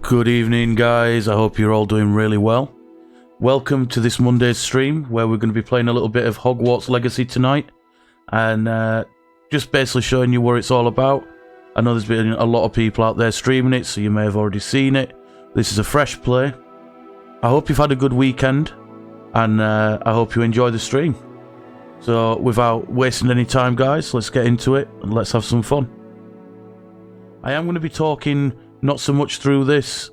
Good evening, guys. I hope you're all doing really well. Welcome to this Monday's stream where we're going to be playing a little bit of Hogwarts Legacy tonight and just basically showing you what it's all about. I know there's been a lot of people out there streaming it, so you may have already seen it. This is a fresh play. I hope you've had a good weekend and I hope you enjoy the stream. So without wasting any time, guys, let's get into it and let's have some fun. I am going to be talking not so much through this,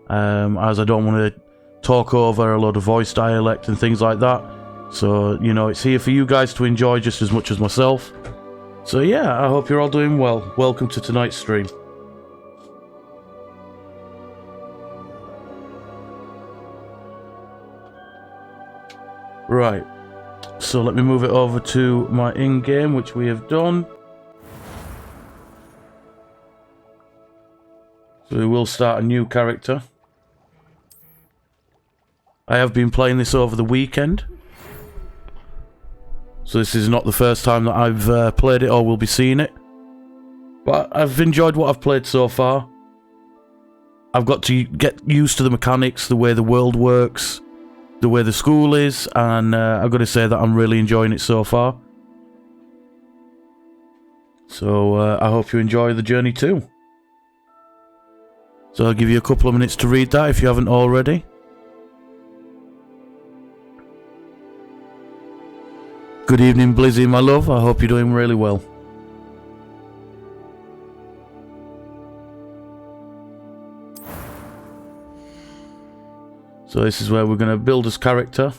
as I don't want to talk over a lot of voice dialect and things like that. So, you know, it's here for you guys to enjoy just as much as myself. So yeah, I hope you're all doing well. Welcome to tonight's stream. Right, so let me move it over to my in-game, which we have done. So we will start a new character. I have been playing this over the weekend. So this is not the first time that I've played it or will be seeing it. But I've enjoyed what I've played so far. I've got to get used to the mechanics, the way the world works, the way the school is, and I've got to say that I'm really enjoying it so far. So I hope you enjoy the journey too. So I'll give you a couple of minutes to read that if you haven't already. Good evening, Blizzy, my love. I hope you're doing really well. So this is where we're going to build his character.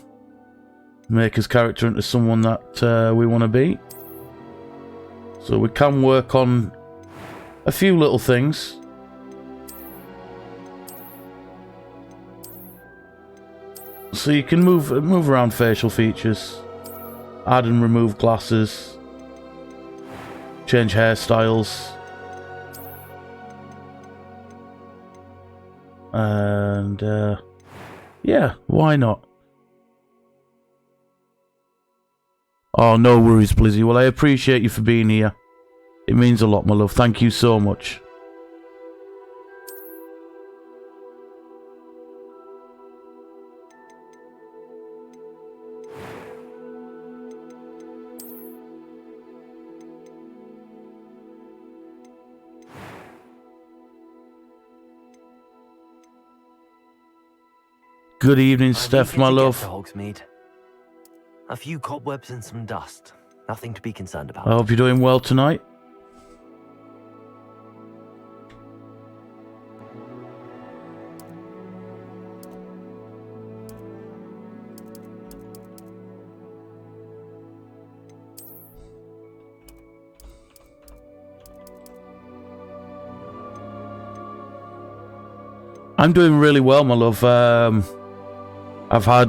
Make his character into someone that we want to be. So we can work on a few little things. So you can move around facial features, add and remove glasses, change hairstyles, and yeah, why not? Oh, no worries, Blizzy. Well, I appreciate you for being here. It means a lot, my love. Thank you so much. Good evening, Steph, my love. A few cobwebs and some dust. Nothing to be concerned about. I hope you're doing well tonight. I'm doing really well, my love.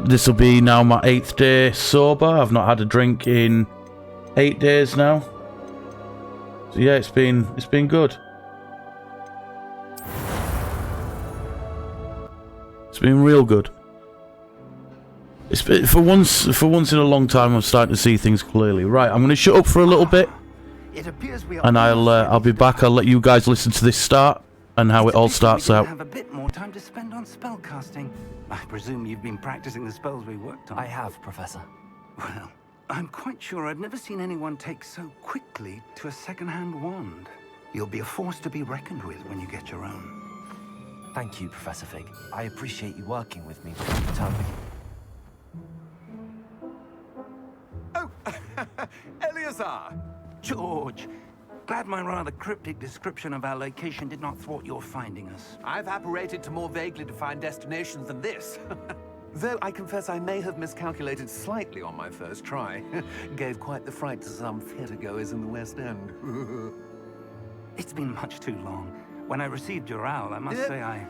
This will be now my 8th day sober. I've not had a drink in 8 days now. So yeah, it's been good. It's been real good. For once in a long time, I'm starting to see things clearly. Right, I'm going to shut up for a little bit, and I'll be back. I'll let you guys listen to this start and how it all starts out. Have a bit more time to spend on spellcasting. I presume you've been practicing the spells we worked on. I have, Professor. Well, I'm quite sure I've never seen anyone take so quickly to a second-hand wand. You'll be a force to be reckoned with when you get your own. Thank you, Professor Fig. I appreciate you working with me from the time. Oh, Eleazar! George! Glad my rather cryptic description of our location did not thwart your finding us. I've apparated to more vaguely defined destinations than this. Though I confess I may have miscalculated slightly on my first try. Gave quite the fright to some theatergoers in the West End. It's been much too long. When I received your owl, I must say I...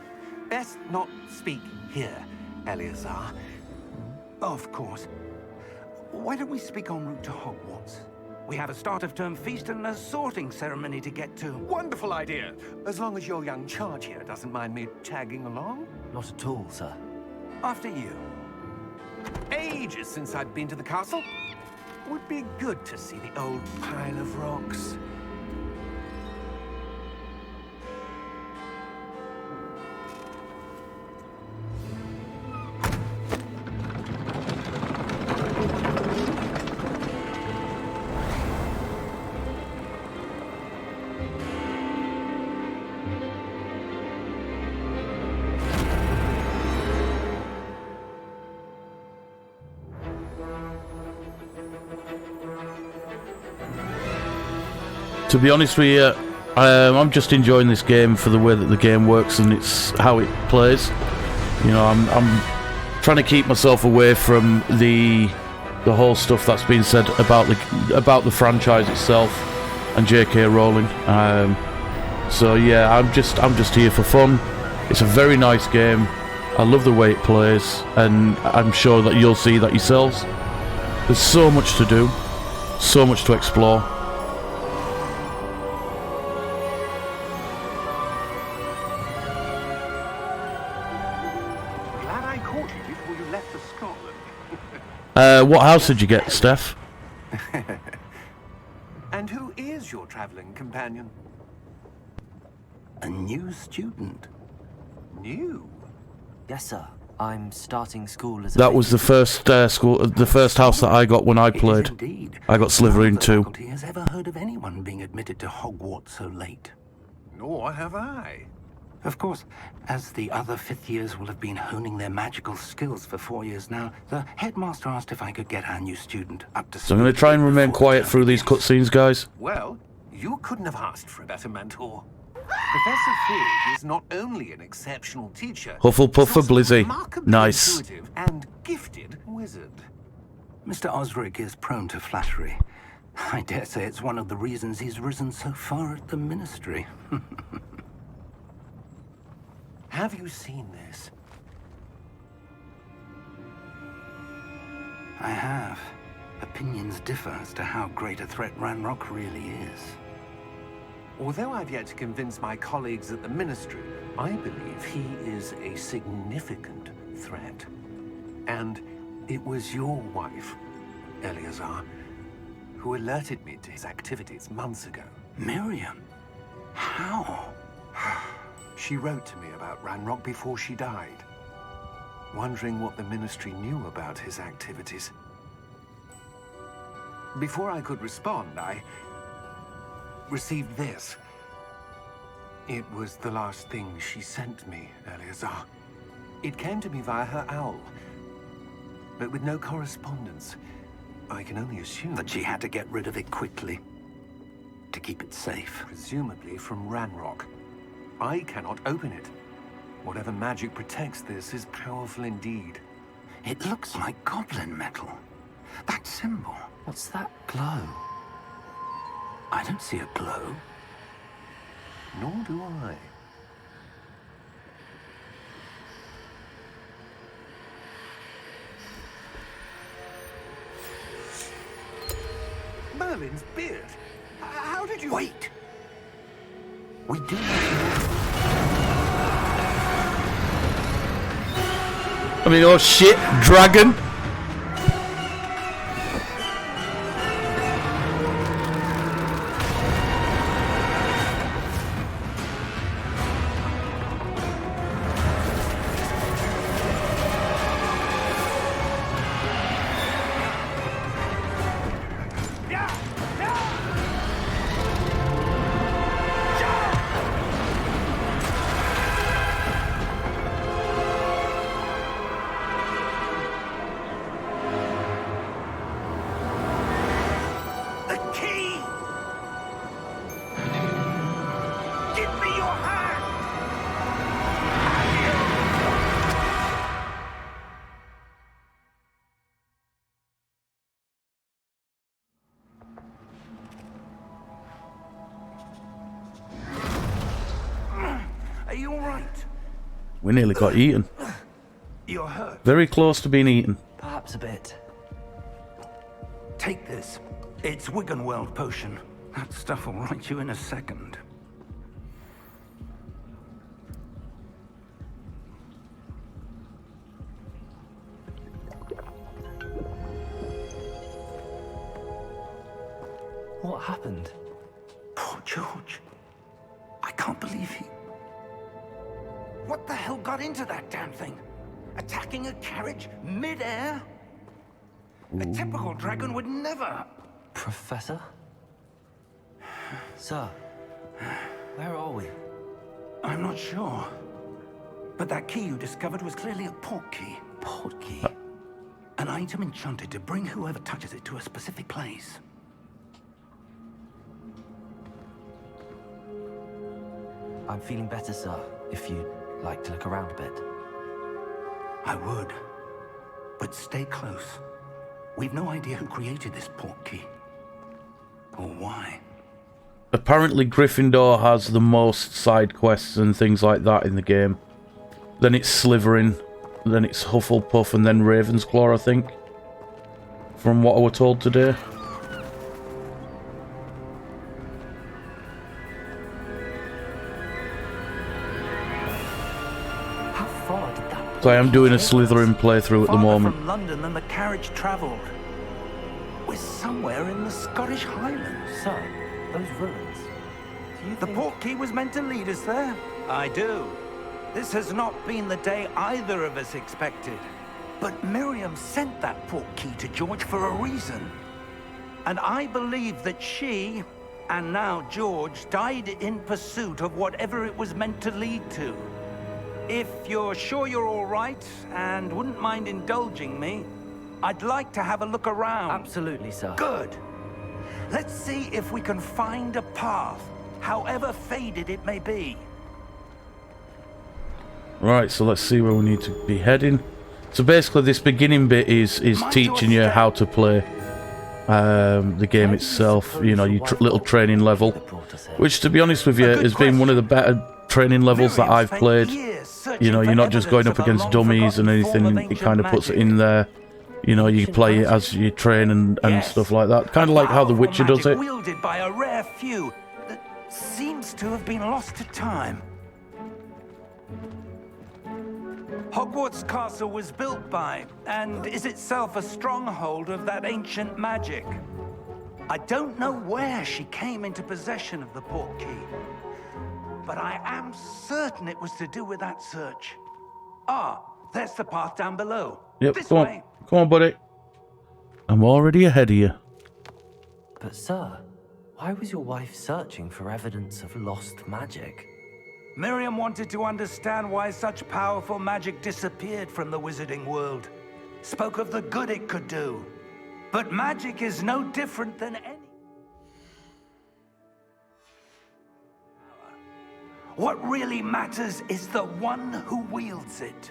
Best not speak here, Eleazar. Of course. Why don't we speak en route to Hogwarts? We have a start-of-term feast and a sorting ceremony to get to. Wonderful idea! As long as your young charge here doesn't mind me tagging along. Not at all, sir. After you. Ages since I'd been to the castle. Would be good to see the old pile of rocks. To be honest with you, I'm just enjoying this game for the way that the game works and it's how it plays. You know, I'm trying to keep myself away from the whole stuff that's been said about the franchise itself and J.K. Rowling. So yeah, I'm just here for fun. It's a very nice game. I love the way it plays, and I'm sure that you'll see that yourselves. There's so much to do, so much to explore. Glad I caught you before you left for Scotland. What house did you get, Steph? And who is your traveling companion? A new student. New? Yes, sir. I'm starting school as a That was the first the first house that I got when I It is played. indeed. I got Slytherin None of the too. faculty has ever heard of anyone being admitted to Hogwarts so late. Nor have I. Of course, as the other fifth years will have been honing their magical skills for 4 years now, the headmaster asked if I could get our new student up to speed. So I'm going to try and remain before quiet the through term these begins. cutscenes, guys. Well, you couldn't have asked for a better mentor. Professor Fig is not only an exceptional teacher, Hufflepuff he's for also a Blizzy. remarkably Nice. intuitive and gifted wizard. Mr. Osric is prone to flattery. I dare say it's one of the reasons he's risen so far at the ministry. Have you seen this? I have. Opinions differ as to how great a threat Ranrock really is. Although I've yet to convince my colleagues at the Ministry, I believe he is a significant threat. And it was your wife, Eleazar, who alerted me to his activities months ago. Miriam? How? She wrote to me about Ranrock before she died, wondering what the Ministry knew about his activities. Before I could respond, I received this. It was the last thing she sent me, Eleazar. It came to me via her owl, but with no correspondence. I can only assume That she had to get rid of it quickly. To keep it safe. presumably from Ranrock. I cannot open it. Whatever magic protects this is powerful indeed. It looks like goblin metal. That symbol. What's that glow? I don't see a glow. Nor do I. Merlin's beard. How did you... Wait! We do not I mean, oh shit, dragon! The key! Give me your hand! Are you all right? We nearly got eaten. You're hurt. Very close to being eaten. Perhaps a bit. Take this. It's Wiggenweld potion. That stuff will right you in a second. What happened? Poor George. I can't believe he... What the hell got into that damn thing? Attacking a carriage mid-air? A typical dragon would never... Professor? Sir, where are we? I'm not sure. But that key you discovered was clearly a port key. Port key? An item enchanted to bring whoever touches it to a specific place. I'm feeling better, sir, if you'd like to look around a bit. I would. But stay close. We've no idea who created this portkey. Or why. Apparently Gryffindor has the most side quests and things like that in the game. Then it's Slytherin, then it's Hufflepuff, and then Ravensclaw, I think. From what I was told today. How far did that... So I am doing a Slytherin playthrough at the Farther moment. from London than the carriage travelled. We're somewhere in the Scottish Highlands. Sir, those ruins. Do you The think... portkey was meant to lead us there? I do. This has not been the day either of us expected. But Miriam sent that portkey to George for a reason. And I believe that she, and now George, died in pursuit of whatever it was meant to lead to. If you're sure you're all right, and wouldn't mind indulging me, I'd like to have a look around. Absolutely, sir. Good. Let's see if we can find a path, however faded it may be. Right, so let's see where we need to be heading. So basically this beginning bit is teaching you how to play the game itself, you know, your little training level. Which, to be honest with you, has been one of the better training levels that I've played. You know, you're not just going up against dummies and anything, it kind of puts it in there. You know, you play it as you train and stuff like that. Kind of like how The Witcher does it. Wielded by a rare few that seems to have been lost to time. Hogwarts Castle was built by, and is itself a stronghold of that ancient magic. I don't know where she came into possession of the portkey, but I am certain it was to do with that search. Ah, there's the path down below. Yep, This come on. way. Come on, buddy. I'm already ahead of you. But, sir, why was your wife searching for evidence of lost magic? Miriam wanted to understand why such powerful magic disappeared from the wizarding world. Spoke of the good it could do. But magic is no different than any... What really matters is the one who wields it.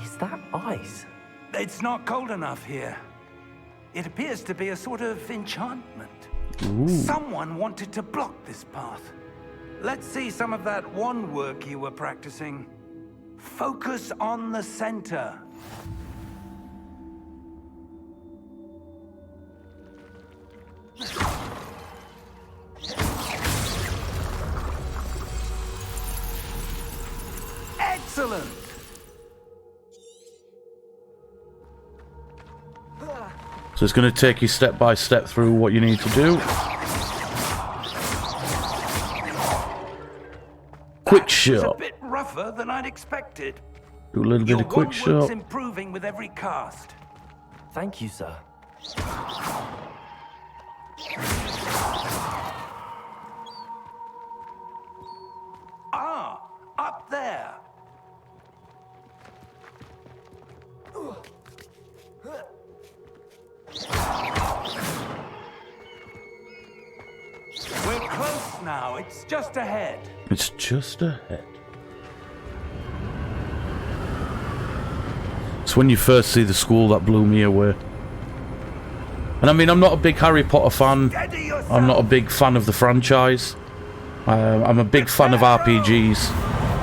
Is that ice? It's not cold enough here. It appears to be a sort of enchantment. Ooh. Someone wanted to block this path. Let's see some of that wand work you were practicing. Focus on the center. Excellent! So it's going to take you step by step through what you need to do. Quick It's a shot. bit rougher than I'd expected. Do a little bit of quick Your wand work's shot. improving with every cast. Thank you, sir. Ah, up there. We're close now. It's just ahead. It's just ahead. It's when you first see the school that blew me away. And I mean, I'm not a big Harry Potter fan. Steady yourself. I'm not a big fan of the franchise. I'm a big fan of RPGs.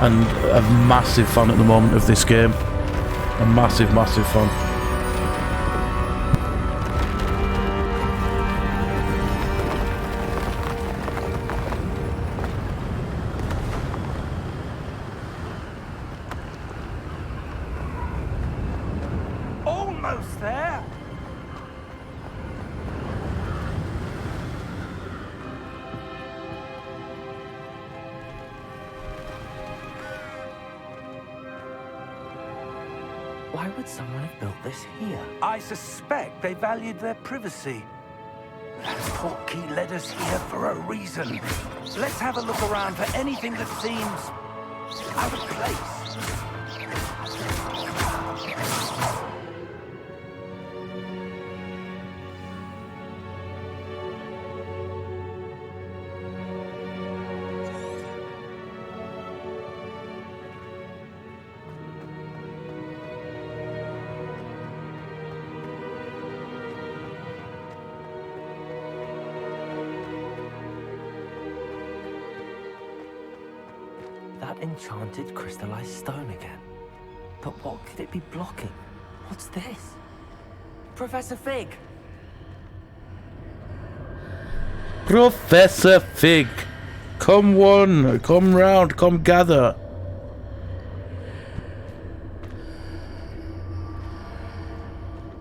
And a massive fan at the moment of this game. A massive, massive fan. Almost there. Why would someone have built this here? I suspect they valued their privacy. That portkey led us here for a reason. Let's have a look around for anything that seems out of place. That enchanted crystallized stone again. But what could it be blocking? What's this? Professor Fig! Professor Fig! Come one, come round, come gather.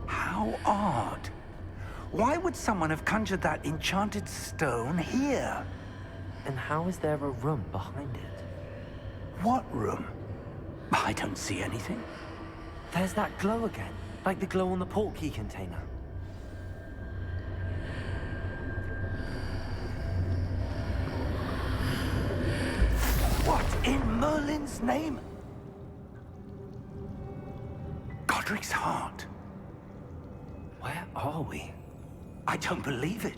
How odd. Why would someone have conjured that enchanted stone here? And how is there a room behind it? What room? I don't see anything. There's that glow again, like the glow on the portkey container. What in Merlin's name? Godric's heart. Where are we? I don't believe it.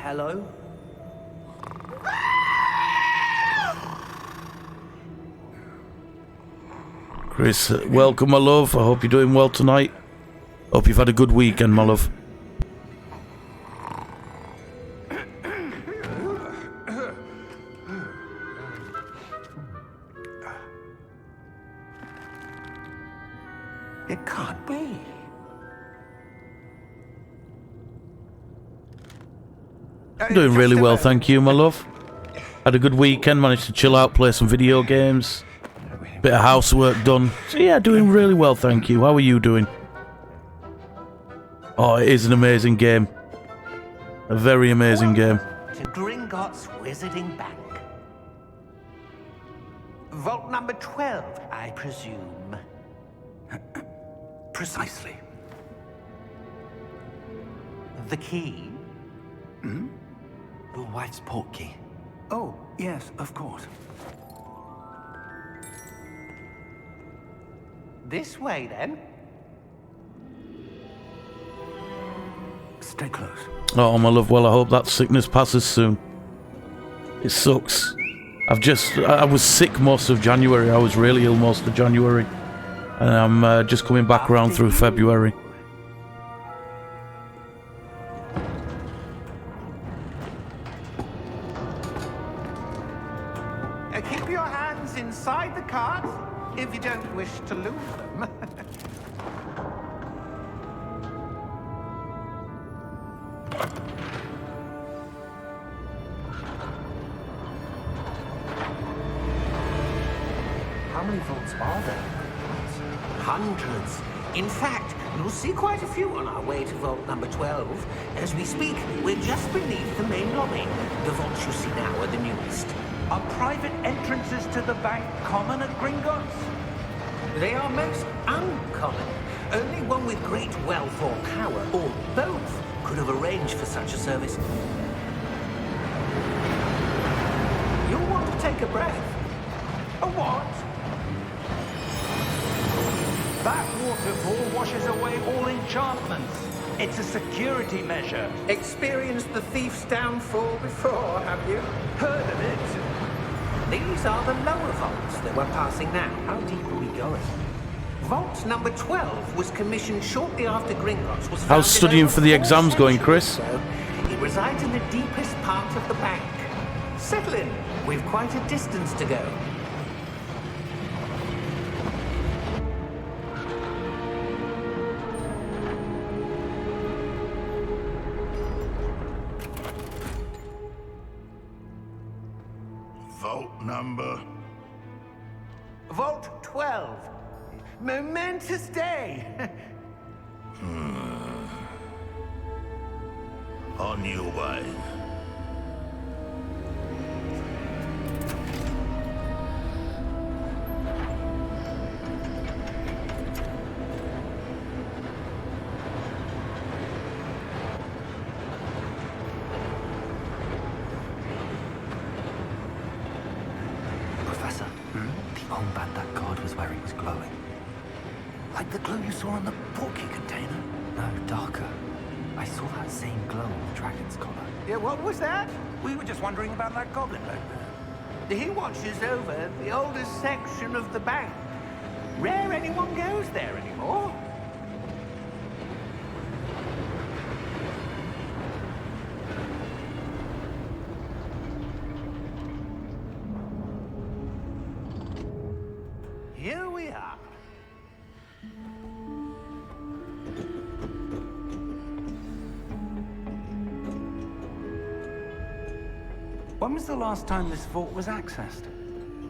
Hello? Chris, welcome, my love. I hope you're doing well tonight. Hope you've had a good weekend, my love. It can't be. I'm doing really well, thank you, my love. Had a good weekend, managed to chill out, play some video games. Bit of housework done. So yeah, doing really well, thank you. How are you doing? Oh, it is an amazing game. A very amazing game. To Gringotts Wizarding Bank. Vault number 12, I presume. Precisely. The key? Your wife's portkey. Oh, yes, of course. This way, then. Stay close. Oh, my love, well, I hope that sickness passes soon. It sucks. I was sick most of January. I was really ill most of January. And I'm just coming back around through February. Keep your hands inside the cart if you don't wish to lose them. How many vaults are there? Hundreds. In fact, you'll see quite a few on our way to vault number 12. As we speak, we're just beneath the main lobby. The vaults you see now are the newest. Are private entrances to the bank common at Gringotts? They are most uncommon. Only one with great wealth or power, or both, could have arranged for such a service. You'll want to take a breath. A what? That waterfall washes away all enchantments. It's a security measure. Experienced the thief's downfall before, have you? Heard of it? These are the lower vaults that we're passing now. How deep are we going? Vault number 12 was commissioned shortly after Gringotts was founded. How's studying over for the 4 exams going, Chris? centuries ago. It resides in the deepest part of the bank. Settle in. We've quite a distance to go. Vault number. Vault 12. Momentous day. On your way. Professor, the armband that guard was wearing was glowing. Like the glow you saw on the portkey container? No, darker. I saw that same glow on the dragon's collar. Yeah, what was that? We were just wondering about that goblin back there. He watches over the oldest section of the bank. Rare anyone goes there anymore. here we are. When was the last time this vault was accessed?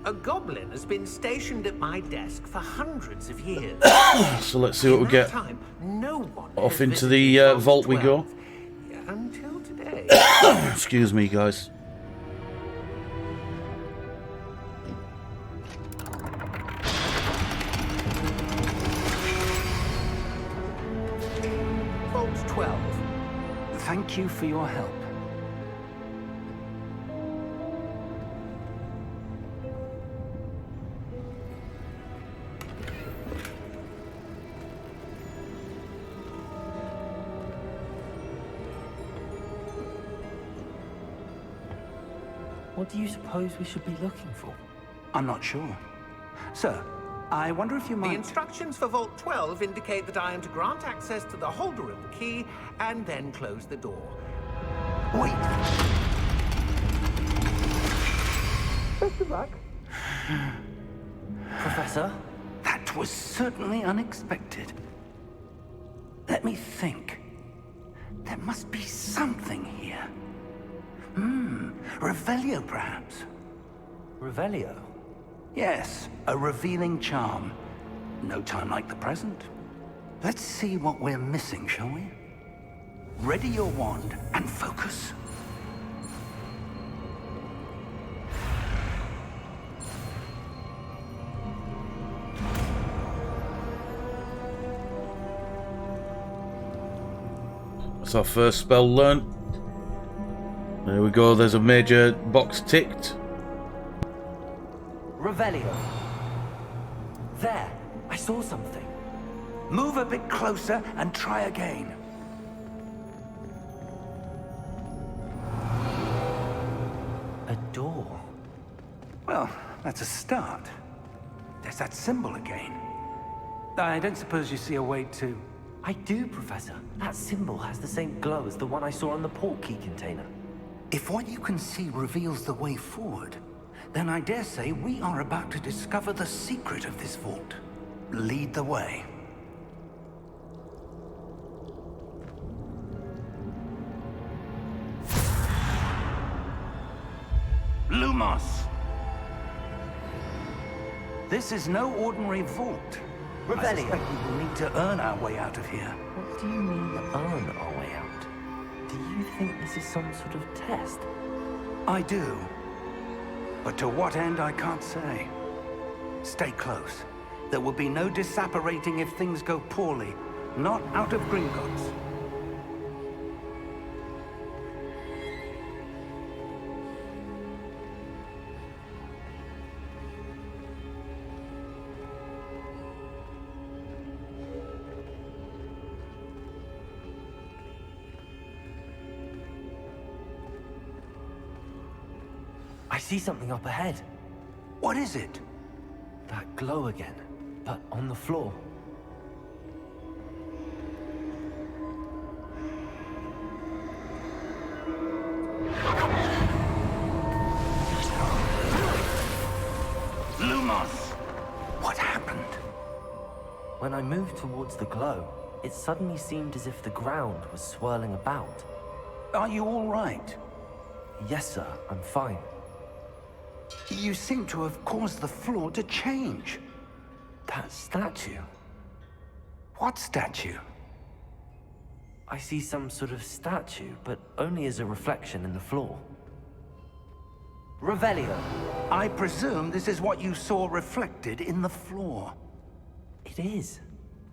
A goblin has been stationed at my desk for hundreds of years. So let's see what we In that get. time, no one Off has into visited the vault we go. 12 until today. Excuse me, guys. Vault 12. Thank you for your help. What do you suppose we should be looking for? I'm not sure. Sir, I wonder if you The might... instructions for Vault 12 indicate that I am to grant access to the holder of the key and then close the door. Wait! Best of luck. Professor? That was certainly unexpected. Let me think. There must be something here. Revelio, perhaps? Revelio? Yes, a revealing charm. No time like the present. Let's see what we're missing, shall we? Ready your wand and focus. That's our first spell learnt. There we go, there's a major box ticked. Revelio. There, I saw something. Move a bit closer and try again. A door. Well, that's a start. There's that symbol again. I don't suppose you see a way to... I do, Professor. That symbol has the same glow as the one I saw on the port key container. If what you can see reveals the way forward, then I dare say we are about to discover the secret of this vault. Lead the way. Lumos! This is no ordinary vault. I Revelio. suspect we will need to earn our way out of here. What do you mean, earn our way out? Do you think this is some sort of test? I do. But to what end, I can't say. Stay close. There will be no disapparating if things go poorly. Not out of Gringotts. I see something up ahead. What is it? That glow again, but on the floor. Lumos! What happened? When I moved towards the glow, it suddenly seemed as if the ground was swirling about. Are you all right? Yes, sir, I'm fine. You seem to have caused the floor to change. That statue. What statue? I see some sort of statue, but only as a reflection in the floor. Revelio. I presume this is what you saw reflected in the floor. It is.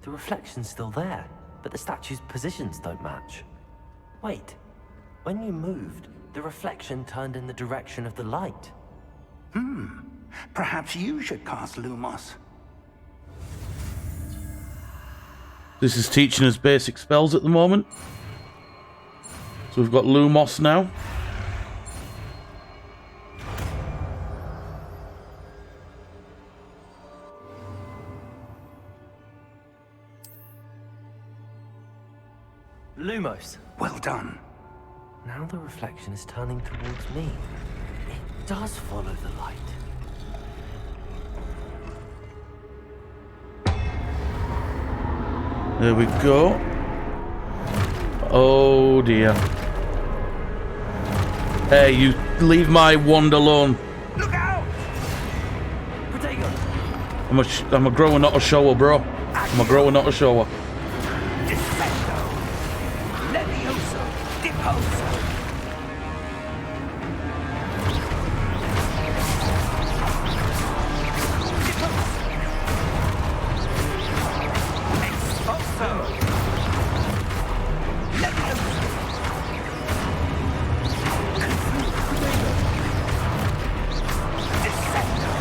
The reflection's still there, but the statue's positions don't match. Wait. When you moved, the reflection turned in the direction of the light. Perhaps you should cast Lumos. This is teaching us basic spells at the moment. So we've got Lumos now. Lumos. Well done. Now the reflection is turning towards me. It does follow the light. There we go. Oh dear. Hey, you leave my wand alone. Look out! Protego! I'm a grower, not a shower, bro. I'm a grower, not a shower. Defendo! Levioso! Deposo! Expulso! Levioso! Descendo!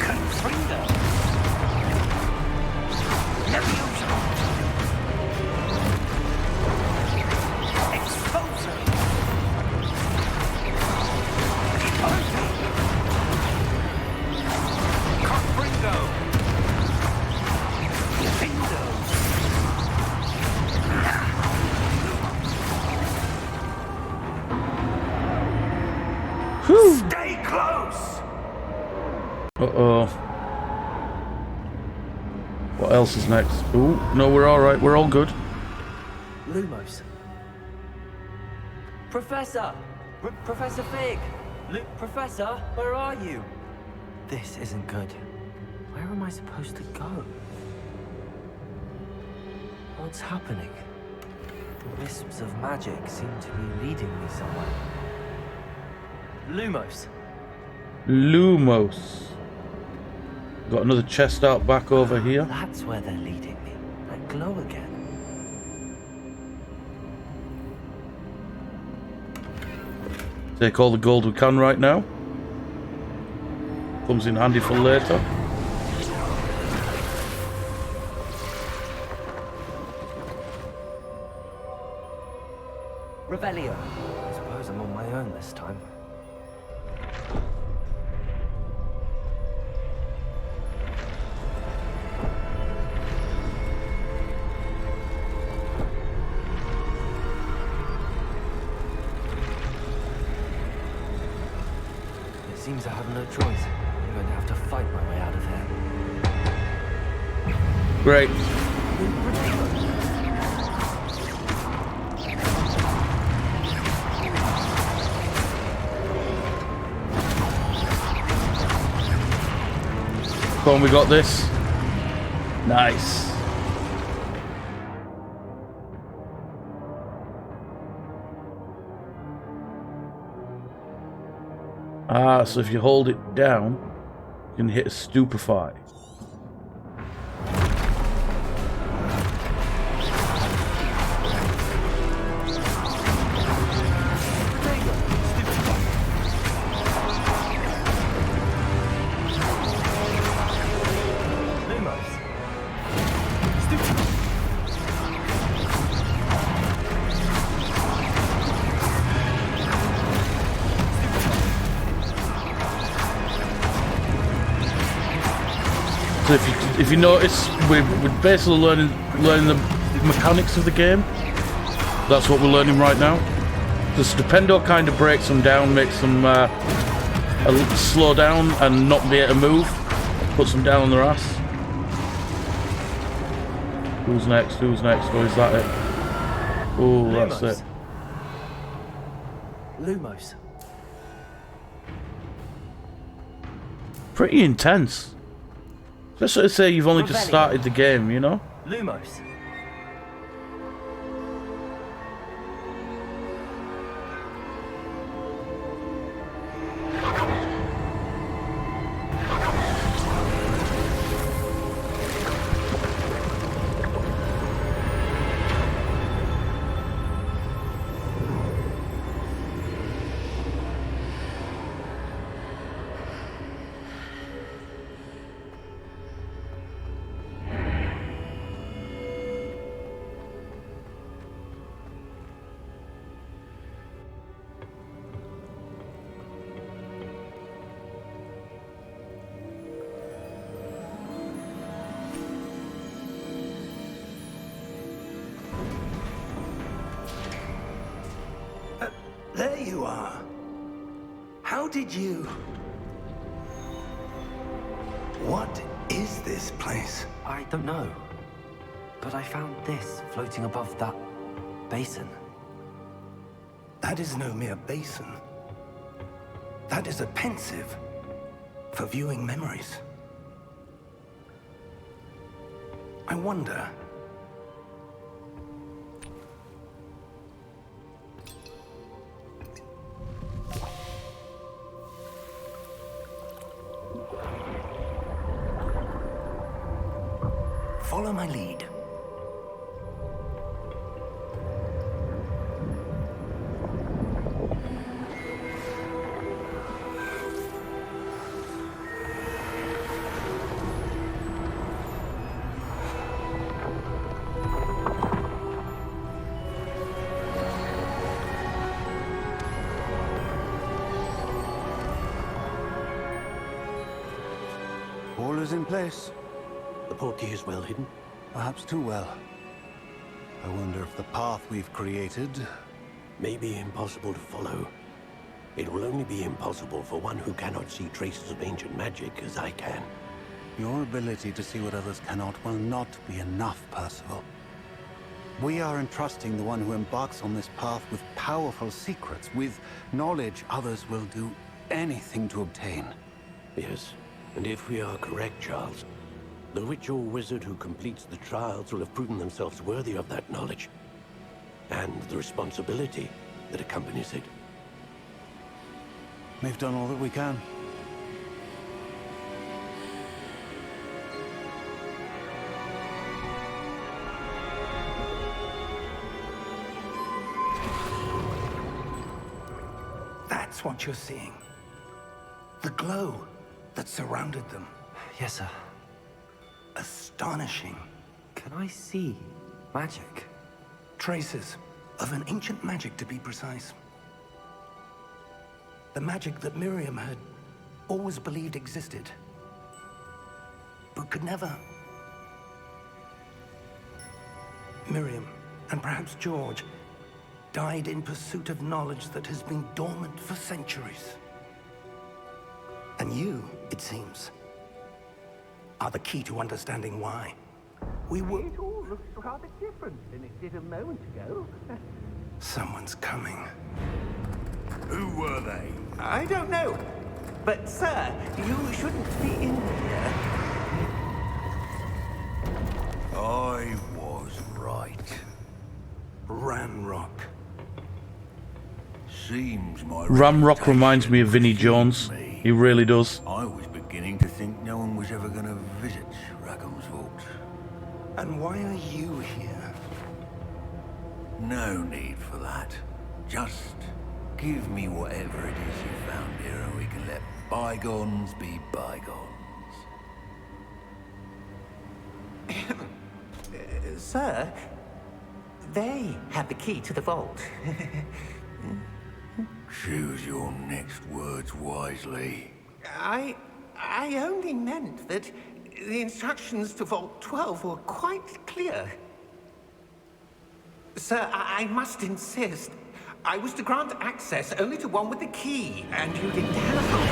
Confrido! Levioso! Expulso! Deposo! Confrido! Defendo! Whew. Stay close! Uh-oh. What else is next? Ooh, no, we're alright. We're all good. Lumos. Professor! Professor Fig! Professor, where are you? This isn't good. Where am I supposed to go? What's happening? The wisps of magic seem to be leading me somewhere. Lumos. Lumos. Got another chest out back over here. That's where they're leading me. That glow again. Take all the gold we can right now. Comes in handy for later. Revelio. I suppose I'm on my own this time. It seems I have no choice. I'm going to have to fight my way out of here. Great. Come on, we got this. Nice. Ah, so if you hold it down, you can hit a stupefy. So if you notice, we're basically learning the mechanics of the game. That's what we're learning right now. The Stupendo kind of breaks them down, makes them slow down and not be able to move, puts them down on their ass. Who's next? Who's next? Or is that it? Oh, that's it. Lumos. Pretty intense. Just sort of say you've only just started the game, you know? Lumos. There you are. How did you... What is this place? I don't know. But I found this floating above that basin. That is no mere basin. That is a pensive for viewing memories. I wonder... Follow my lead. All is in place. The portkey is well hidden. Perhaps too well. I wonder if the path we've created... May be impossible to follow. It will only be impossible for one who cannot see traces of ancient magic as I can. Your ability to see what others cannot will not be enough, Percival. We are entrusting the one who embarks on this path with powerful secrets, with knowledge others will do anything to obtain. Yes, and if we are correct, Charles, the witch or wizard who completes the trials will have proven themselves worthy of that knowledge, and the responsibility that accompanies it. We've done all that we can. That's what you're seeing. The glow that surrounded them. Yes, sir. Astonishing. Can I see magic? Traces of an ancient magic, to be precise. The magic that Miriam had always believed existed, but could never. Miriam, and perhaps George, died in pursuit of knowledge that has been dormant for centuries. And you, it seems, are the key to understanding why. We were... It all looks rather different than it did a moment ago. Someone's coming. Who were they? I don't know. But, sir, you shouldn't be in here. I was right. Ramrock. Seems my Ramrock reminds me of Vinnie reputation Jones. precedes me. He really does. I was beginning to think no one was ever going to visit Rackham's Vault. And why are you here? No need for that. Just give me whatever it is you found here and we can let bygones be bygones. Sir, they have the key to the vault. Choose your next words wisely. I only meant that the instructions to Vault 12 were quite clear. Sir, I must insist. I was to grant access only to one with the key, and you didn't telephone.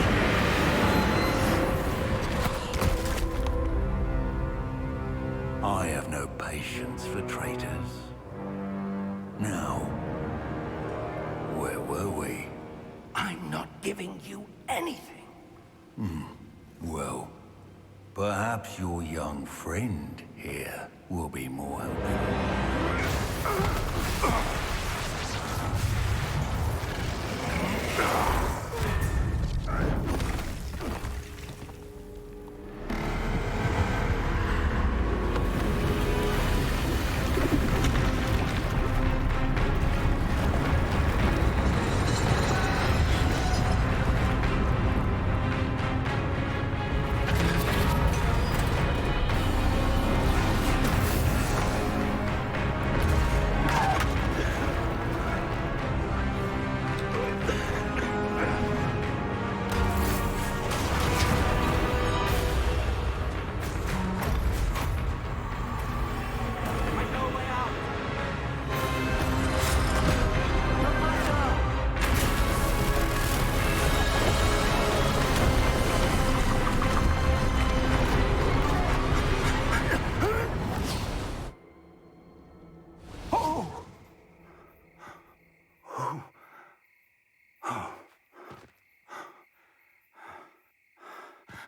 I have no patience for traitors. Now, where were we? I'm not giving you anything. Well, perhaps your young friend here will be more helpful.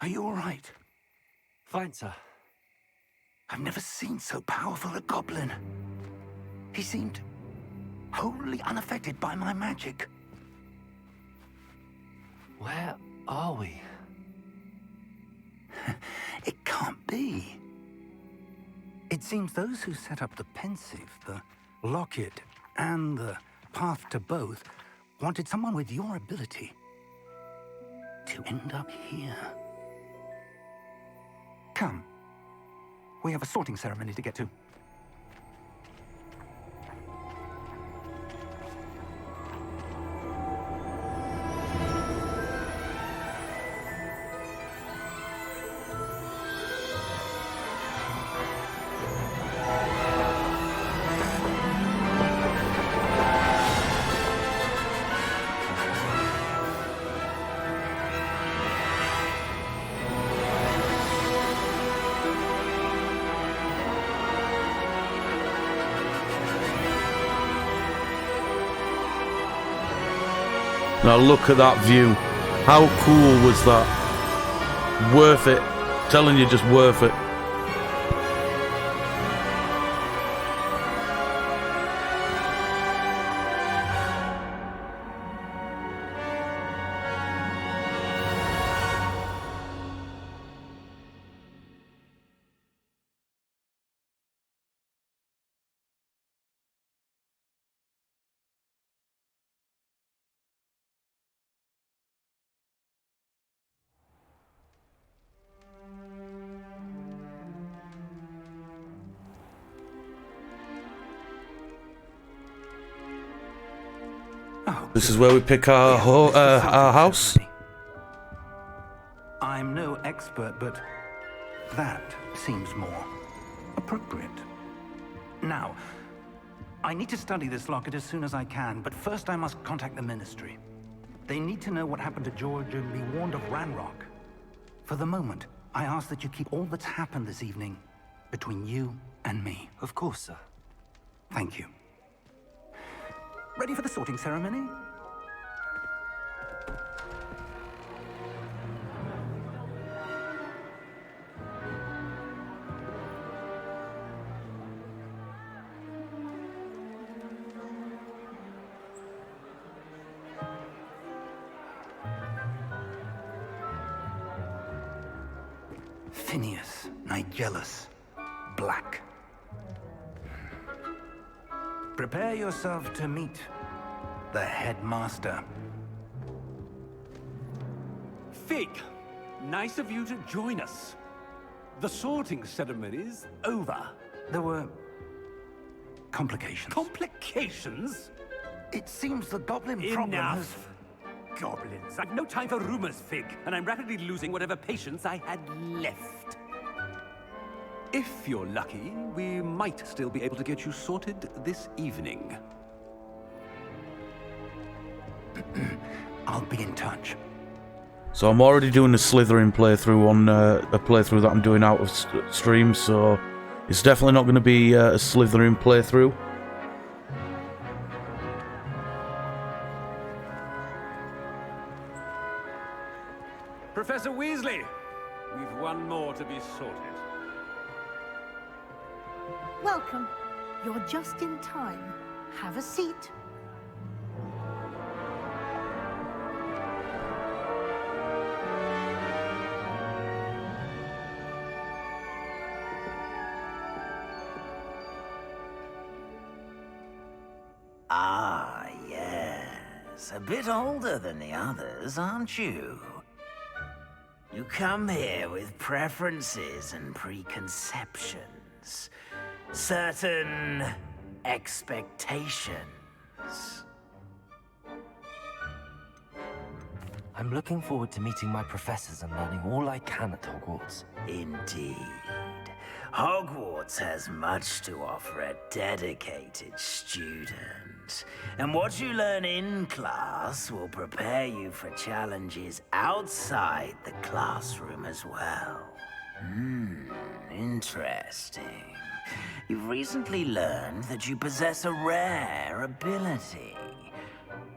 Are you all right? Fine, sir. I've never seen so powerful a goblin. He seemed wholly unaffected by my magic. Where are we? It can't be. It seems those who set up the pensive, the locket, and the path to both wanted someone with your ability to end up here. Come. We have a sorting ceremony to get to. Now look at that view. How cool was that? Worth it. Telling you, just worth it. This is where we pick our house. I'm no expert, but that seems more appropriate. Now, I need to study this locket as soon as I can, but first I must contact the Ministry. They need to know what happened to George and be warned of Ranrock. For the moment, I ask that you keep all that's happened this evening between you and me. Of course, sir. Thank you. Ready for the sorting ceremony? Phineas, Nigellus, Black. Prepare yourself to meet the headmaster. Fig, nice of you to join us. The sorting ceremony's over. There were complications. Complications? It seems the goblin problem has... Enough! Goblins. I've no time for rumors, Fig, and I'm rapidly losing whatever patience I had left. If you're lucky, we might still be able to get you sorted this evening. I'll be in touch. So I'm already doing a Slytherin playthrough on a playthrough that I'm doing out of stream, so it's definitely not going to be a Slytherin playthrough. Professor Weasley, we've one more to be sorted. Welcome. You're just in time. Have a seat. Ah, yes. A bit older than the others, aren't you? You come here with preferences and preconceptions. Certain expectations. I'm looking forward to meeting my professors and learning all I can at Hogwarts. Indeed. Hogwarts has much to offer a dedicated student. And what you learn in class will prepare you for challenges outside the classroom as well. Interesting. You've recently learned that you possess a rare ability.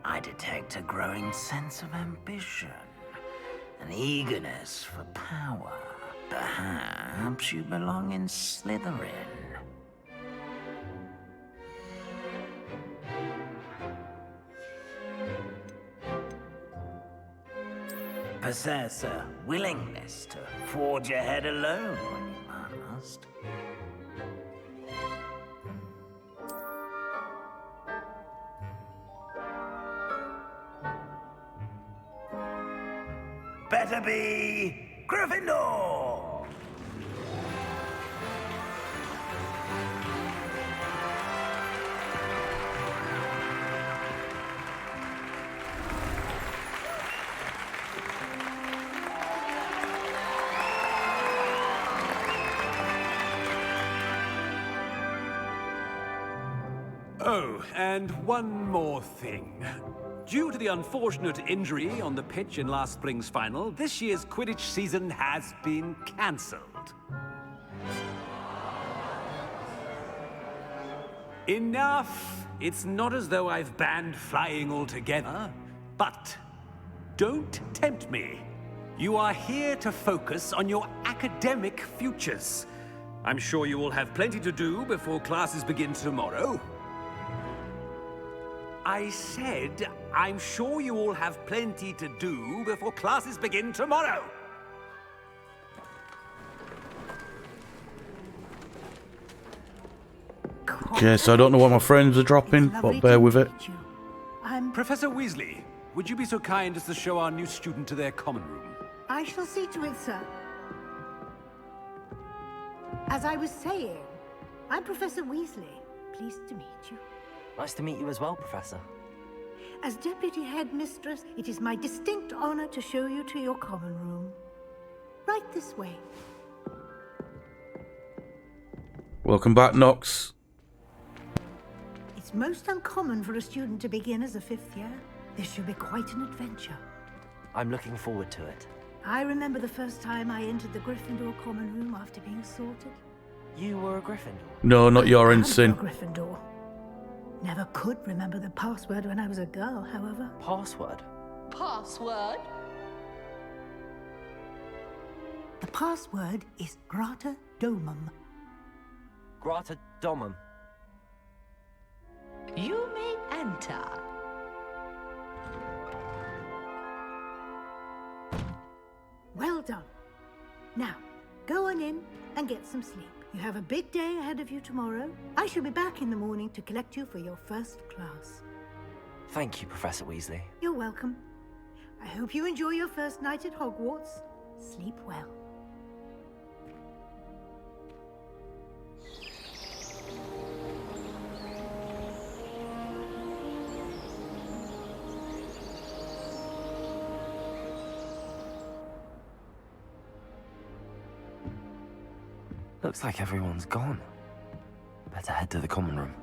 I detect a growing sense of ambition. an eagerness for power. Perhaps you belong in Slytherin. Possess a willingness to forge ahead alone when you must. Better be Gryffindor! Oh, and one more thing. Due to the unfortunate injury on the pitch in last spring's final, this year's Quidditch season has been cancelled. Enough! It's not as though I've banned flying altogether, but don't tempt me. You are here to focus on your academic futures. I'm sure you will have plenty to do before classes begin tomorrow. I said, I'm sure you all have plenty to do before classes begin tomorrow. Okay, so I don't know what my friends are dropping, but bear with it. Professor Weasley, would you be so kind as to show our new student to their common room? I shall see to it, sir. As I was saying, I'm Professor Weasley. Pleased to meet you. Nice to meet you as well, Professor. As Deputy Headmistress, it is my distinct honor to show you to your common room. Right this way. Welcome back, Nox. It's most uncommon for a student to begin as a 5th year. This should be quite an adventure. I'm looking forward to it. I remember the first time I entered the Gryffindor common room after being sorted. You were a Gryffindor? No, not your I'm ensign. a Gryffindor. Never could remember the password when I was a girl, however. Password? Password? The password is Grata Domum. Grata Domum. You may enter. Well done. Now, go on in and get some sleep. You have a big day ahead of you tomorrow. I shall be back in the morning to collect you for your first class. Thank you, Professor Weasley. You're welcome. I hope you enjoy your first night at Hogwarts. Sleep well. Looks like everyone's gone. Better head to the common room.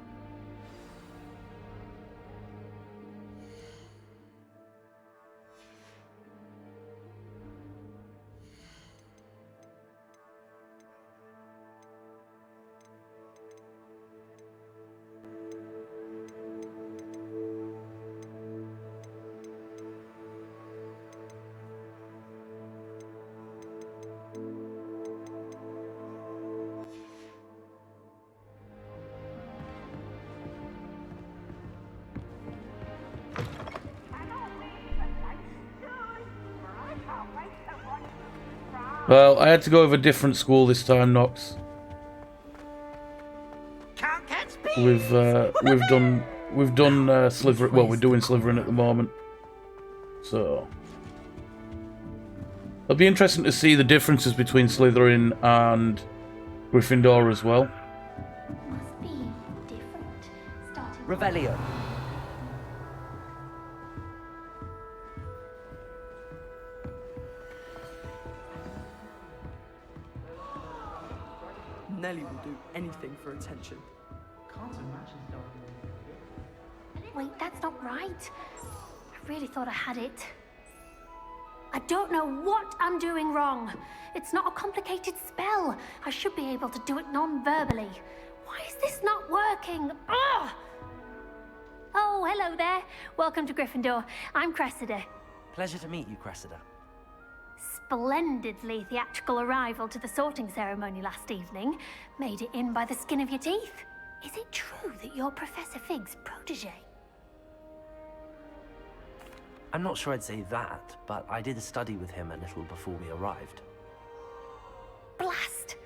Well, I had to go with a different school this time, Nox. We've done Slytherin. Well, we're doing Slytherin at the moment, so it'll be interesting to see the differences between Slytherin and Gryffindor as well. Must be different. Starting Revelio. Nelly will do anything for attention. Wait, that's not right. I really thought I had it. I don't know what I'm doing wrong. It's not a complicated spell. I should be able to do it non-verbally. Why is this not working? Ugh! Oh, hello there. Welcome to Gryffindor. I'm Cressida. Pleasure to meet you, Cressida. splendidly theatrical arrival to the sorting ceremony last evening made it in by the skin of your teeth. Is it true that you're Professor Fig's protege? I'm not sure I'd say that, but I did a study with him a little before we arrived. Blast!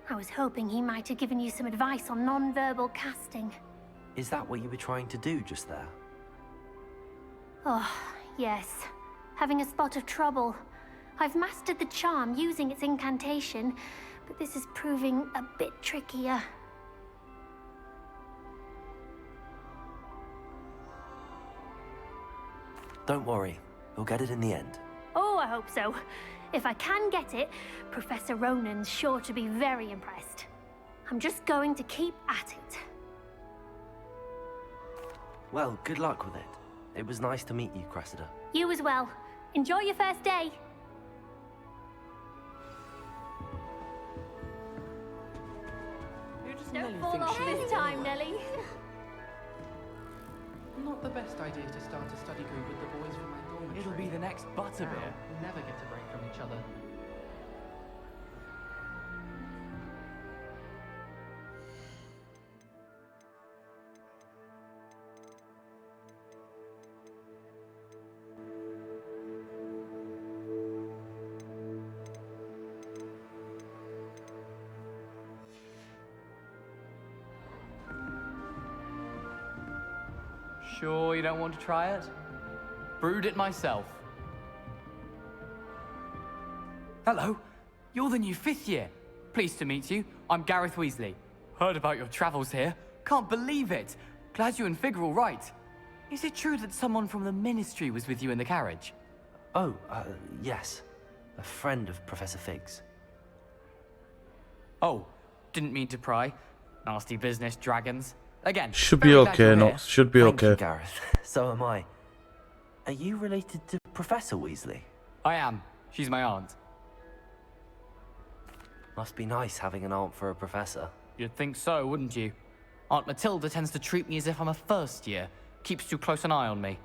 I was hoping he might have given you some advice on non-verbal casting. Is that what you were trying to do just there? Oh, yes. Having a spot of trouble. I've mastered the charm using its incantation, but this is proving a bit trickier. Don't worry, you'll get it in the end. Oh, I hope so. If I can get it, Professor Ronan's sure to be very impressed. I'm just going to keep at it. Well, good luck with it. It was nice to meet you, Cressida. You as well. Enjoy your first day. Who does Don't Nelly fall think off she this is? time, Nelly. Not the best idea to start a study group with the boys from my dormitory. It'll be the next butterbeer. We'll never get a break from each other. Sure you don't want to try it? Brewed it myself. Hello, you're the new 5th year. Pleased to meet you. I'm Gareth Weasley. Heard about your travels here. Can't believe it. Glad you and Fig are all right. Is it true that someone from the Ministry was with you in the carriage? Oh, yes. A friend of Professor Fig's. Oh, didn't mean to pry. Nasty business, dragons. Again, Should be very glad okay, you're Nox. here. Should be Thank you, okay. Gareth. So am I. Are you related to Professor Weasley? I am. She's my aunt. Must be nice having an aunt for a professor. You'd think so, wouldn't you? Aunt Matilda tends to treat me as if I'm a first year. Keeps too close an eye on me.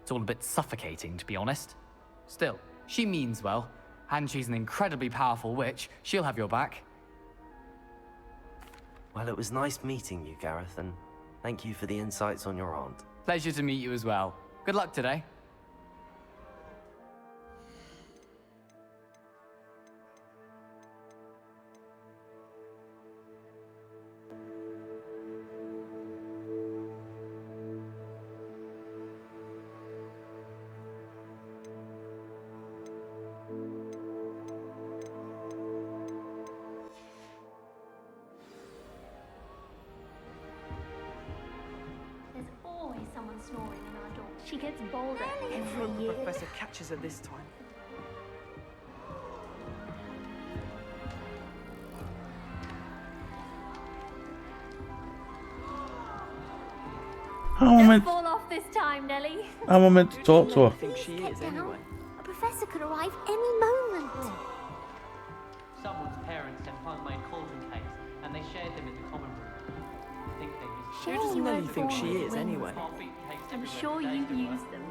It's all a bit suffocating, to be honest. Still, she means well. And she's an incredibly powerful witch. She'll have your back. Well, it was nice meeting you, Gareth, and thank you for the insights on your aunt. Pleasure to meet you as well. Good luck today. There's always someone snoring in our door. She gets bolder every year. Professor catches her this time. How am I Don't meant, fall off this time, Nelly. how am I meant to talk to I her? think she is anyway. A professor could arrive any moment. Someone's parents had homemade cauldron cakes, and they shared them in the common room. I think they used Who does Nelly think she is anyway? small feet cakes I'm everywhere sure for you days to use work. them.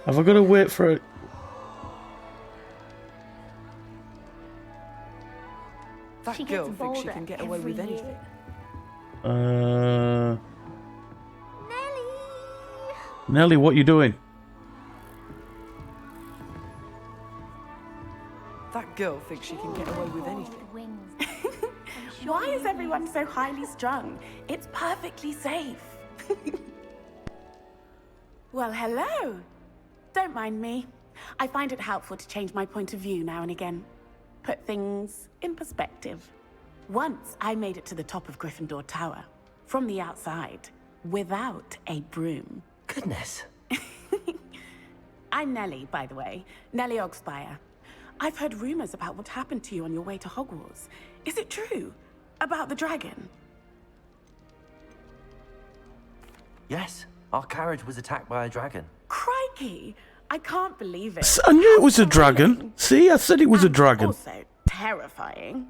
Have I got to wait for it? That She girl gets thinks she bolder can get away with every year. anything. Nelly, what you doing? That girl thinks she can get away with anything. Wings. Why is everyone so highly strung? It's perfectly safe. Well, hello. Don't mind me. I find it helpful to change my point of view now and again. Put things in perspective. Once I made it to the top of Gryffindor Tower, from the outside, without a broom. Goodness. I'm Nellie, by the way. Nellie Ogspire. I've heard rumors about what happened to you on your way to Hogwarts. Is it true? About the dragon? Yes, our carriage was attacked by a dragon. Crikey! I can't believe it. I knew it was a How dragon. thrilling. See, I said it was a And dragon. Also terrifying.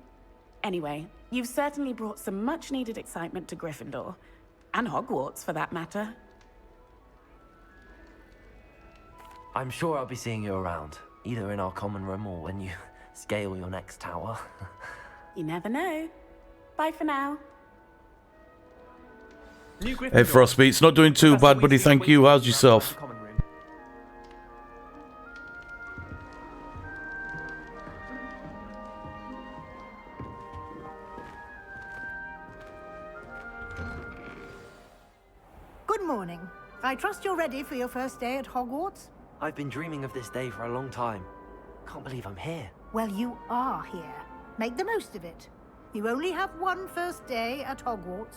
Anyway, you've certainly brought some much-needed excitement to Gryffindor. And Hogwarts, for that matter. I'm sure I'll be seeing you around, either in our common room or when you scale your next tower. You never know. Bye for now. Hey, Frostbeat's not doing too bad, buddy. Thank you. How's yourself? Good morning. I trust you're ready for your first day at Hogwarts? I've been dreaming of this day for a long time. Can't believe I'm here. Well, you are here. Make the most of it. You only have one first day at Hogwarts.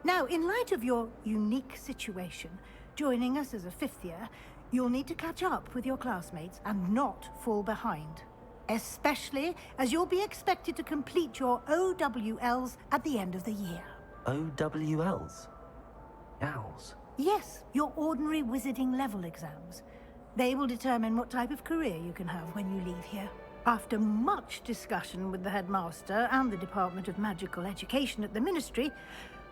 Now, in light of your unique situation, joining us as a fifth year, you'll need to catch up with your classmates and not fall behind. Especially as you'll be expected to complete your OWLs at the end of the year. OWLs? Owls? Yes, your ordinary wizarding level exams. They will determine what type of career you can have when you leave here. After much discussion with the headmaster and the Department of Magical Education at the Ministry,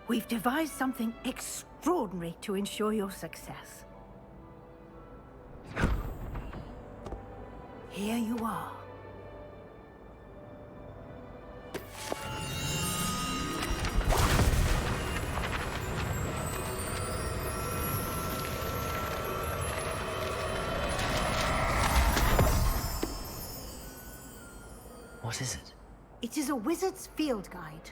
we've devised something extraordinary to ensure your success. Here you are. What is it? It is a wizard's field guide.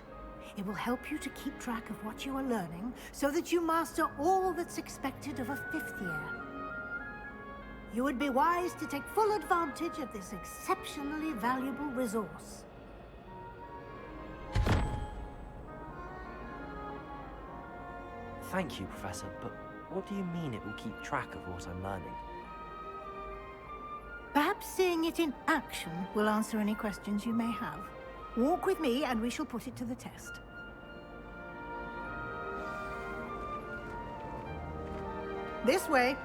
It will help you to keep track of what you are learning so that you master all that's expected of a fifth year. You would be wise to take full advantage of this exceptionally valuable resource. Thank you, Professor, but what do you mean it will keep track of what I'm learning? Perhaps seeing it in action will answer any questions you may have. Walk with me and we shall put it to the test. This way.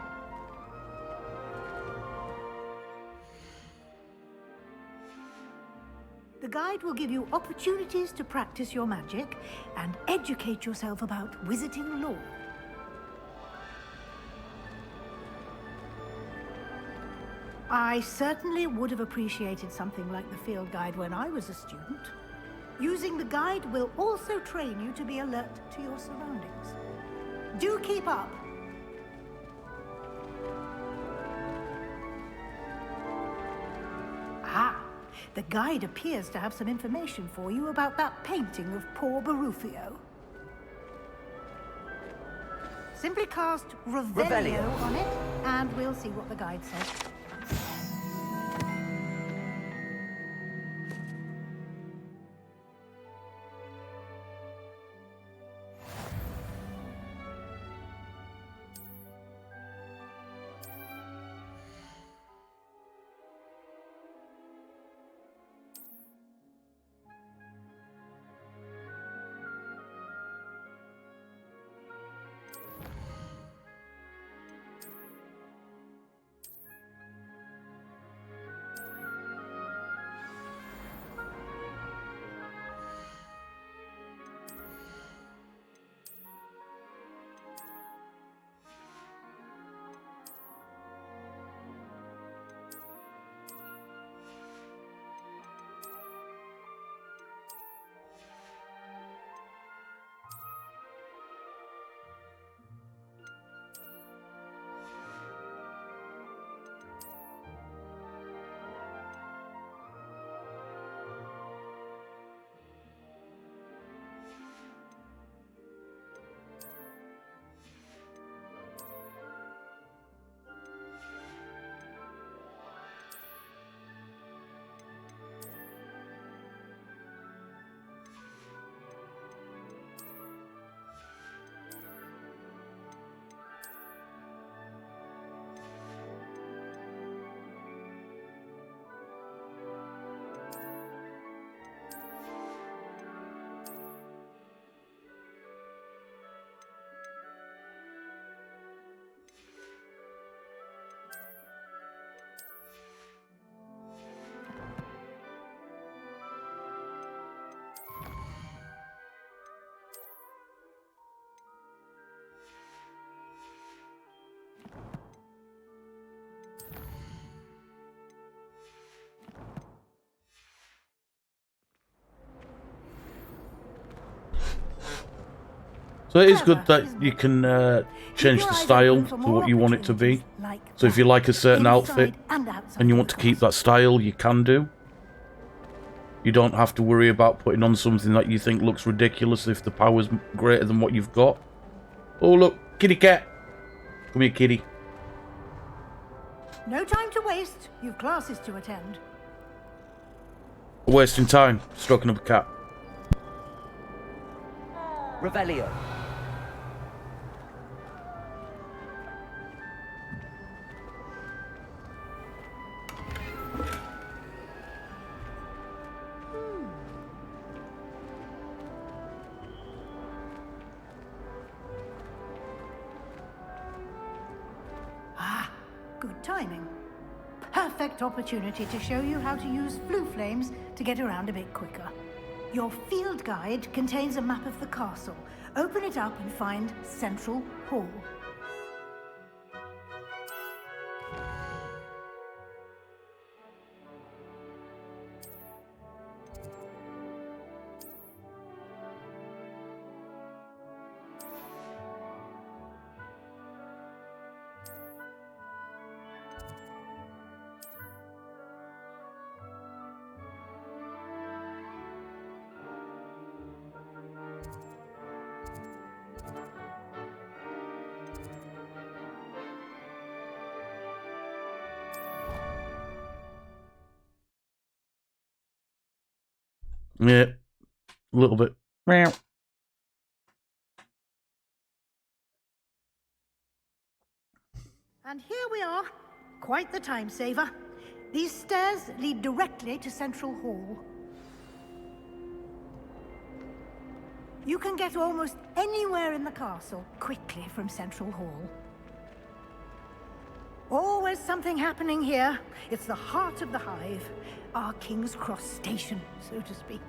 The guide will give you opportunities to practice your magic and educate yourself about wizarding lore. I certainly would have appreciated something like the field guide when I was a student. Using the guide will also train you to be alert to your surroundings. Do keep up. Ah, the guide appears to have some information for you about that painting of poor Barufio. Simply cast Revelio on it, and we'll see what the guide says. So it is good that you can change the style to what you want it to be. So if you like a certain outfit and you want to keep that style, you can do. You don't have to worry about putting on something that you think looks ridiculous if the power's greater than what you've got. Oh look, kitty cat. Come here, kitty. No time to waste. You've classes to attend. Wasting time, stroking up a cat. Revelio. Good timing. Perfect opportunity to show you how to use flue flames to get around a bit quicker. Your field guide contains a map of the castle. Open it up and find Central Hall. Yeah, a little bit. Meow. And here we are. Quite the time saver. These stairs lead directly to Central Hall. You can get almost anywhere in the castle quickly from Central Hall. Always something happening here. It's the heart of the hive. Our King's Cross station, so to speak.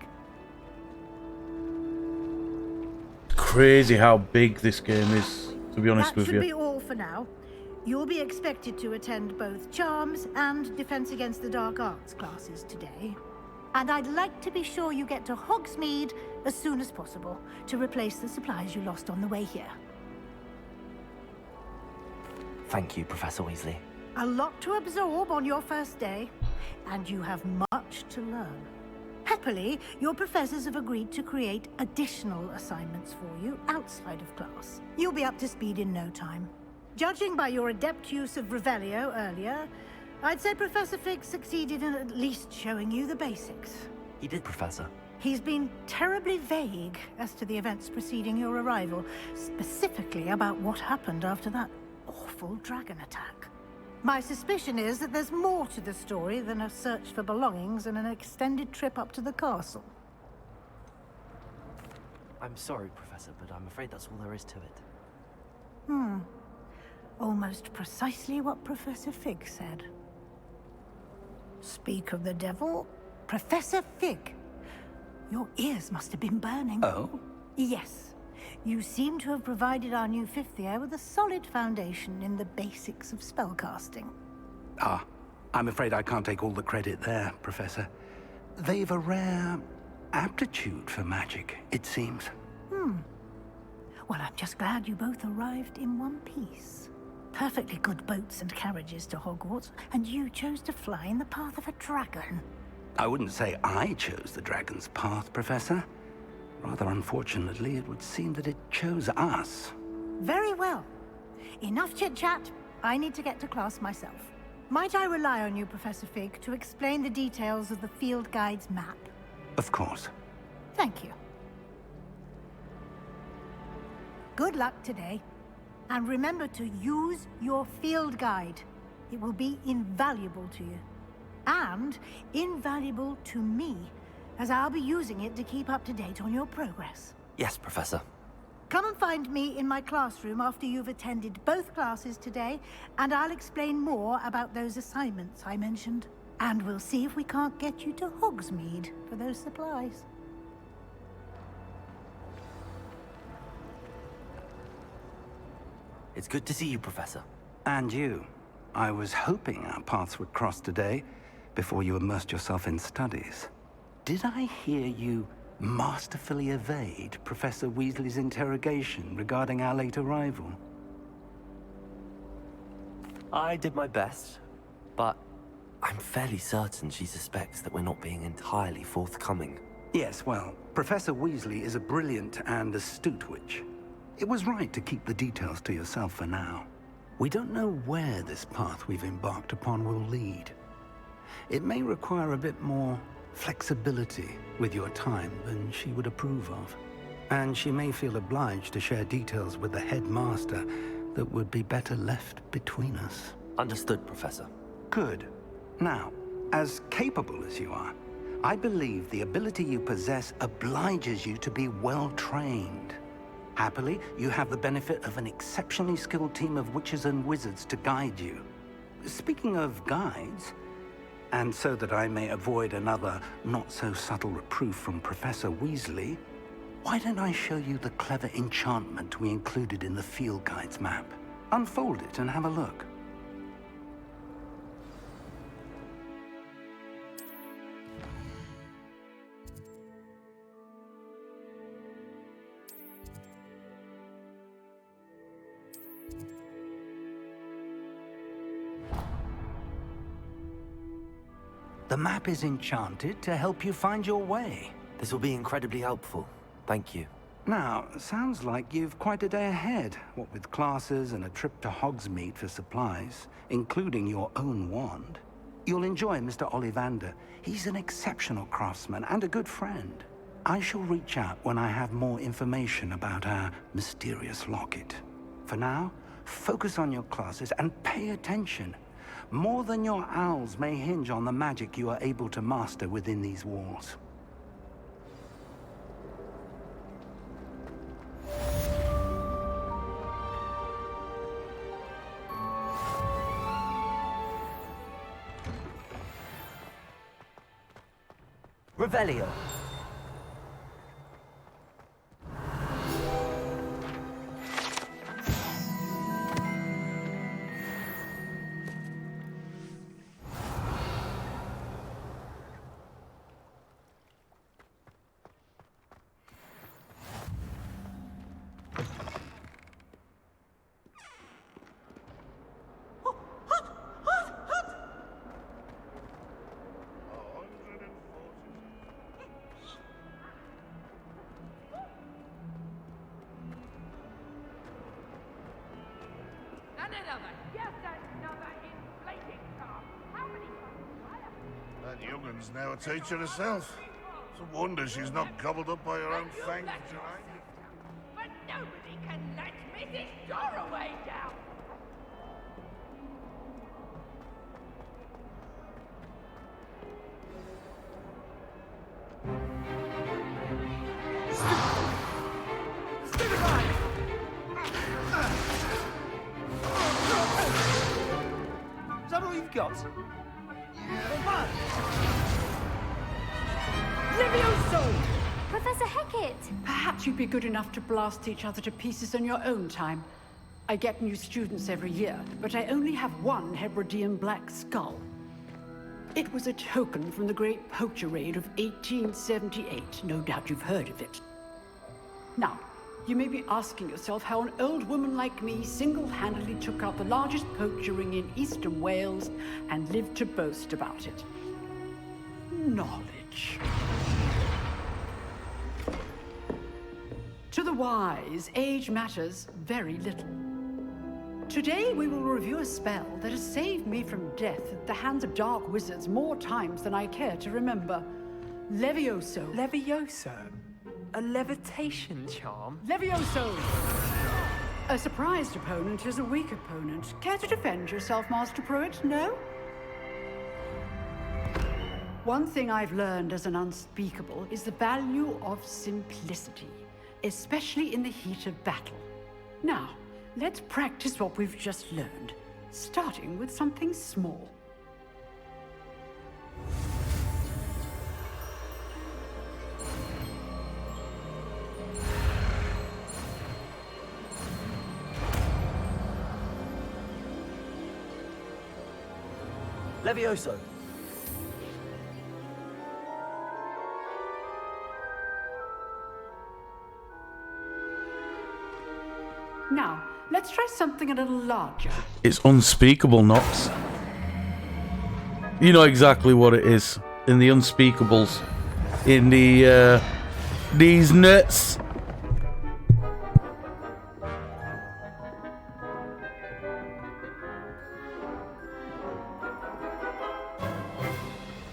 Crazy how big this game is, to be honest with you. That should be all for now. You'll be expected to attend both Charms and Defense Against the Dark Arts classes today. And I'd like to be sure you get to Hogsmeade as soon as possible to replace the supplies you lost on the way here. Thank you, Professor Weasley. A lot to absorb on your first day, and you have much to learn. Happily, your professors have agreed to create additional assignments for you outside of class. You'll be up to speed in no time. Judging by your adept use of Revelio earlier, I'd say Professor Fig succeeded in at least showing you the basics. He did, Professor. He's been terribly vague as to the events preceding your arrival, specifically about what happened after that awful dragon attack. My suspicion is that there's more to the story than a search for belongings and an extended trip up to the castle. I'm sorry, Professor, but I'm afraid that's all there is to it. Almost precisely what Professor Fig said. Speak of the devil, Professor Fig. Your ears must have been burning. Oh? Yes. You seem to have provided our new fifth year with a solid foundation in the basics of spellcasting. Ah, I'm afraid I can't take all the credit there, Professor. They've a rare aptitude for magic, it seems. Well, I'm just glad you both arrived in one piece. Perfectly good boats and carriages to Hogwarts, and you chose to fly in the path of a dragon. I wouldn't say I chose the dragon's path, Professor. Rather unfortunately, it would seem that it chose us. Very well. Enough chit-chat. I need to get to class myself. Might I rely on you, Professor Fig, to explain the details of the field guide's map? Of course. Thank you. Good luck today. And remember to use your field guide. It will be invaluable to you. And invaluable to me, as I'll be using it to keep up to date on your progress. Yes, Professor. Come and find me in my classroom after you've attended both classes today, and I'll explain more about those assignments I mentioned. And we'll see if we can't get you to Hogsmeade for those supplies. It's good to see you, Professor. And you. I was hoping our paths would cross today, before you immersed yourself in studies. Did I hear you masterfully evade Professor Weasley's interrogation regarding our late arrival. I did my best, but I'm fairly certain she suspects that we're not being entirely forthcoming. Yes, well, Professor Weasley is a brilliant and astute witch. It was right to keep the details to yourself for now. We don't know where this path we've embarked upon will lead. It may require a bit more flexibility with your time than she would approve of. And she may feel obliged to share details with the headmaster that would be better left between us. Understood, Professor. Good. Now, as capable as you are, I believe the ability you possess obliges you to be well-trained. Happily, you have the benefit of an exceptionally skilled team of witches and wizards to guide you. Speaking of guides, and so that I may avoid another not-so-subtle reproof from Professor Weasley, why don't I show you the clever enchantment we included in the field guide's map? Unfold it and have a look. The map is enchanted to help you find your way. This will be incredibly helpful. Thank you. Now, sounds like you've quite a day ahead, what with classes and a trip to Hogsmeade for supplies, including your own wand. You'll enjoy Mr. Ollivander. He's an exceptional craftsman and a good friend. I shall reach out when I have more information about our mysterious locket. For now, focus on your classes and pay attention. More than your owls may hinge on the magic you are able to master within these walls. Revelio. That young'un's now a teacher herself. It's a wonder she's not gobbled up by her own fangs tonight. But nobody can let Mrs. Doroway down! Is that all you've got? Levioso! Professor Hecat! Perhaps you'd be good enough to blast each other to pieces on your own time. I get new students every year, but I only have one Hebridean black skull. It was a token from the Great Poacher Raid of 1878. No doubt you've heard of it. Now, you may be asking yourself how an old woman like me single-handedly took out the largest poacher ring in eastern Wales and lived to boast about it. Knowledge. To the wise, age matters very little. Today we will review a spell that has saved me from death at the hands of dark wizards more times than I care to remember. Levioso. Levioso? A levitation charm? Levioso! A surprised opponent is a weak opponent. Care to defend yourself, Master Pruitt? No? One thing I've learned as an unspeakable is the value of simplicity, especially in the heat of battle. Now, let's practice what we've just learned, starting with something small. Levioso. Now, let's try something a little larger. It's unspeakable, Nox. You know exactly what it is. In the unspeakables. In the, these nuts.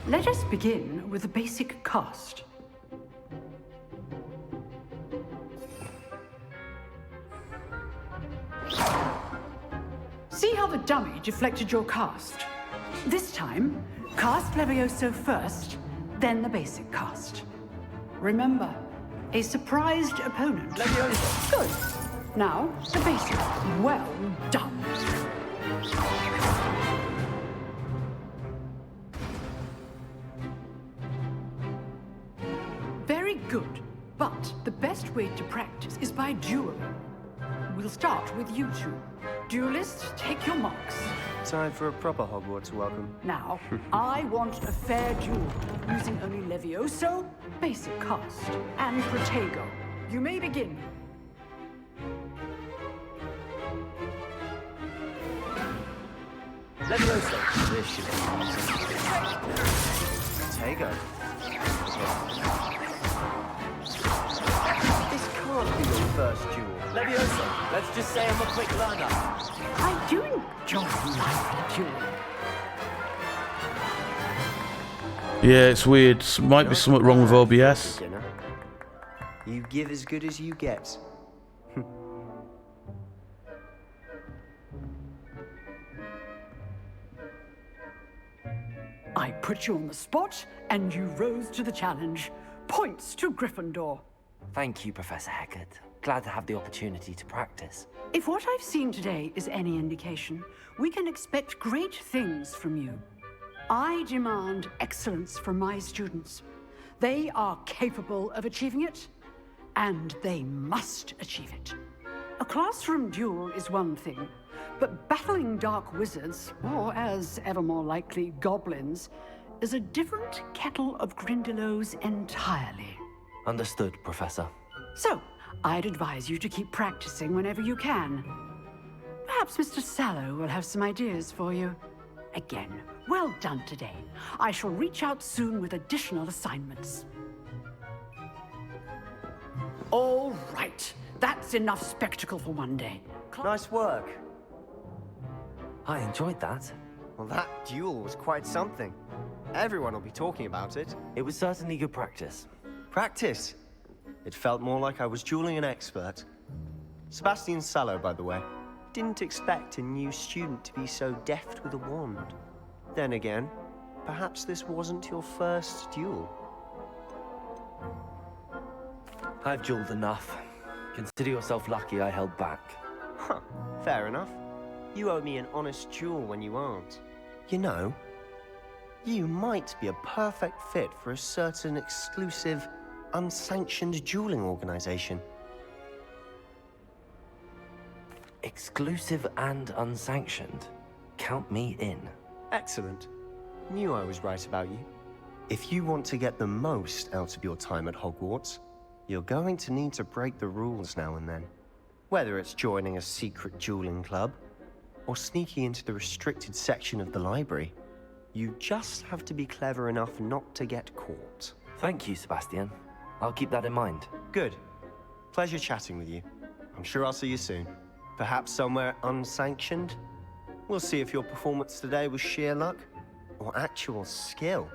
Let us begin with the basic cast. See how the dummy deflected your cast? This time, cast Levioso first, then the basic cast. Remember, a surprised opponent. Levioso. Good. Now, the basic. Well done. Very good. But the best way to practice is by dueling. We'll start with you two. Duelists, take your marks. Time for a proper Hogwarts welcome. Now, I want a fair duel, using only Levioso, basic cast, and Protego. You may begin. Levioso. This should be Protego. This can't be your first duel. Levioso, let's just say I'm a quick learner. I do enjoy lively dueling. Yeah, it's weird. Might be something wrong with OBS. You give as good as you get. I put you on the spot, and you rose to the challenge. Points to Gryffindor. Thank you, Professor Hecat. Glad to have the opportunity to practice. If what I've seen today is any indication, we can expect great things from you. I demand excellence from my students. They are capable of achieving it, and they must achieve it. A classroom duel is one thing, but battling dark wizards, or as ever more likely, goblins, is a different kettle of Grindylows entirely. Understood, Professor. So, I'd advise you to keep practicing whenever you can. Perhaps Mr. Sallow will have some ideas for you. Again, well done today. I shall reach out soon with additional assignments. All right, that's enough spectacle for one day. Nice work. I enjoyed that. Well, that duel was quite something. Everyone will be talking about it. It was certainly good practice. Practice? It felt more like I was dueling an expert. Sebastian Sallow, by the way. Didn't expect a new student to be so deft with a wand. Then again, perhaps this wasn't your first duel. I've dueled enough. Consider yourself lucky I held back. Huh, fair enough. You owe me an honest duel when you aren't. You know, you might be a perfect fit for a certain exclusive, unsanctioned dueling organization. Exclusive and unsanctioned. Count me in. Excellent. Knew I was right about you. If you want to get the most out of your time at Hogwarts, you're going to need to break the rules now and then. Whether it's joining a secret dueling club, or sneaking into the restricted section of the library, you just have to be clever enough not to get caught. Thank you, Sebastian. I'll keep that in mind. Good. Pleasure chatting with you. I'm sure I'll see you soon. Perhaps somewhere unsanctioned? We'll see if your performance today was sheer luck or actual skill.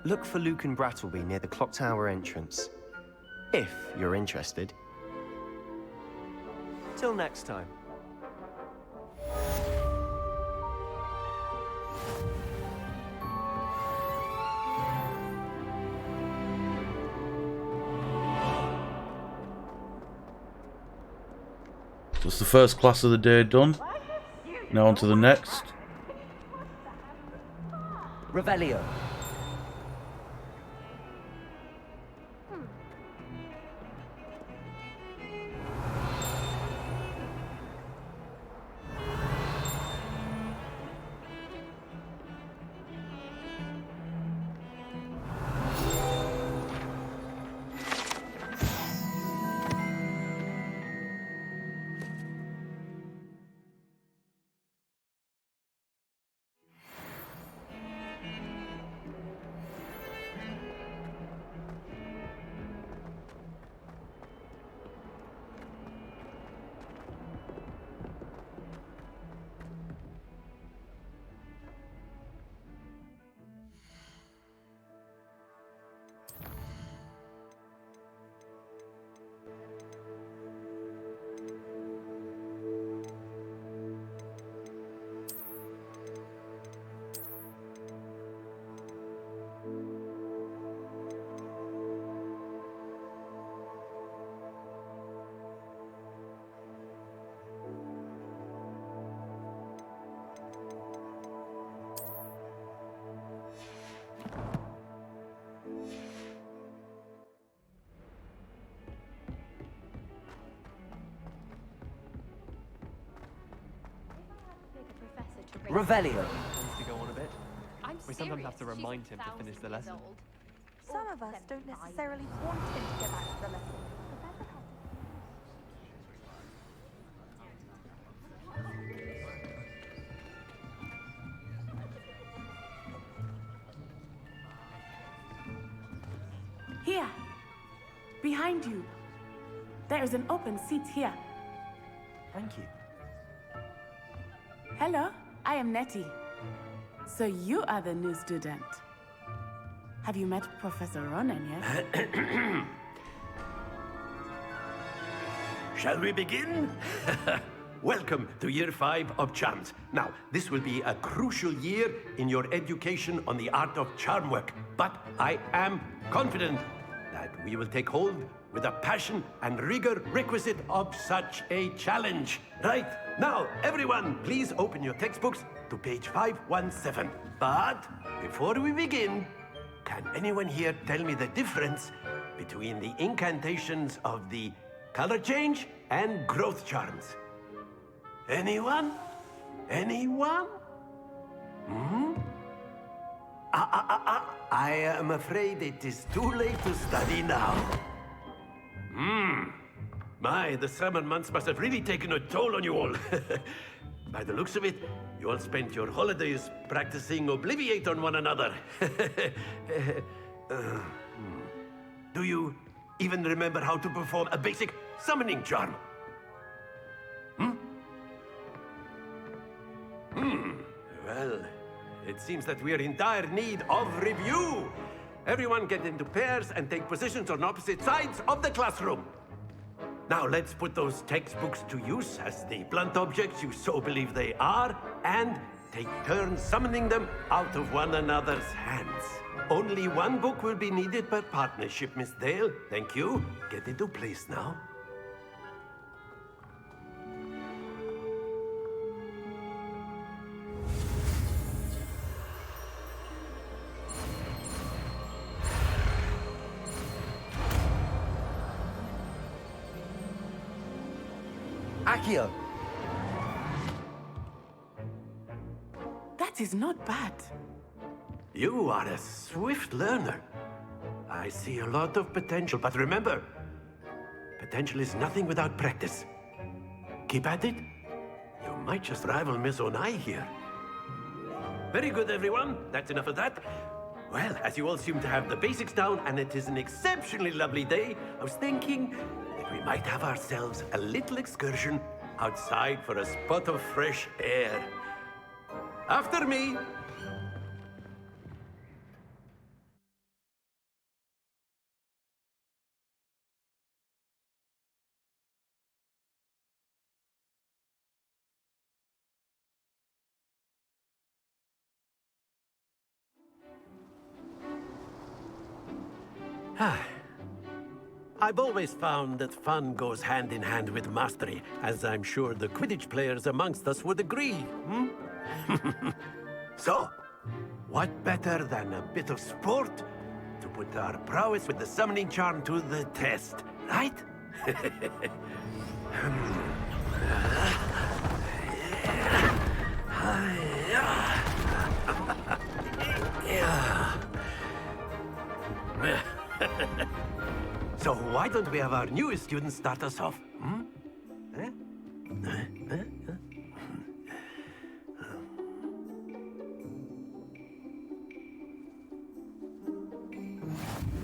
Look for Luke and Brattleby near the clock tower entrance. If you're interested. Till next time. That's the first class of the day done. Now on to the next. Revelio. Revelio. Needs to go on a bit. We sometimes have to remind him to finish the lesson. Some of us don't necessarily want him to get back to the lesson. Here. Behind you. There is an open seat here. Thank you. Hello, I am Nettie. So you are the new student. Have you met Professor Ronan yet? Shall we begin? Welcome to Year 5 of Charms. Now, this will be a crucial year in your education on the art of charm work, but I am confident that we will take hold with the passion and rigor requisite of such a challenge. Right, now, everyone, please open your textbooks to page 517. But before we begin, can anyone here tell me the difference between the incantations of the color change and growth charms? Anyone? Anyone? Hmm? I am afraid it is too late to study now. My, the summer months must have really taken a toll on you all. By the looks of it, you all spent your holidays practicing Obliviate on one another. Do you even remember how to perform a basic summoning charm? Well, it seems that we are in dire need of review. Everyone get into pairs and take positions on opposite sides of the classroom. Now let's put those textbooks to use as the blunt objects you so believe they are, and take turns summoning them out of one another's hands. Only one book will be needed per partnership, Miss Dale. Thank you. Get into place now. Accio. That is not bad. You are a swift learner. I see a lot of potential, but remember, potential is nothing without practice. Keep at it. You might just rival Miss Onai here. Very good, everyone. That's enough of that. Well, as you all seem to have the basics down, and it is an exceptionally lovely day, I was thinking that we might have ourselves a little excursion outside for a spot of fresh air. After me. I've always found that fun goes hand in hand with mastery, as I'm sure the Quidditch players amongst us would agree. So, what better than a bit of sport to put our prowess with the summoning charm to the test, right? So why don't we have our newest student start us off?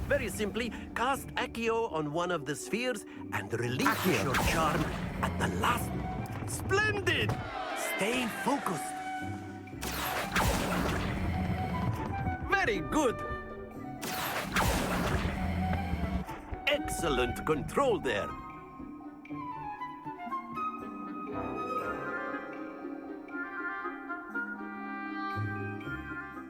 Very simply, cast Accio on one of the spheres and release your charm at the last. Splendid! Stay focused. Very good. Excellent control there.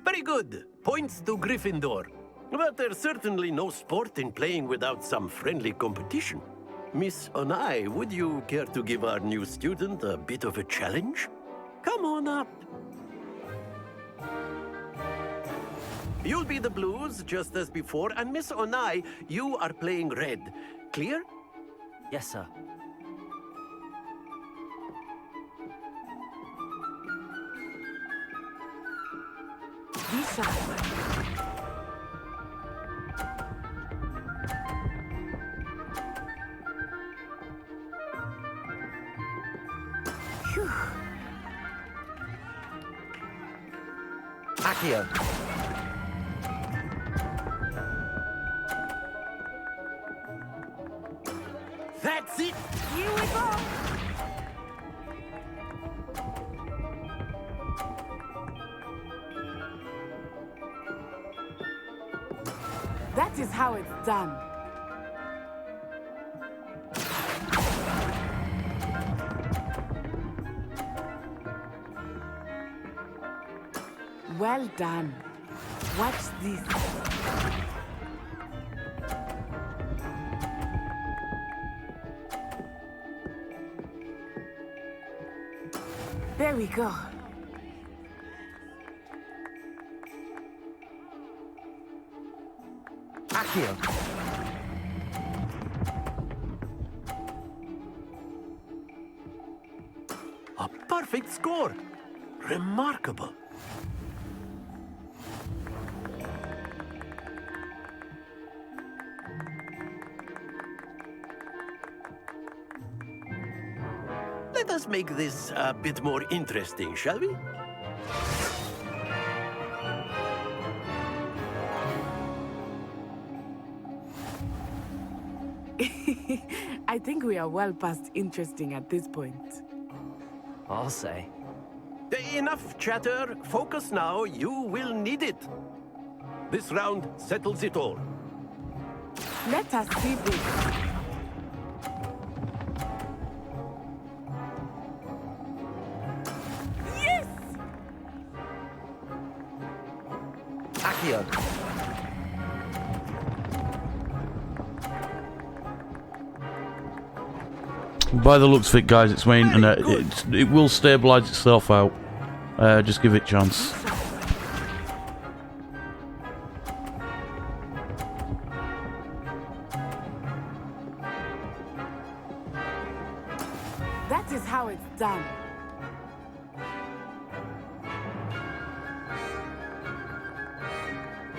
Very good. Points to Gryffindor. But there's certainly no sport in playing without some friendly competition. Miss Onai, would you care to give our new student a bit of a challenge? Come on up. You'll be the blues, just as before, and Miss Onai, you are playing red. Clear? Yes, sir. Visa. Phew. Accio. That's it! Here we go! That is how it's done. Well done. Watch this. There we go. Accio. A perfect score. Remarkable. Let us make this a bit more interesting, shall we? I think we are well past interesting at this point. I'll say. Enough chatter. Focus now. You will need it. This round settles it all. Let us see this. Yes! Accio. By the looks of it, guys, it's my internet. It will stabilise itself out. Just give it a chance. That is how it's done.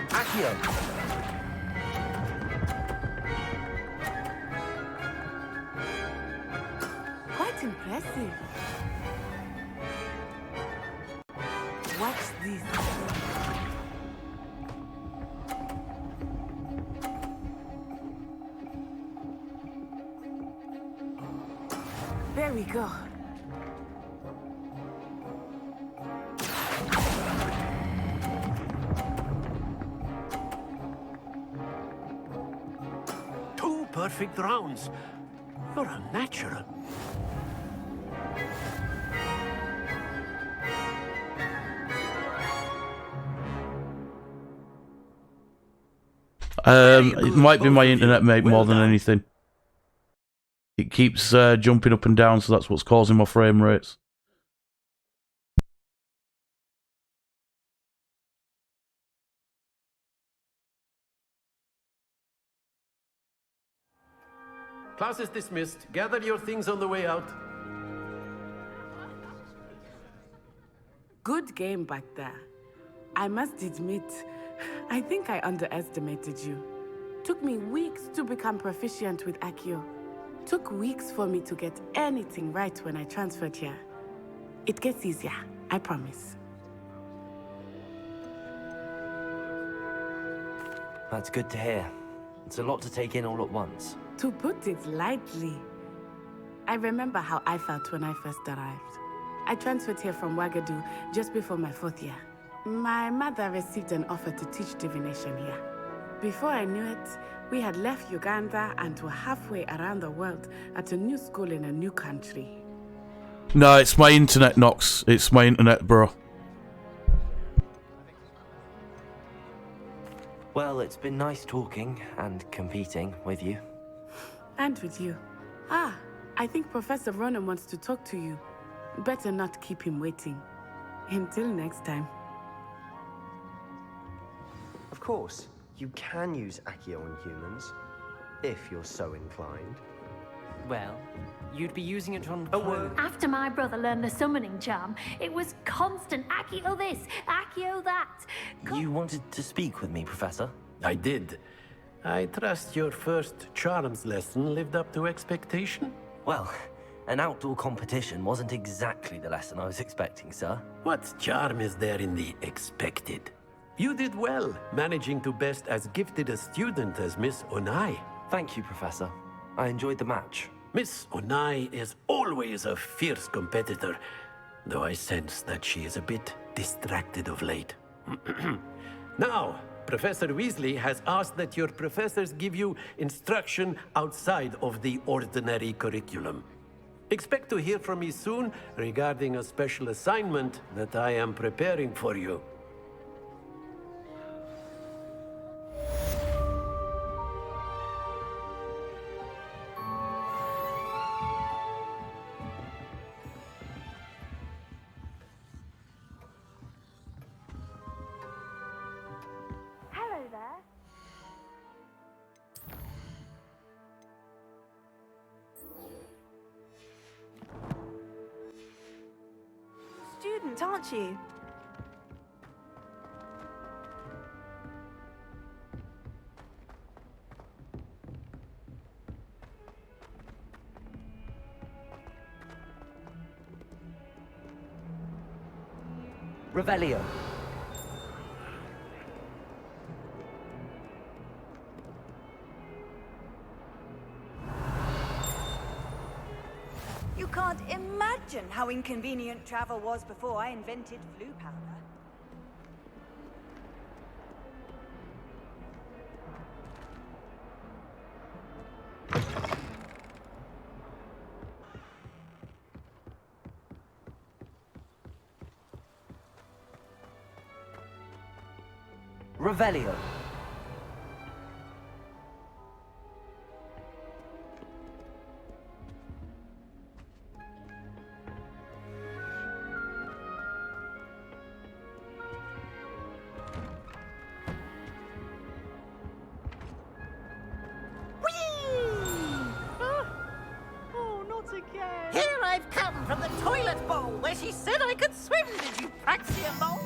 Accio. Quite impressive. Watch this. There we go. Two perfect rounds. You're a natural. It might be my internet, mate, more than anything. It keeps jumping up and down, so that's what's causing my frame rates. Class is dismissed. Gather your things on the way out. Good game back there. I must admit, I think I underestimated you. Took me weeks to become proficient with Accio. Took weeks for me to get anything right when I transferred here. It gets easier, I promise. That's good to hear. It's a lot to take in all at once. To put it lightly, I remember how I felt when I first arrived. I transferred here from Wagadu just before my 4th year. My mother received an offer to teach divination here. Before I knew it, we had left Uganda and were halfway around the world at a new school in a new country. No, it's my internet, Nox. It's my internet, bro. Well, it's been nice talking and competing with you. And with you. Ah, I think Professor Ronan wants to talk to you. Better not keep him waiting. Until next time. Of course, you can use Accio on humans, if you're so inclined. Well, you'd be using it on After my brother learned the summoning charm, it was constant Accio this, Accio that. You wanted to speak with me, Professor? I did. I trust your first charms lesson lived up to expectation? Well, an outdoor competition wasn't exactly the lesson I was expecting, sir. What charm is there in the expected? You did well, managing to best as gifted a student as Miss Onai. Thank you, Professor. I enjoyed the match. Miss Onai is always a fierce competitor, though I sense that she is a bit distracted of late. Now, Professor Weasley has asked that your professors give you instruction outside of the ordinary curriculum. Expect to hear from me soon regarding a special assignment that I am preparing for you. Hello there. Student, aren't you? Revelio. You can't imagine how inconvenient travel was before I invented flu powder. Revelio. Oh, not again. Here I've come from the toilet bowl where she said I could swim, did you praxia mole?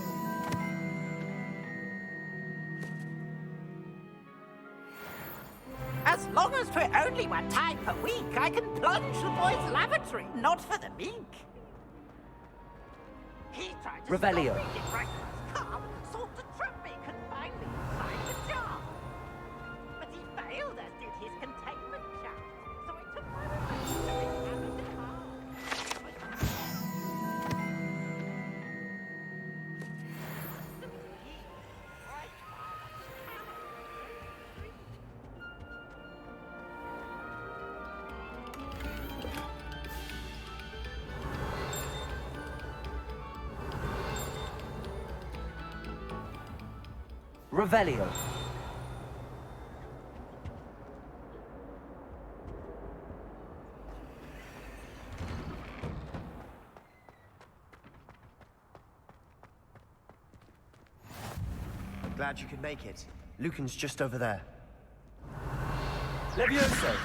As long as for only one time per week, I can plunge the boys' lavatory, not for the meek. He tried to Revelio. stop me in breakfast calm, sought to trap me, confine me inside the jar. But he failed, as did his containment jar. So I took my revenge to examine the car. Revelio. Glad you could make it. Lucan's just over there. Levioso.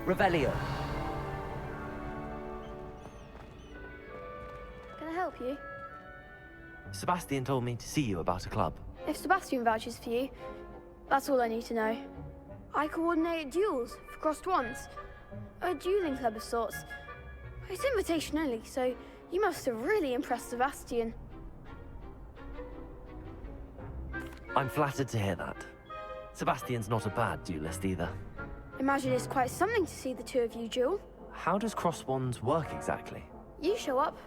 Revelio. Can I help you? Sebastian told me to see you about a club. If Sebastian vouches for you, that's all I need to know. I coordinate duels for crossed wands. A dueling club of sorts. It's invitation only, so you must have really impressed Sebastian. I'm flattered to hear that. Sebastian's not a bad duelist either. Imagine it's quite something to see the two of you duel. How does cross wands work exactly? You show up,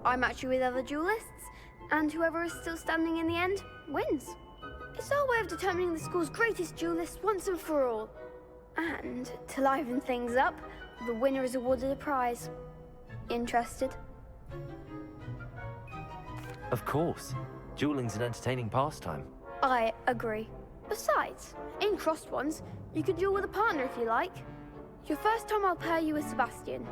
I match you with other duelists, and whoever is still standing in the end wins. It's our way of determining the school's greatest duelist once and for all. And to liven things up, the winner is awarded a prize. Interested? Of course. Dueling's an entertaining pastime. I agree. Besides, in crossed ones, you could duel with a partner if you like. Your first time I'll pair you with Sebastian.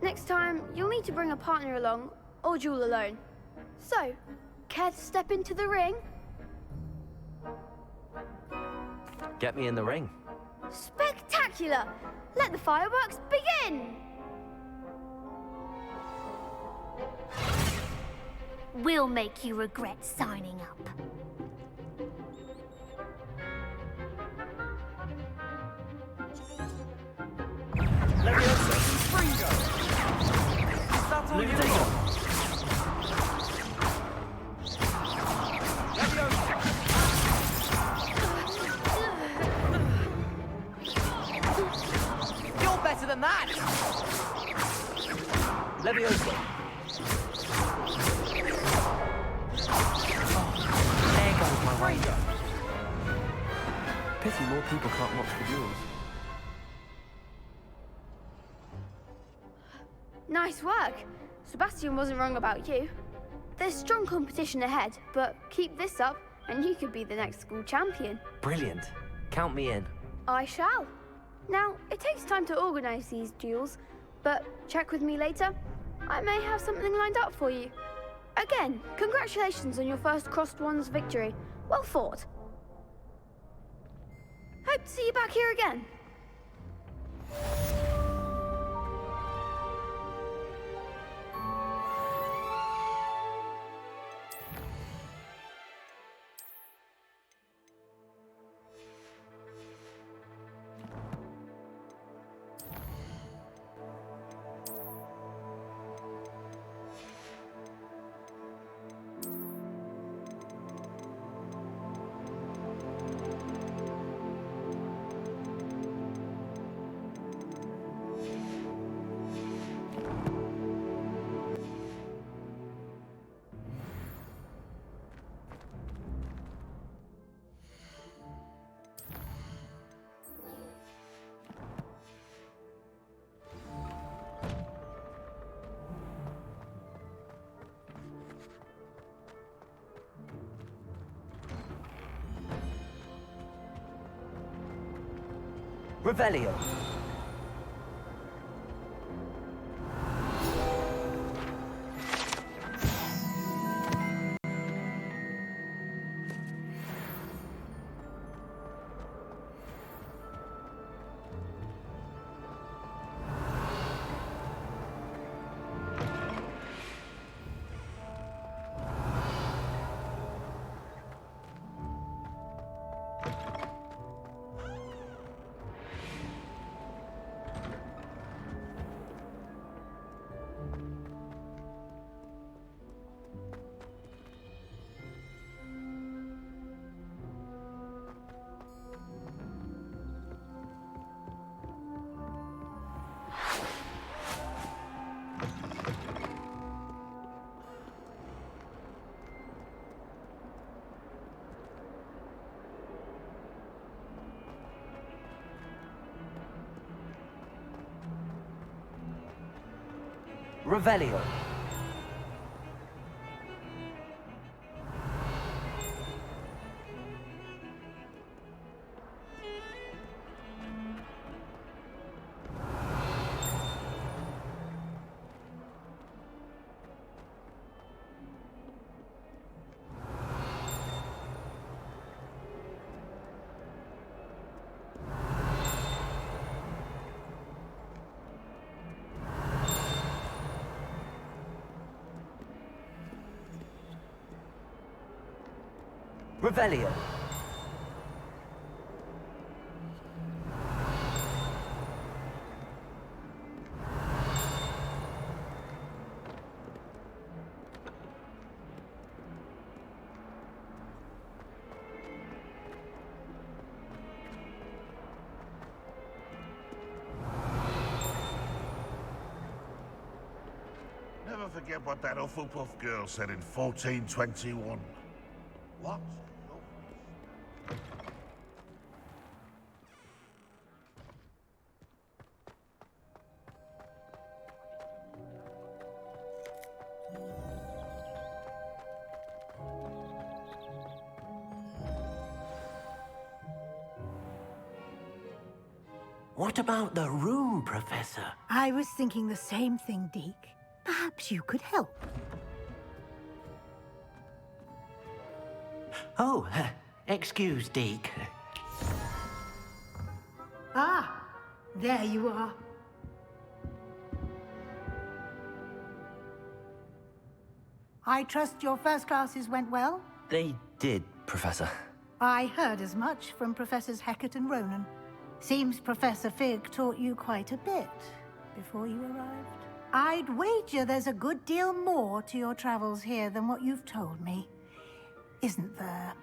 Next time, you'll need to bring a partner along, or duel alone. So, care to step into the ring? Get me in the ring. Spectacular! Let the fireworks begin! We'll make you regret signing up. Leviosa! Springo! Is that all you got? Leviosa! You're better than that! Leviosa! There goes my way. Pity more people can't watch the duels. Nice work. Sebastian wasn't wrong about you. There's strong competition ahead, but keep this up and you could be the next school champion. Brilliant. Count me in. I shall. Now, it takes time to organize these duels, but check with me later. I may have something lined up for you. Again, congratulations on your first crossed wands victory. Well fought. Hope to see you back here again. Revelio. Revelio. Revelio. Never forget what that Hufflepuff girl said in 1421. What? What about the room, Professor? I was thinking the same thing, Deke. Perhaps you could help. Oh, excuse, Deke. Ah, there you are. I trust your first classes went well? They did, Professor. I heard as much from Professors Hecat and Ronan. Seems Professor Fig taught you quite a bit before you arrived. I'd wager there's a good deal more to your travels here than what you've told me. Isn't there?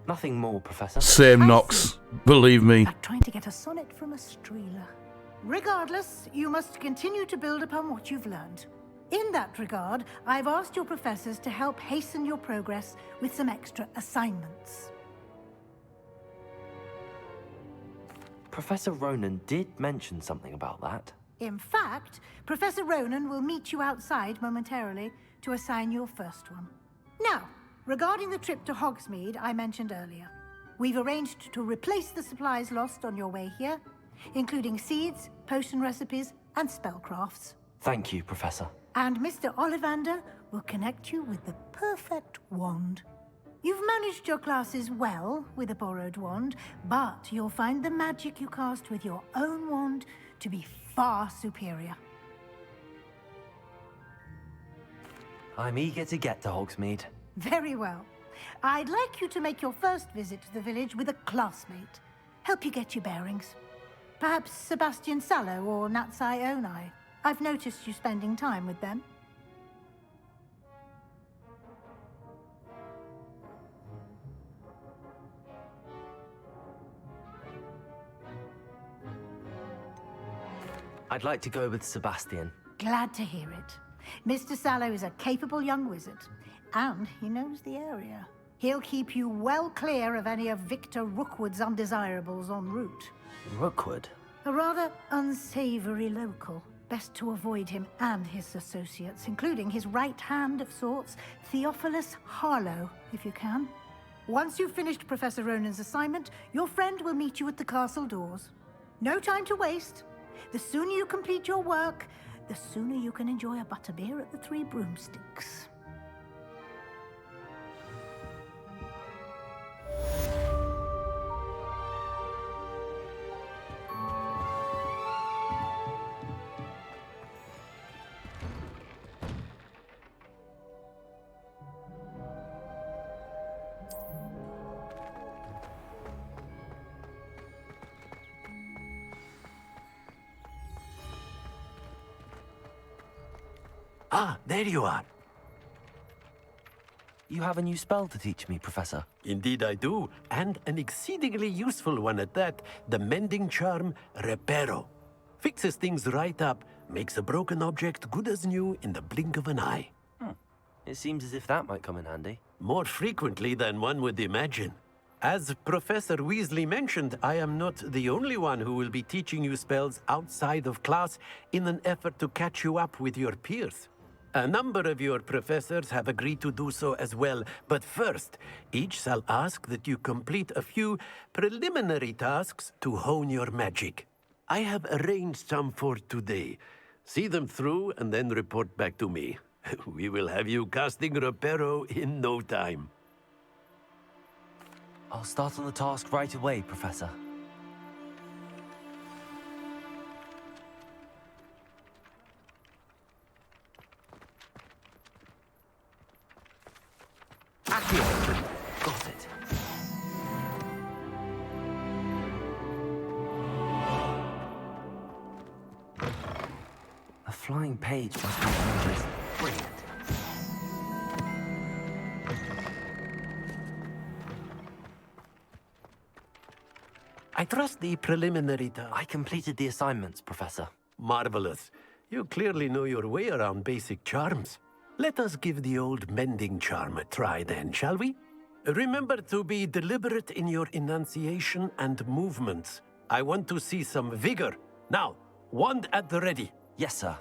Nothing more, Professor. Same Knox, believe me. Like trying to get a sonnet from a streeler. Regardless, you must continue to build upon what you've learned. In that regard, I've asked your professors to help hasten your progress with some extra assignments. Professor Ronan did mention something about that. In fact, Professor Ronan will meet you outside momentarily to assign your first one. Now, regarding the trip to Hogsmeade I mentioned earlier, we've arranged to replace the supplies lost on your way here, including seeds, potion recipes, and spellcrafts. Thank you, Professor. And Mr. Ollivander will connect you with the perfect wand. You've managed your classes well with a borrowed wand, but you'll find the magic you cast with your own wand to be far superior. I'm eager to get to Hogsmeade. Very well. I'd like you to make your first visit to the village with a classmate. Help you get your bearings. Perhaps Sebastian Sallow or Natsai Onai. I've noticed you spending time with them. I'd like to go with Sebastian. Glad to hear it. Mr. Sallow is a capable young wizard, and he knows the area. He'll keep you well clear of any of Victor Rookwood's undesirables en route. Rookwood? A rather unsavory local. Best to avoid him and his associates, including his right hand of sorts, Theophilus Harlow, if you can. Once you've finished Professor Ronan's assignment, your friend will meet you at the castle doors. No time to waste. The sooner you complete your work, the sooner you can enjoy a butterbeer at the Three Broomsticks. Ah, there you are. You have a new spell to teach me, Professor. Indeed I do, and an exceedingly useful one at that. The mending charm, Reparo. Fixes things right up, makes a broken object good as new in the blink of an eye. It seems as if that might come in handy. More frequently than one would imagine. As Professor Weasley mentioned, I am not the only one who will be teaching you spells outside of class in an effort to catch you up with your peers. A number of your professors have agreed to do so as well, but first, each shall ask that you complete a few preliminary tasks to hone your magic. I have arranged some for today. See them through and then report back to me. We will have you casting Reparo in no time. I'll start on the task right away, Professor. flying page must be one of those. Brilliant. I trust the preliminary I completed the assignments, Professor. Marvelous. You clearly know your way around basic charms. Let us give the old mending charm a try then, shall we? Remember to be deliberate in your enunciation and movements. I want to see some vigor. Now, wand at the ready. Yes, sir.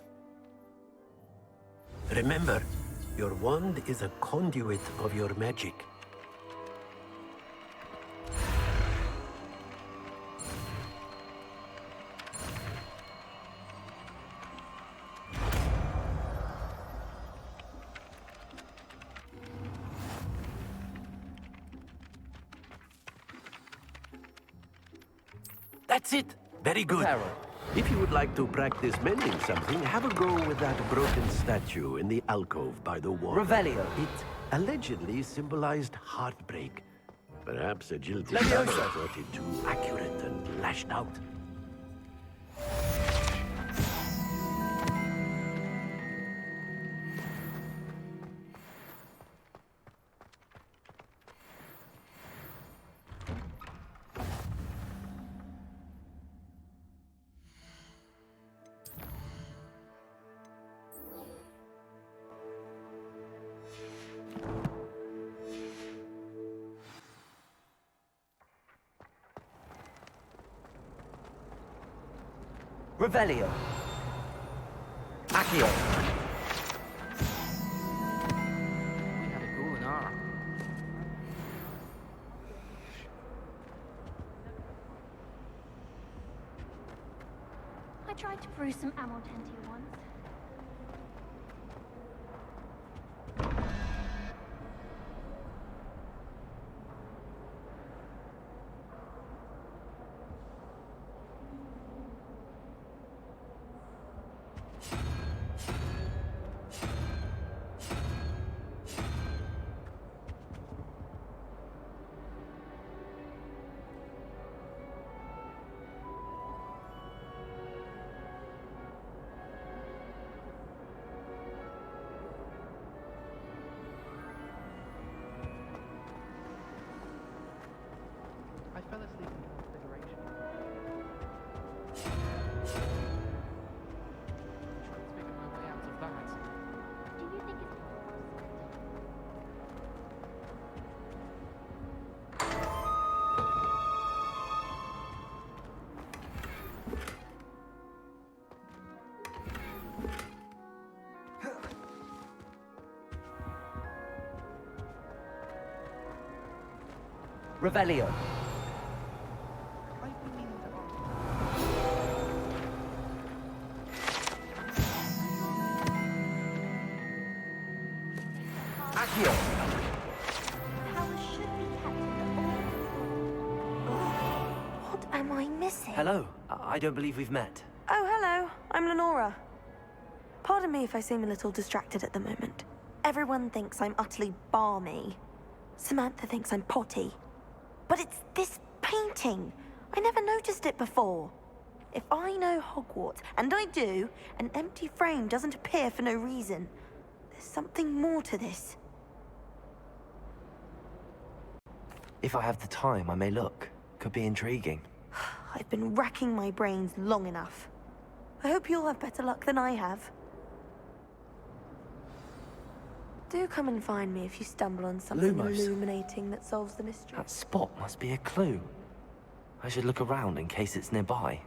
Remember, your wand is a conduit of your magic. That's it. Very good. If you would like to practice mending something, have a go with that broken statue in the alcove by the wall. Revelio. It allegedly symbolized heartbreak. Perhaps a jilted Leviosa. lover thought it too accurate and lashed out. Revelio. Accio. We had a cool in our. I tried to brew some Amortentia once. I fell asleep in Confederation. Trying to figure my way out of that. Do you think it's Revelio. I've been meaning to ask. Accio. Powers should be kept in the What am I missing? Hello. I don't believe we've met. Oh, hello. I'm Lenora. Pardon me if I seem a little distracted at the moment. Everyone thinks I'm utterly balmy. Samantha thinks I'm potty. But it's this painting. I never noticed it before. If I know Hogwarts, and I do, an empty frame doesn't appear for no reason. There's something more to this. If I have the time, I may look. Could be intriguing. I've been racking my brains long enough. I hope you'll have better luck than I have. Do come and find me if you stumble on something Lumos. illuminating that solves the mystery. That spot must be a clue. I should look around in case it's nearby.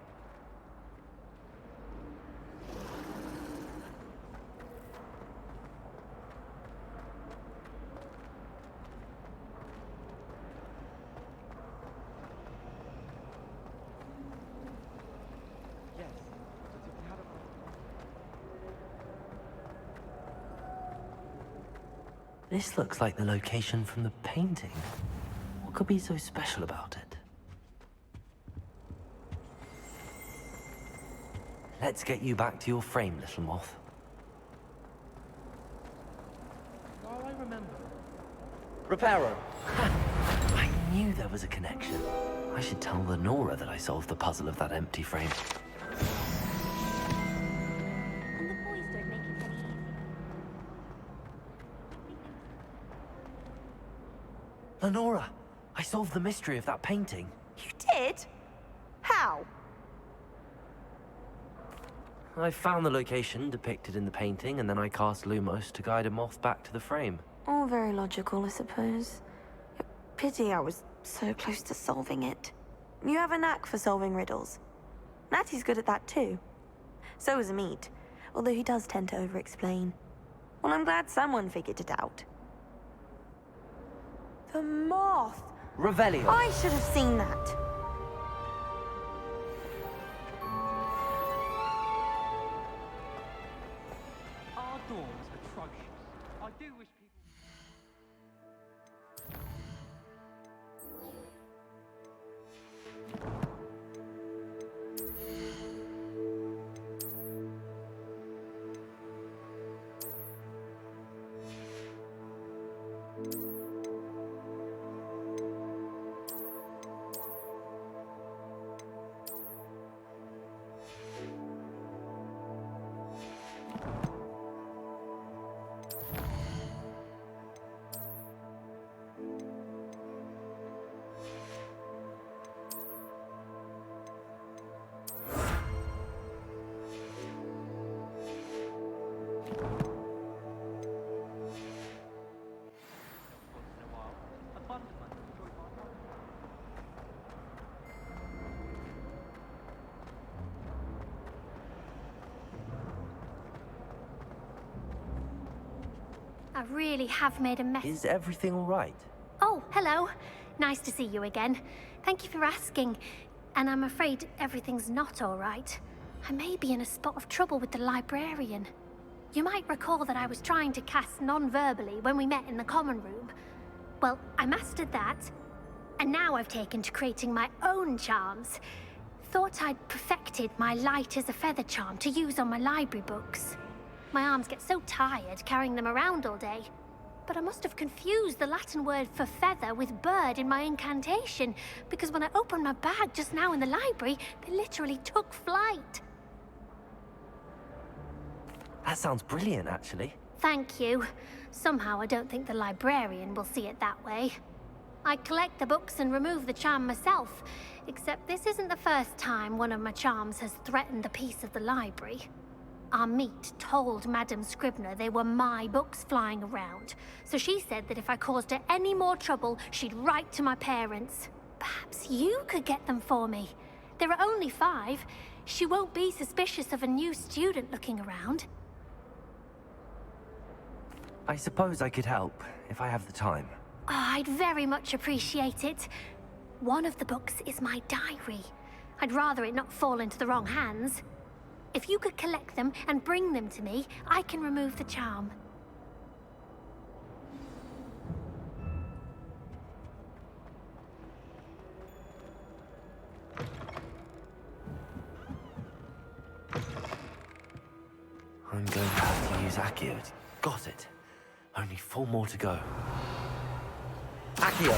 Yes, but if we had a... This looks like the location from the painting. What could be so special about it? Let's get you back to your frame, little moth. While I remember. Reparo. I knew there was a connection. I should tell Lenora that I solved the puzzle of that empty frame. And the Lenora, I solved the mystery of that painting. You did? How? I found the location depicted in the painting, and then I cast Lumos to guide a moth back to the frame. All very logical, I suppose. Pity I was so close to solving it. You have a knack for solving riddles. Natty's good at that too. So is Amit, although he does tend to over-explain. Well, I'm glad someone figured it out. The moth! Revelio! I should have seen that. Our dorm's atrocious. I do wish people... I really have made a mess. Is everything all right? Oh, hello. Nice to see you again. Thank you for asking. And I'm afraid everything's not all right. I may be in a spot of trouble with the librarian. You might recall that I was trying to cast non-verbally when we met in the common room. Well, I mastered that, and now I've taken to creating my own charms. Thought I'd perfected my light as a feather charm to use on my library books. My arms get so tired carrying them around all day. But I must have confused the Latin word for feather with bird in my incantation, because when I opened my bag just now in the library, they literally took flight. That sounds brilliant, actually. Thank you. Somehow I don't think the librarian will see it that way. I collect the books and remove the charm myself, except this isn't the first time one of my charms has threatened the peace of the library. Amit told Madame Scribner they were my books flying around, so she said that if I caused her any more trouble, she'd write to my parents. Perhaps you could get them for me. There are only 5. She won't be suspicious of a new student looking around. I suppose I could help, if I have the time. Oh, I'd very much appreciate it. One of the books is my diary. I'd rather it not fall into the wrong hands. If you could collect them and bring them to me, I can remove the charm. I'm going to have to use Accio. Got it. Only 4 more to go. Accio!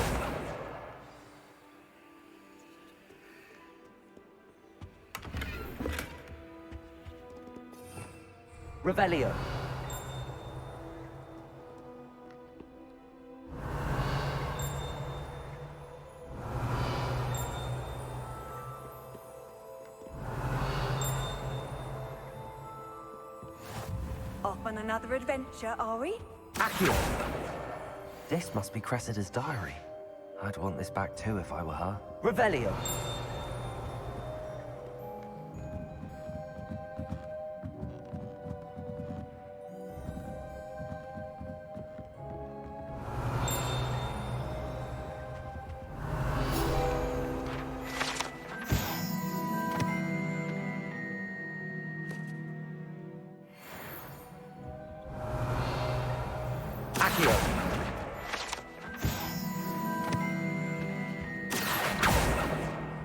Revelio. Off on another adventure, are we? Accio! This must be Cressida's diary. I'd want this back too if I were her. Revelio.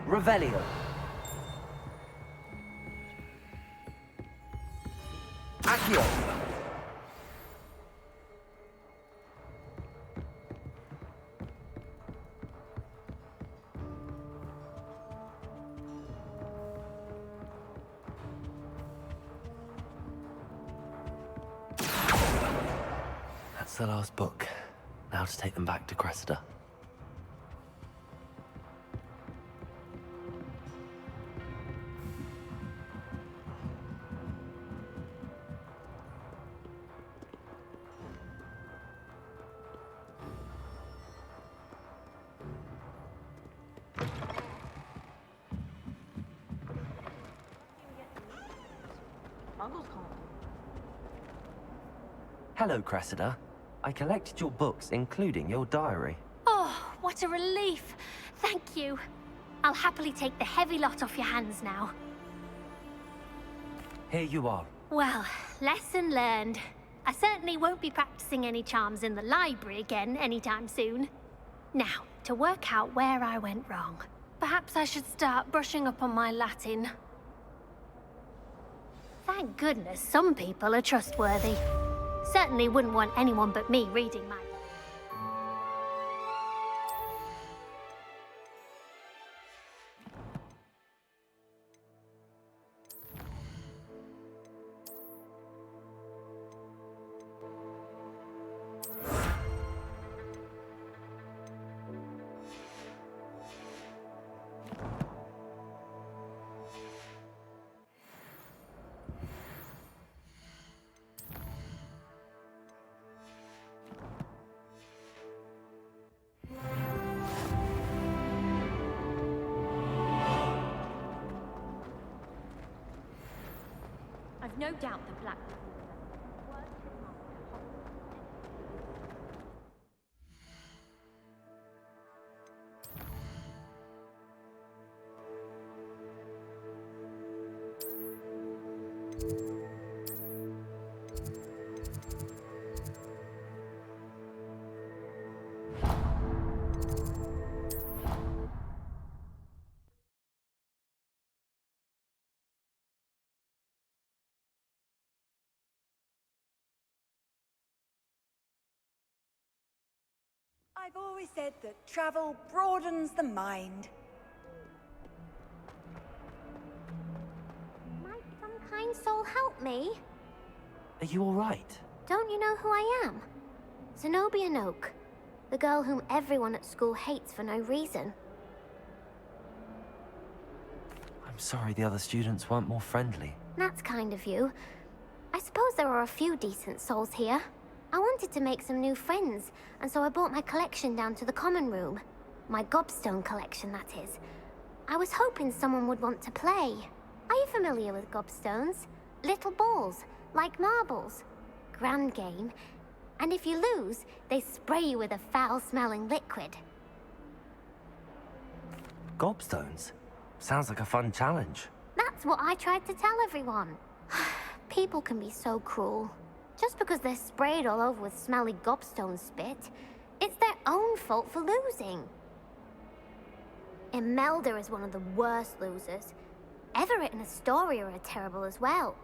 Revelio. Accio. That's the last book. Now to take them back to Cressida. Muggles can't. Hello, Cressida. I collected your books, including your diary. Oh, what a relief. Thank you. I'll happily take the heavy lot off your hands now. Here you are. Well, lesson learned. I certainly won't be practicing any charms in the library again anytime soon. Now, to work out where I went wrong. Perhaps I should start brushing up on my Latin. Thank goodness some people are trustworthy. Certainly wouldn't want anyone but me reading my... I've no doubt the Black... I've always said that travel broadens the mind. Might some kind soul help me? Are you all right? Don't you know who I am? Zenobia Noak, the girl whom everyone at school hates for no reason. I'm sorry the other students weren't more friendly. That's kind of you. I suppose there are a few decent souls here. I wanted to make some new friends, and so I brought my collection down to the common room. My gobstone collection, that is. I was hoping someone would want to play. Are you familiar with gobstones? Little balls, like marbles. Grand game. And if you lose, they spray you with a foul-smelling liquid. Gobstones? Sounds like a fun challenge. That's what I tried to tell everyone. People can be so cruel. Just because they're sprayed all over with smelly gobstone spit, it's their own fault for losing. Imelda is one of the worst losers. Everett and Astoria are terrible as well.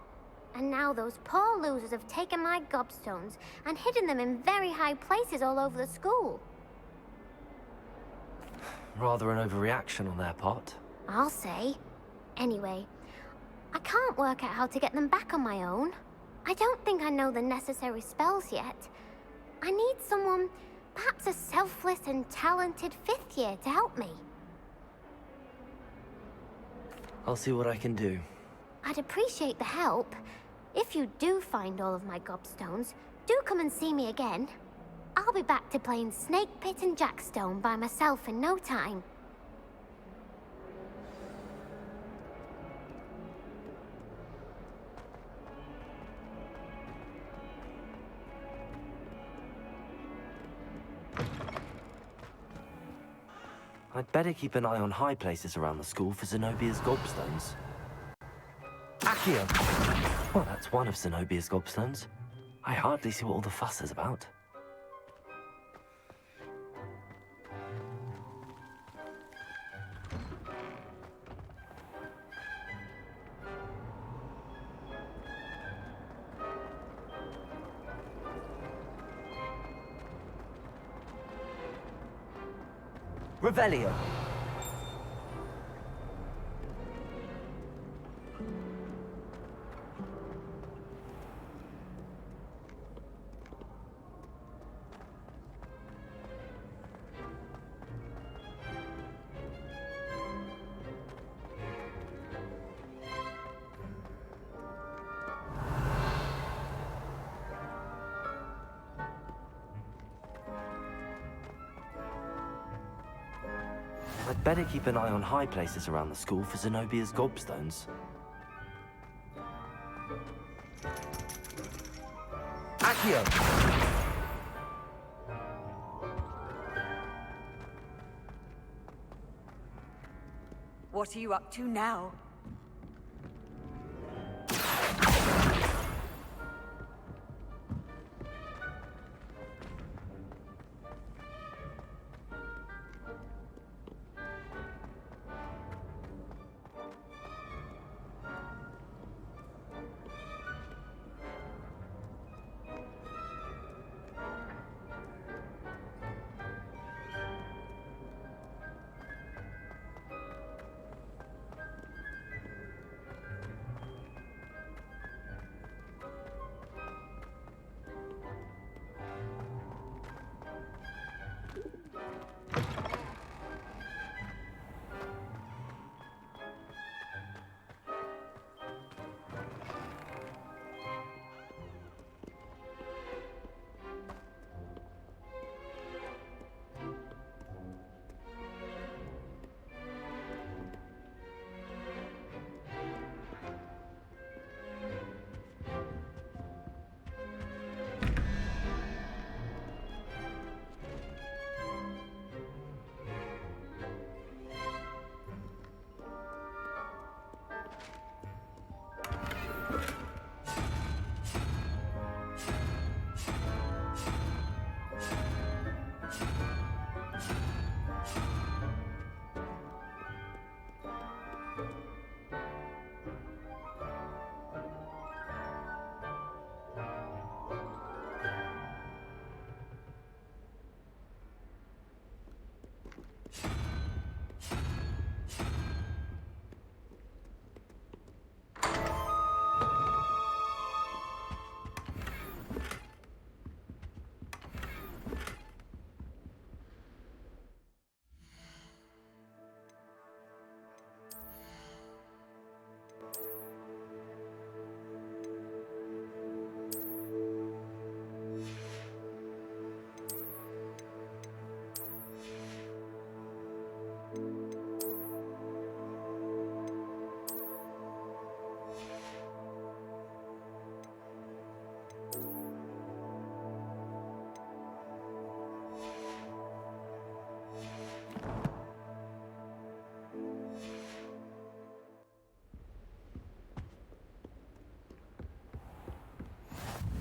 And now those poor losers have taken my gobstones and hidden them in very high places all over the school. Rather an overreaction on their part. I'll say. Anyway, I can't work out how to get them back on my own. I don't think I know the necessary spells yet. I need someone, perhaps a selfless and talented 5th year to help me. I'll see what I can do. I'd appreciate the help. If you do find all of my gobstones, do come and see me again. I'll be back to playing Snake Pit and Jackstone by myself in no time. I'd better keep an eye on high places around the school for Zenobia's gobstones. Accio! Well, that's one of Zenobia's gobstones. I hardly see what all the fuss is about. Revelio. I'd better keep an eye on high places around the school for Zenobia's gobstones. Accio! What are you up to now?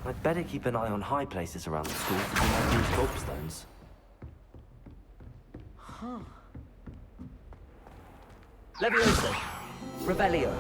I'd better keep an eye on high places around the school for these gobstones. Huh. Leviosa! Revelio!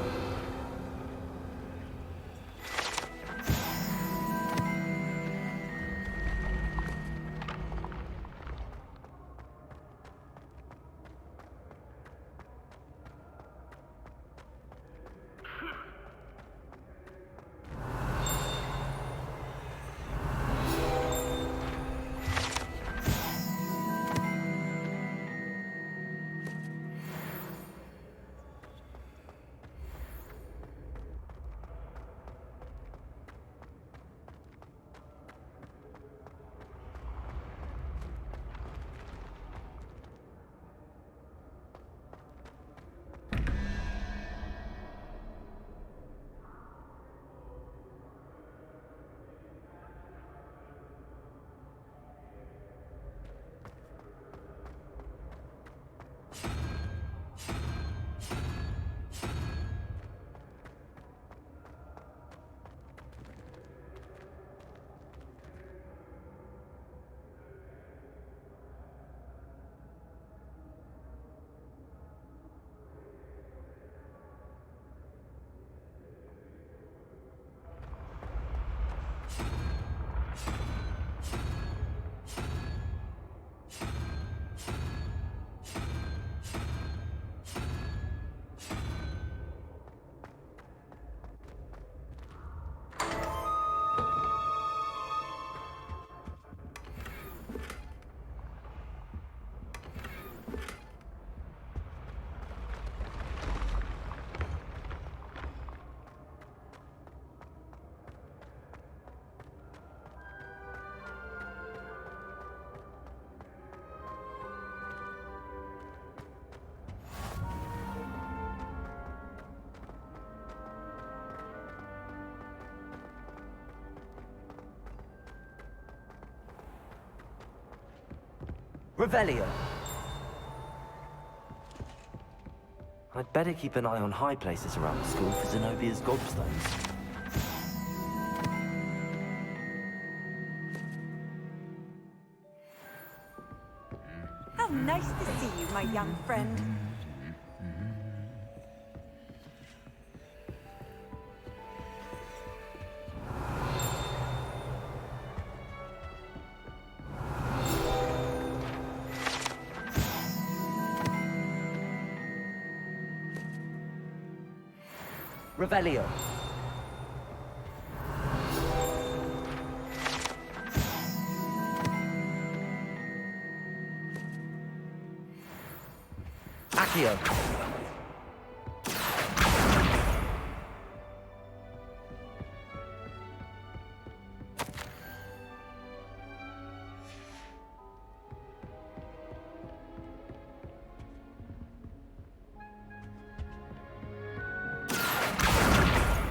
Revelio. I'd better keep an eye on high places around the school for Zenobia's gobstones. How nice to see you, my young friend. Revelio. Accio.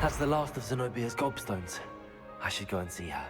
That's the last of Zenobia's gobstones. I should go and see her.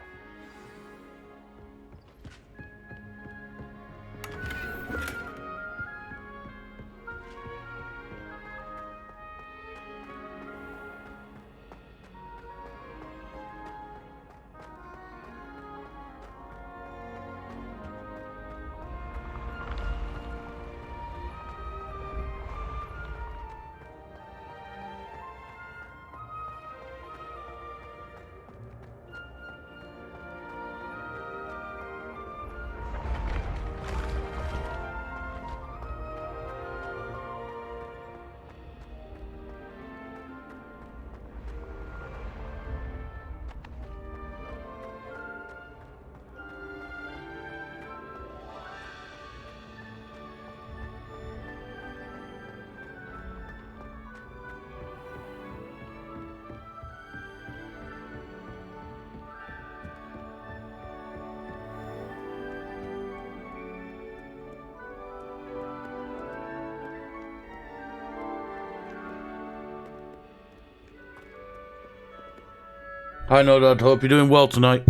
Hi, No Dad. Hope you're doing well tonight.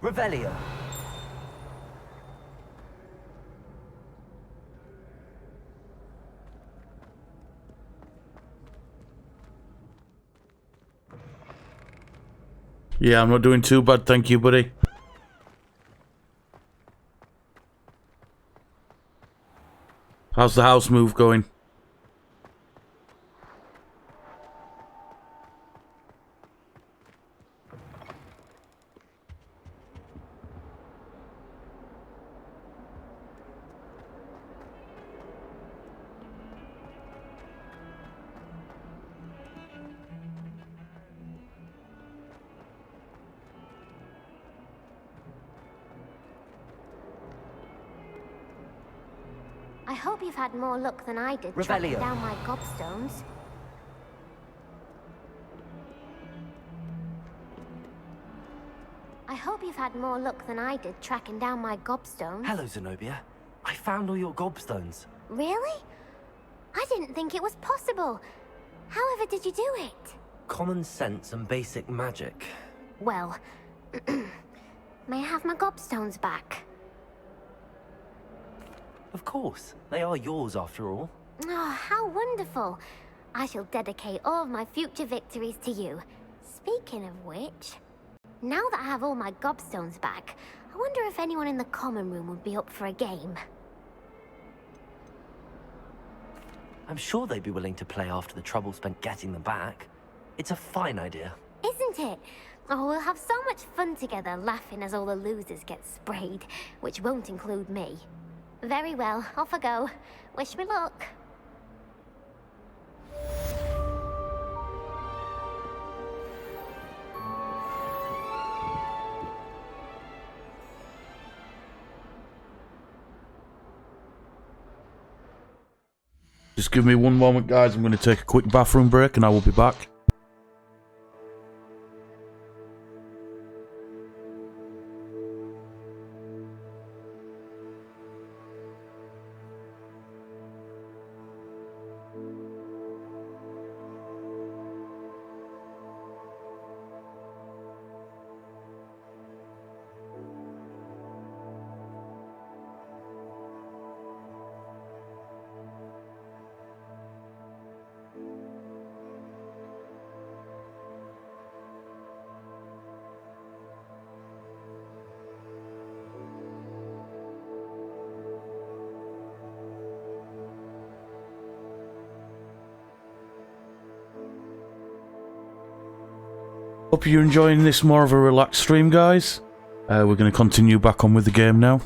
Revelio. Yeah, I'm not doing too bad, thank you, buddy. How's the house move going? I hope you've had more luck than I did tracking down my gobstones. I hope you've had more luck than I did tracking down my gobstones. Hello, Zenobia. I found all your gobstones. Really? I didn't think it was possible. However did you do it? Common sense and basic magic. Well, may I have my gobstones back? Of course. They are yours after all. Oh, how wonderful. I shall dedicate all of my future victories to you. Speaking of which, now that I have all my gobstones back, I wonder if anyone in the common room would be up for a game. I'm sure they'd be willing to play after the trouble spent getting them back. It's a fine idea. Isn't it? Oh, we'll have so much fun together laughing as all the losers get sprayed, which won't include me. Very well, off I go. Wish me luck. Just give me one moment, guys. I'm going to take a quick bathroom break and I will be back. Hope you're enjoying this more of a relaxed stream, guys. We're going to continue back on with the game now.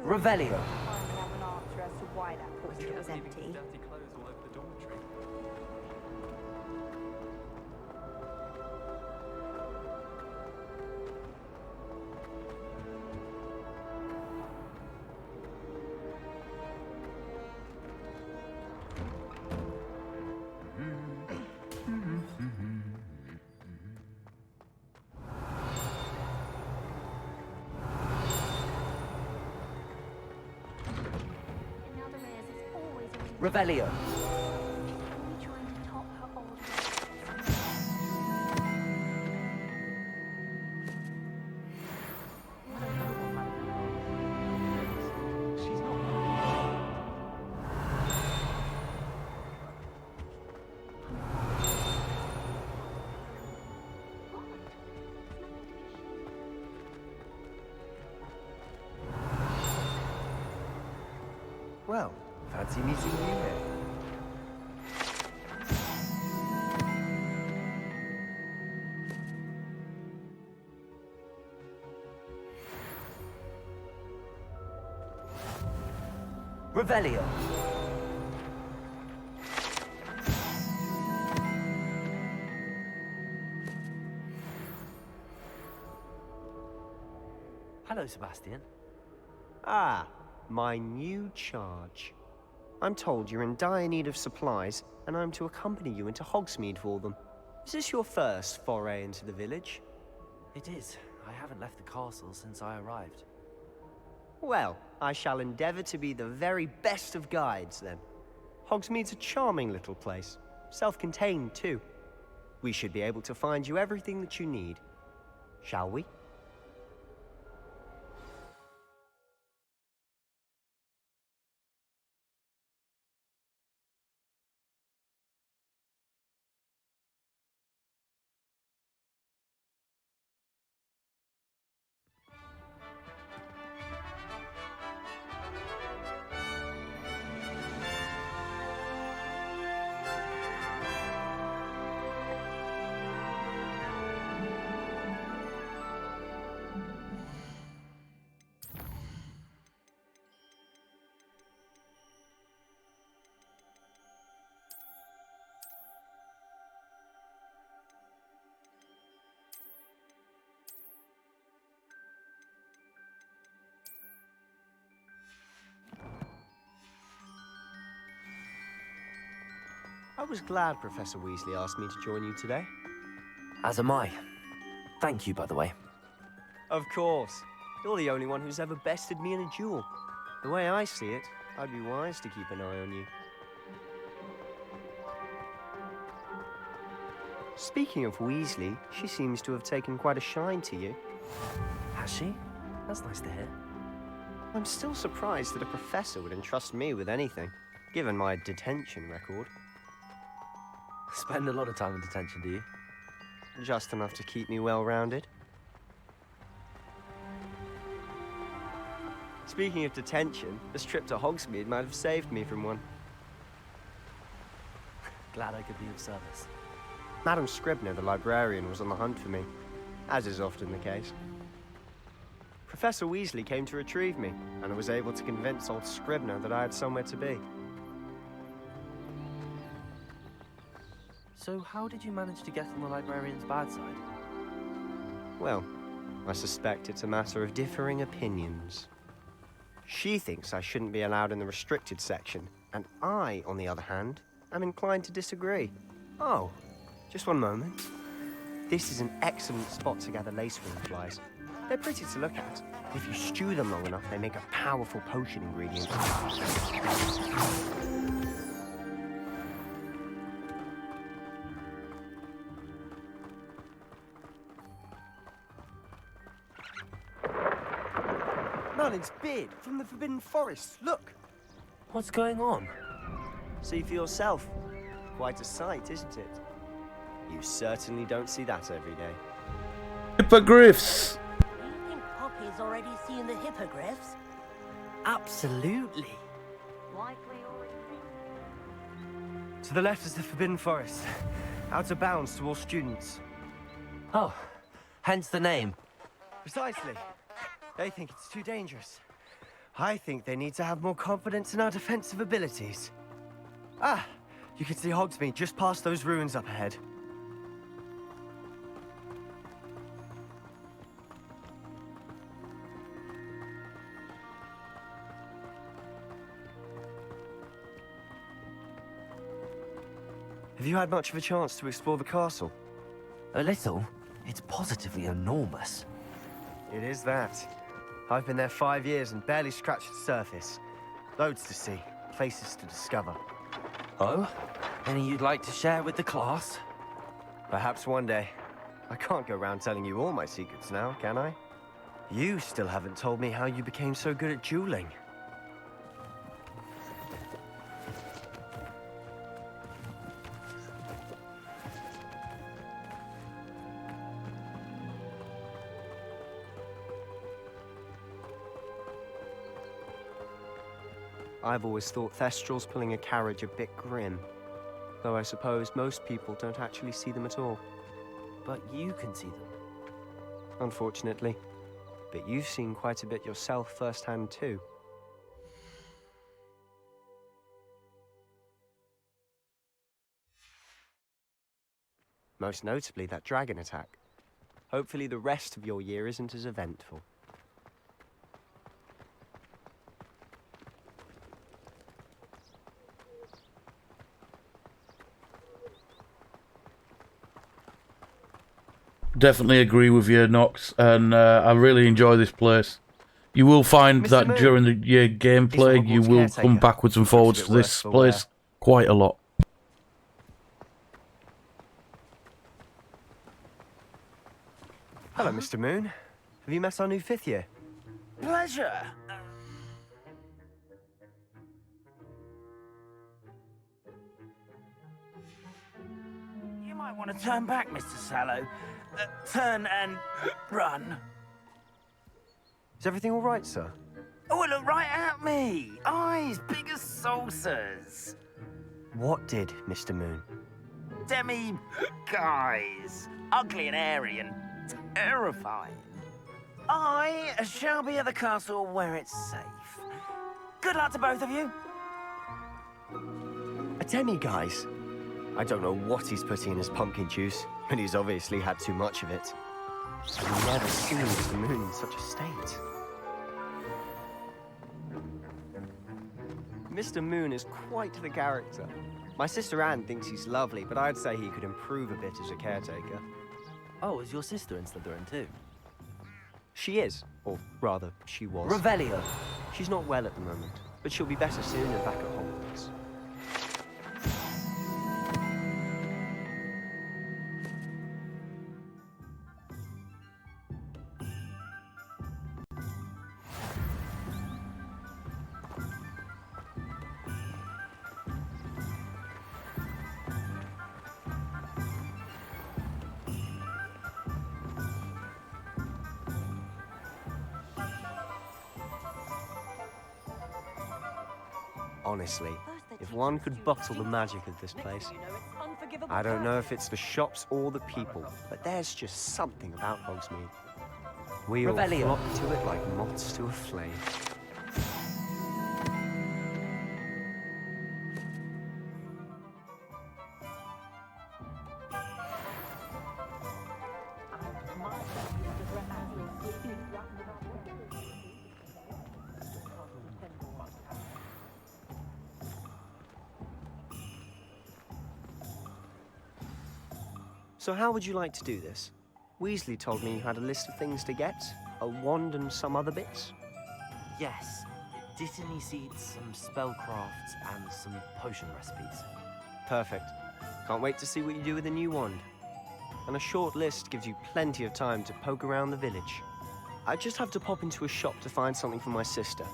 Revelio. Finally have an answer as to why that portrait was empty. Revelio. Well, fancy meeting you here. Revelio. Hello, Sebastian. Ah, my new charge. I'm told you're in dire need of supplies, and I'm to accompany you into Hogsmeade for them. Is this your first foray into the village? It is. I haven't left the castle since I arrived. Well, I shall endeavor to be the very best of guides, then. Hogsmeade's a charming little place. Self-contained, too. We should be able to find you everything that you need. Shall we? I was glad Professor Weasley asked me to join you today. As am I. Thank you, by the way. Of course. You're the only one who's ever bested me in a duel. The way I see it, I'd be wise to keep an eye on you. Speaking of Weasley, she seems to have taken quite a shine to you. Has she? That's nice to hear. I'm still surprised that a professor would entrust me with anything, given my detention record. Spend a lot of time in detention, do you? Just enough to keep me well-rounded. Speaking of detention, this trip to Hogsmeade might have saved me from one. Glad I could be of service. Madam Scribner, the librarian, was on the hunt for me, as is often the case. Professor Weasley came to retrieve me, and I was able to convince old Scribner that I had somewhere to be. So how did you manage to get on the librarian's bad side? Well, I suspect it's a matter of differing opinions. She thinks I shouldn't be allowed in the restricted section, and I, on the other hand, am inclined to disagree. Oh, just one moment. This is an excellent spot to gather lacewing flies. They're pretty to look at. If you stew them long enough, they make a powerful potion ingredient. Merlin's beard from the Forbidden Forest. Look! What's going on? See for yourself. Quite a sight, isn't it? You certainly don't see that every day. Hippogriffs! Do you think Poppy's already seen the hippogriffs? Absolutely. Likely already. To the left is the Forbidden Forest. Out of bounds to all students. Oh, hence the name. Precisely. They think it's too dangerous. I think they need to have more confidence in our defensive abilities. Ah, you can see Hogsmeade just past those ruins up ahead. Have you had much of a chance to explore the castle? A little. It's positively enormous. It is that. I've been there 5 years and barely scratched the surface. Loads to see, places to discover. Oh? Any you'd like to share with the class? Perhaps one day. I can't go around telling you all my secrets now, can I? You still haven't told me how you became so good at dueling. I've always thought Thestrals pulling a carriage a bit grim. Though I suppose most people don't actually see them at all. But you can see them. Unfortunately. But you've seen quite a bit yourself firsthand too. Most notably that dragon attack. Hopefully the rest of your year isn't as eventful. Definitely agree with you, Nox, and I really enjoy this place. You will find that during your gameplay, you will come backwards and forwards to this place quite a lot. Hello, Mr. Moon. Have you met our new 5th year? Pleasure. You might want to turn back, Mr. Sallow. Turn and run. Is everything all right, sir? Oh, look right at me. Eyes big as saucers. What did, Mr. Moon? Demi guys. Ugly and airy and terrifying. I shall be at the castle where it's safe. Good luck to both of you. A demi-guise? I don't know what he's putting in his pumpkin juice, but he's obviously had too much of it. I've never seen Mr. Moon in such a state. Mr. Moon is quite the character. My sister Anne thinks he's lovely, but I'd say he could improve a bit as a caretaker. Oh, is your sister in Slytherin too? She is, or rather, she was. Revelio. She's not well at the moment, but she'll be better soon and back at Hogwarts. Honestly, if one could bottle the magic of this place. I don't know if it's the shops or the people, but there's just something about Hogsmeade. We all Revelio. flock to it like moths to a flame. So how would you like to do this? Weasley told me you had a list of things to get, a wand and some other bits. Yes. Dittany seeds, some spellcrafts, and some potion recipes. Perfect. Can't wait to see what you do with the new wand. And a short list gives you plenty of time to poke around the village. I just have to pop into a shop to find something for my sister.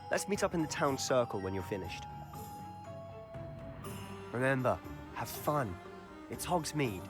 Let's meet up in the town circle when you're finished. Remember, have fun. It's Hogsmeade.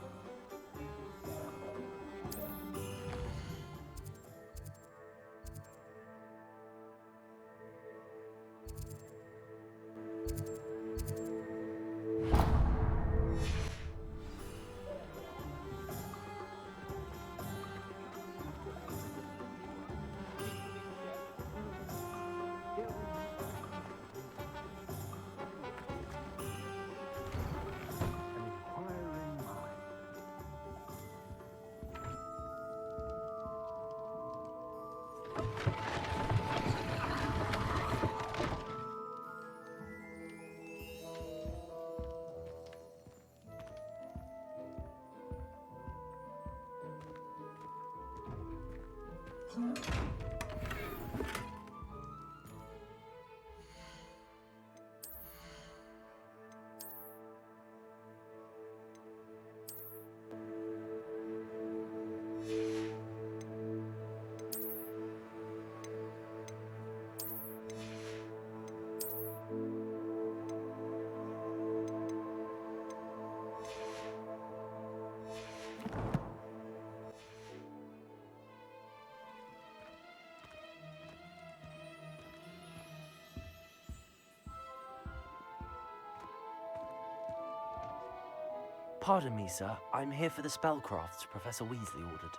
Pardon me, sir. I'm here for the spellcrafts Professor Weasley ordered.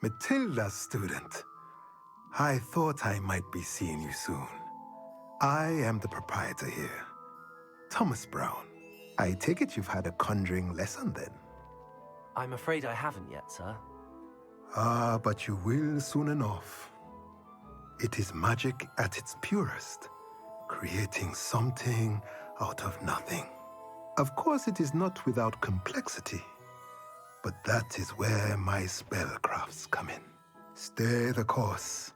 Matilda's student. I thought I might be seeing you soon. I am the proprietor here, Thomas Brown. I take it you've had a conjuring lesson then? I'm afraid I haven't yet, sir. Ah, but you will soon enough. It is magic at its purest, creating something out of nothing. Of course, it is not without complexity, but that is where my spellcrafts come in. Stay the course,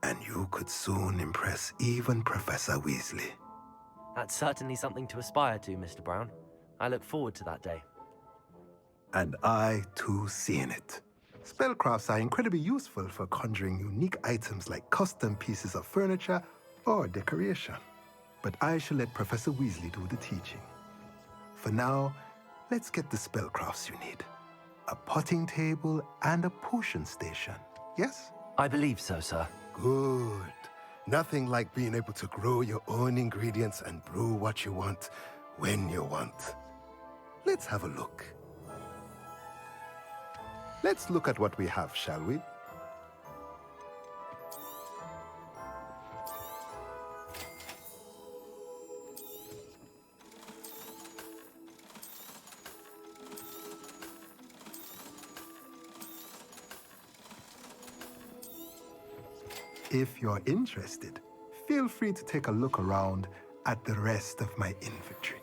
and you could soon impress even Professor Weasley. That's certainly something to aspire to, Mr. Brown. I look forward to that day. And I, too, see in it. Spellcrafts are incredibly useful for conjuring unique items like custom pieces of furniture or decoration. But I shall let Professor Weasley do the teaching. For now, let's get the spellcrafts you need. A potting table and a potion station, yes? I believe so, sir. Good. Nothing like being able to grow your own ingredients and brew what you want, when you want. Let's have a look. Let's look at what we have, shall we? If you're interested, feel free to take a look around at the rest of my inventory.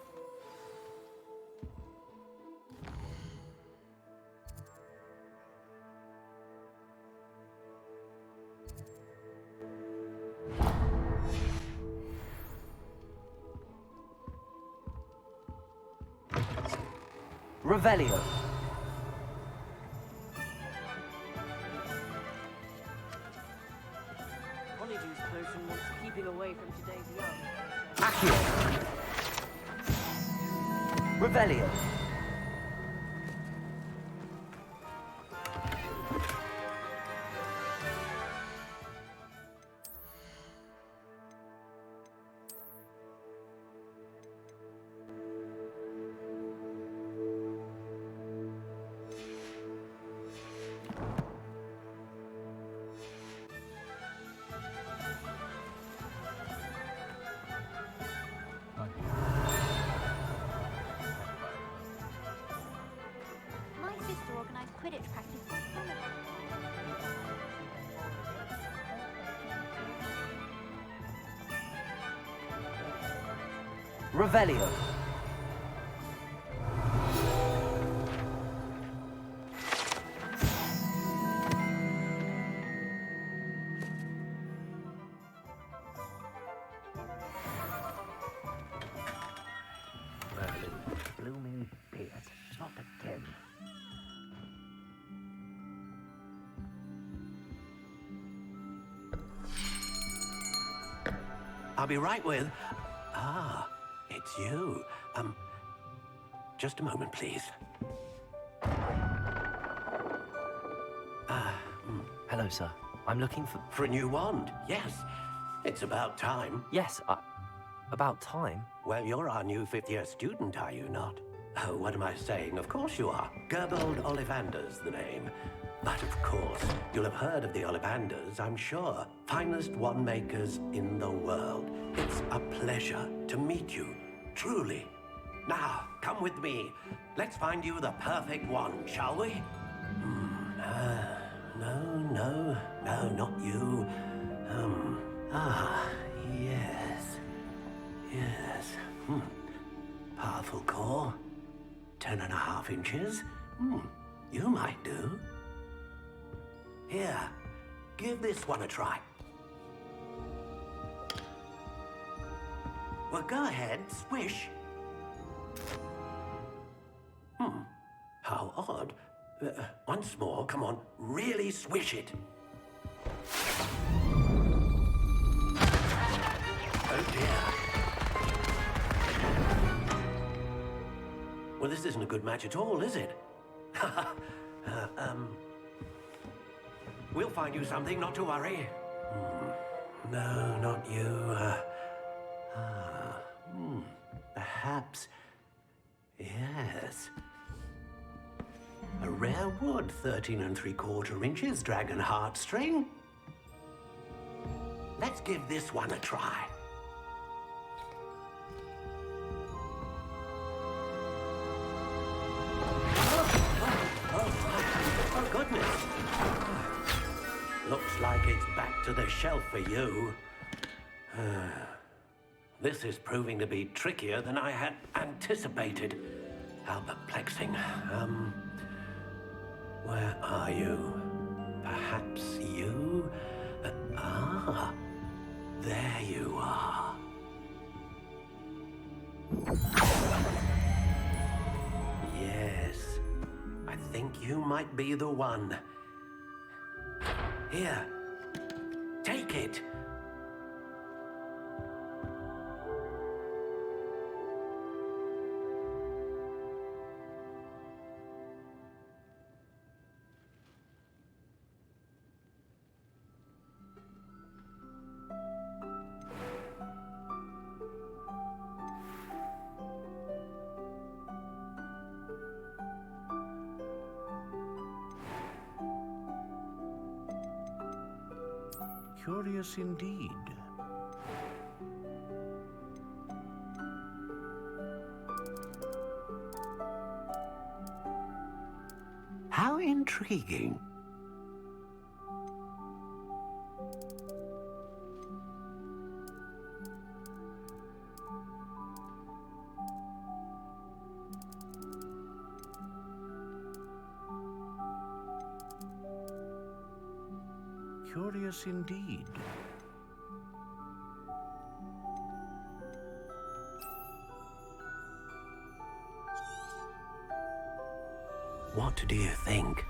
Revelio. Honeydew potion wants keeping away from today's young. Accio. Revelio. Revelio. Blooming beard. Not again. I'll be right with... Ah, it's you. Just a moment, please. Hello, sir. I'm looking for... For a new wand, yes. It's about time. Yes, about time? Well, you're our new fifth-year student, are you not? Oh, what am I saying? Of course you are. Gerbold Ollivander's the name. But of course, you'll have heard of the Ollivanders, I'm sure. Finest wand makers in the world. It's a pleasure to meet you, truly. Now, come with me. Let's find you the perfect wand, shall we? No, not you. Yes. Powerful core. 10.5 inches. You might do. Here, give this one a try. Well, go ahead, swish. How odd. Once more, come on, really swish it. Oh dear. Well, this isn't a good match at all, is it? We'll find you something, not to worry. No, not you. Perhaps... Yes. A rare wood, 13 3/4 inches, dragon heartstring. Let's give this one a try. Oh, goodness. Looks like it's back to the shelf for you. This is proving to be trickier than I had anticipated. How perplexing. Where are you? Perhaps you? There you are. Yes, I think you might be the one. Here, take it. Curious indeed. How intriguing. Curious indeed. What do you think?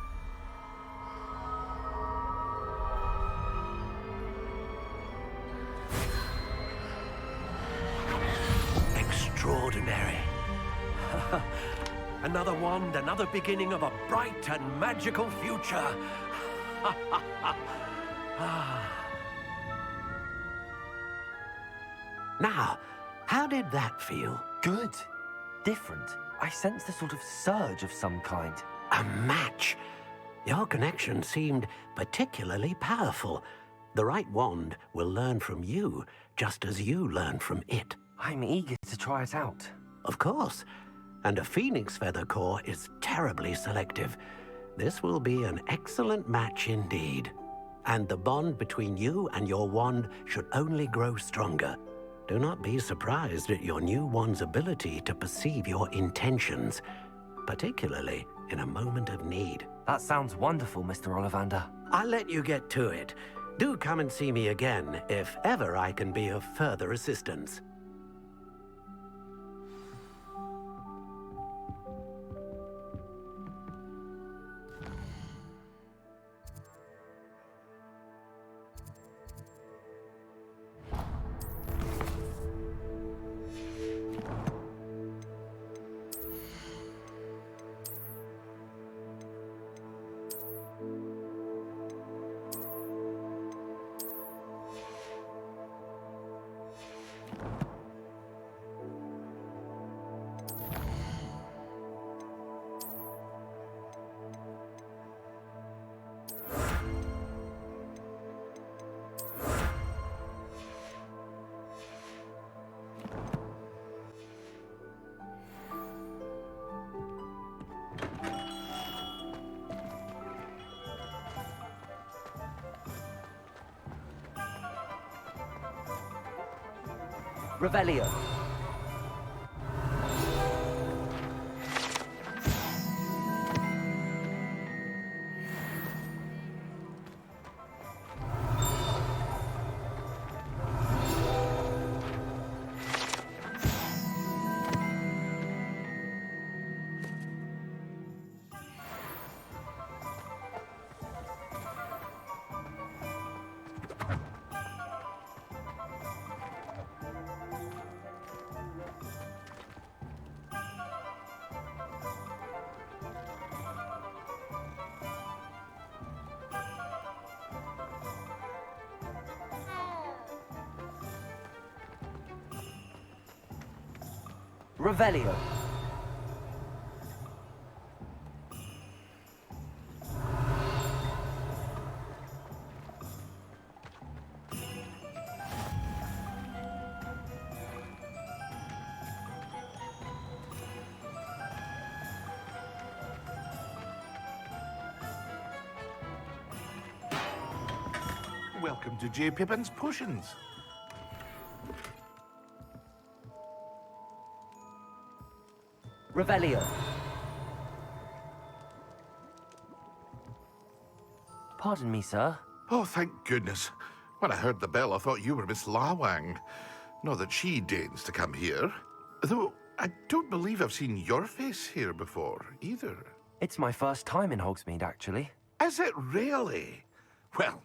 Extraordinary. Another wand, another beginning of a bright and magical future. Now, how did that feel? Good. Different. I sensed a sort of surge of some kind. A match. Your connection seemed particularly powerful. The right wand will learn from you, just as you learn from it. I'm eager to try it out. Of course. And a phoenix feather core is terribly selective. This will be an excellent match indeed. And the bond between you and your wand should only grow stronger. Do not be surprised at your new one's ability to perceive your intentions, particularly in a moment of need. That sounds wonderful, Mr. Ollivander. I'll let you get to it. Do come and see me again if ever I can be of further assistance. Revelio. Revelio. Welcome to J. Pippin's Potions. Revelio. Pardon me, sir. Oh, thank goodness. When I heard the bell, I thought you were Miss Lawang. Not that she deigns to come here. Though, I don't believe I've seen your face here before, either. It's my first time in Hogsmeade, actually. Is it really? Well,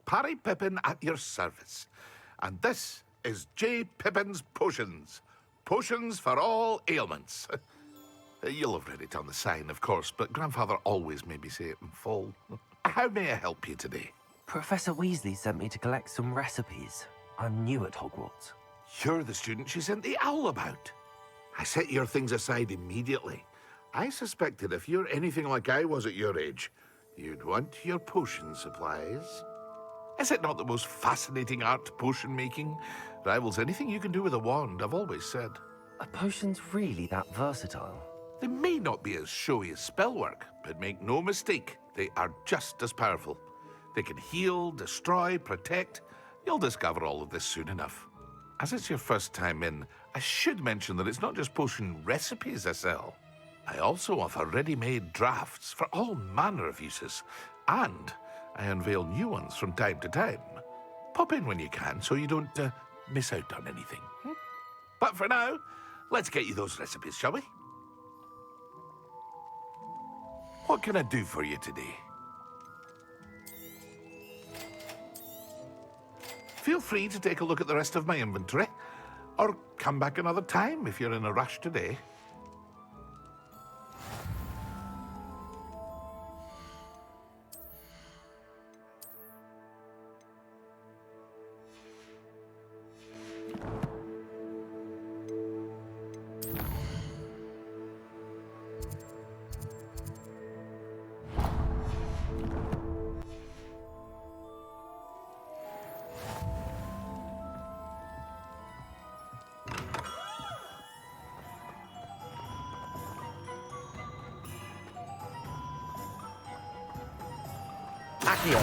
Parry Pippin at your service. And this is J. Pippin's Potions. Potions for all ailments. You'll have read it on the sign, of course, but Grandfather always made me say it in full. How may I help you today? Professor Weasley sent me to collect some recipes. I'm new at Hogwarts. You're the student she sent the owl about. I set your things aside immediately. I suspected if you're anything like I was at your age, you'd want your potion supplies. Is it not the most fascinating art, potion making? Rivals anything you can do with a wand, I've always said. Are potions really that versatile? They may not be as showy as spellwork, but make no mistake, they are just as powerful. They can heal, destroy, protect. You'll discover all of this soon enough. As it's your first time in, I should mention that it's not just potion recipes I sell. I also offer ready-made drafts for all manner of uses, and I unveil new ones from time to time. Pop in when you can so you don't miss out on anything. But for now, let's get you those recipes, shall we? What can I do for you today? Feel free to take a look at the rest of my inventory, or come back another time if you're in a rush today. Accio.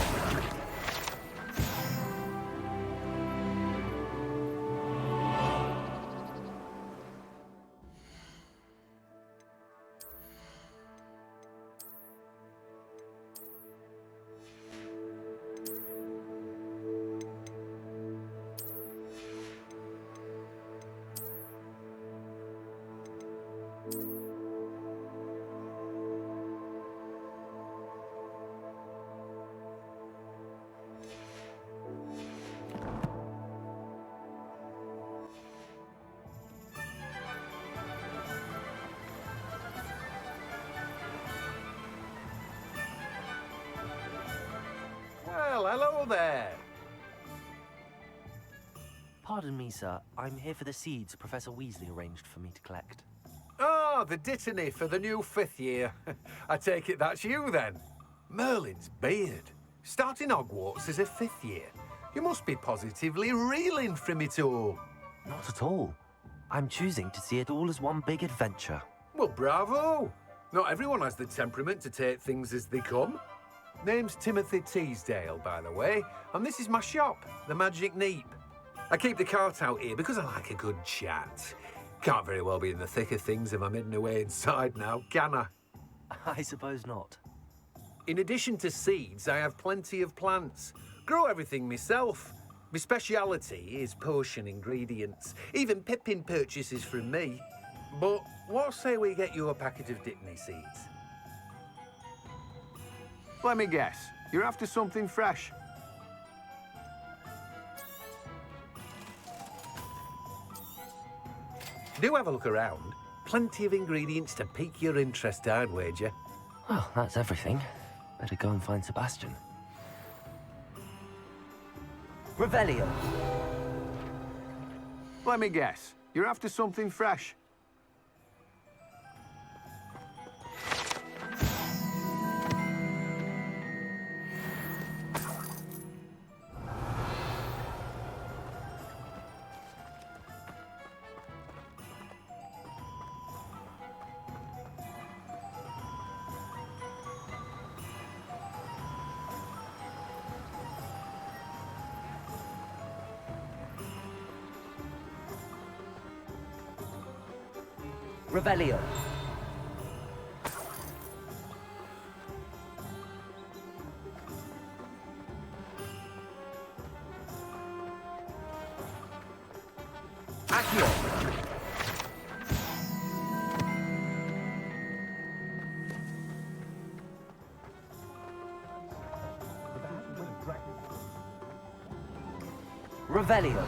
Hello there. Pardon me, sir. I'm here for the seeds Professor Weasley arranged for me to collect. Oh, the dittany for the new 5th year. I take it that's you then. Merlin's beard. Starting Hogwarts as a 5th year. You must be positively reeling from it all. Not at all. I'm choosing to see it all as one big adventure. Well, bravo. Not everyone has the temperament to take things as they come. Name's Timothy Teasdale, by the way, and this is my shop, the Magic Neep. I keep the cart out here because I like a good chat. Can't very well be in the thick of things if I'm hidden away inside now, can I? I suppose not. In addition to seeds, I have plenty of plants. Grow everything myself. My speciality is potion ingredients. Even Pippin purchases from me. But what say we get you a packet of Dittany seeds? Let me guess. You're after something fresh. Do have a look around. Plenty of ingredients to pique your interest, I'd wager. Well, that's everything. Better go and find Sebastian. Revelio. Let me guess. You're after something fresh. Revelio. Accio. Revelio.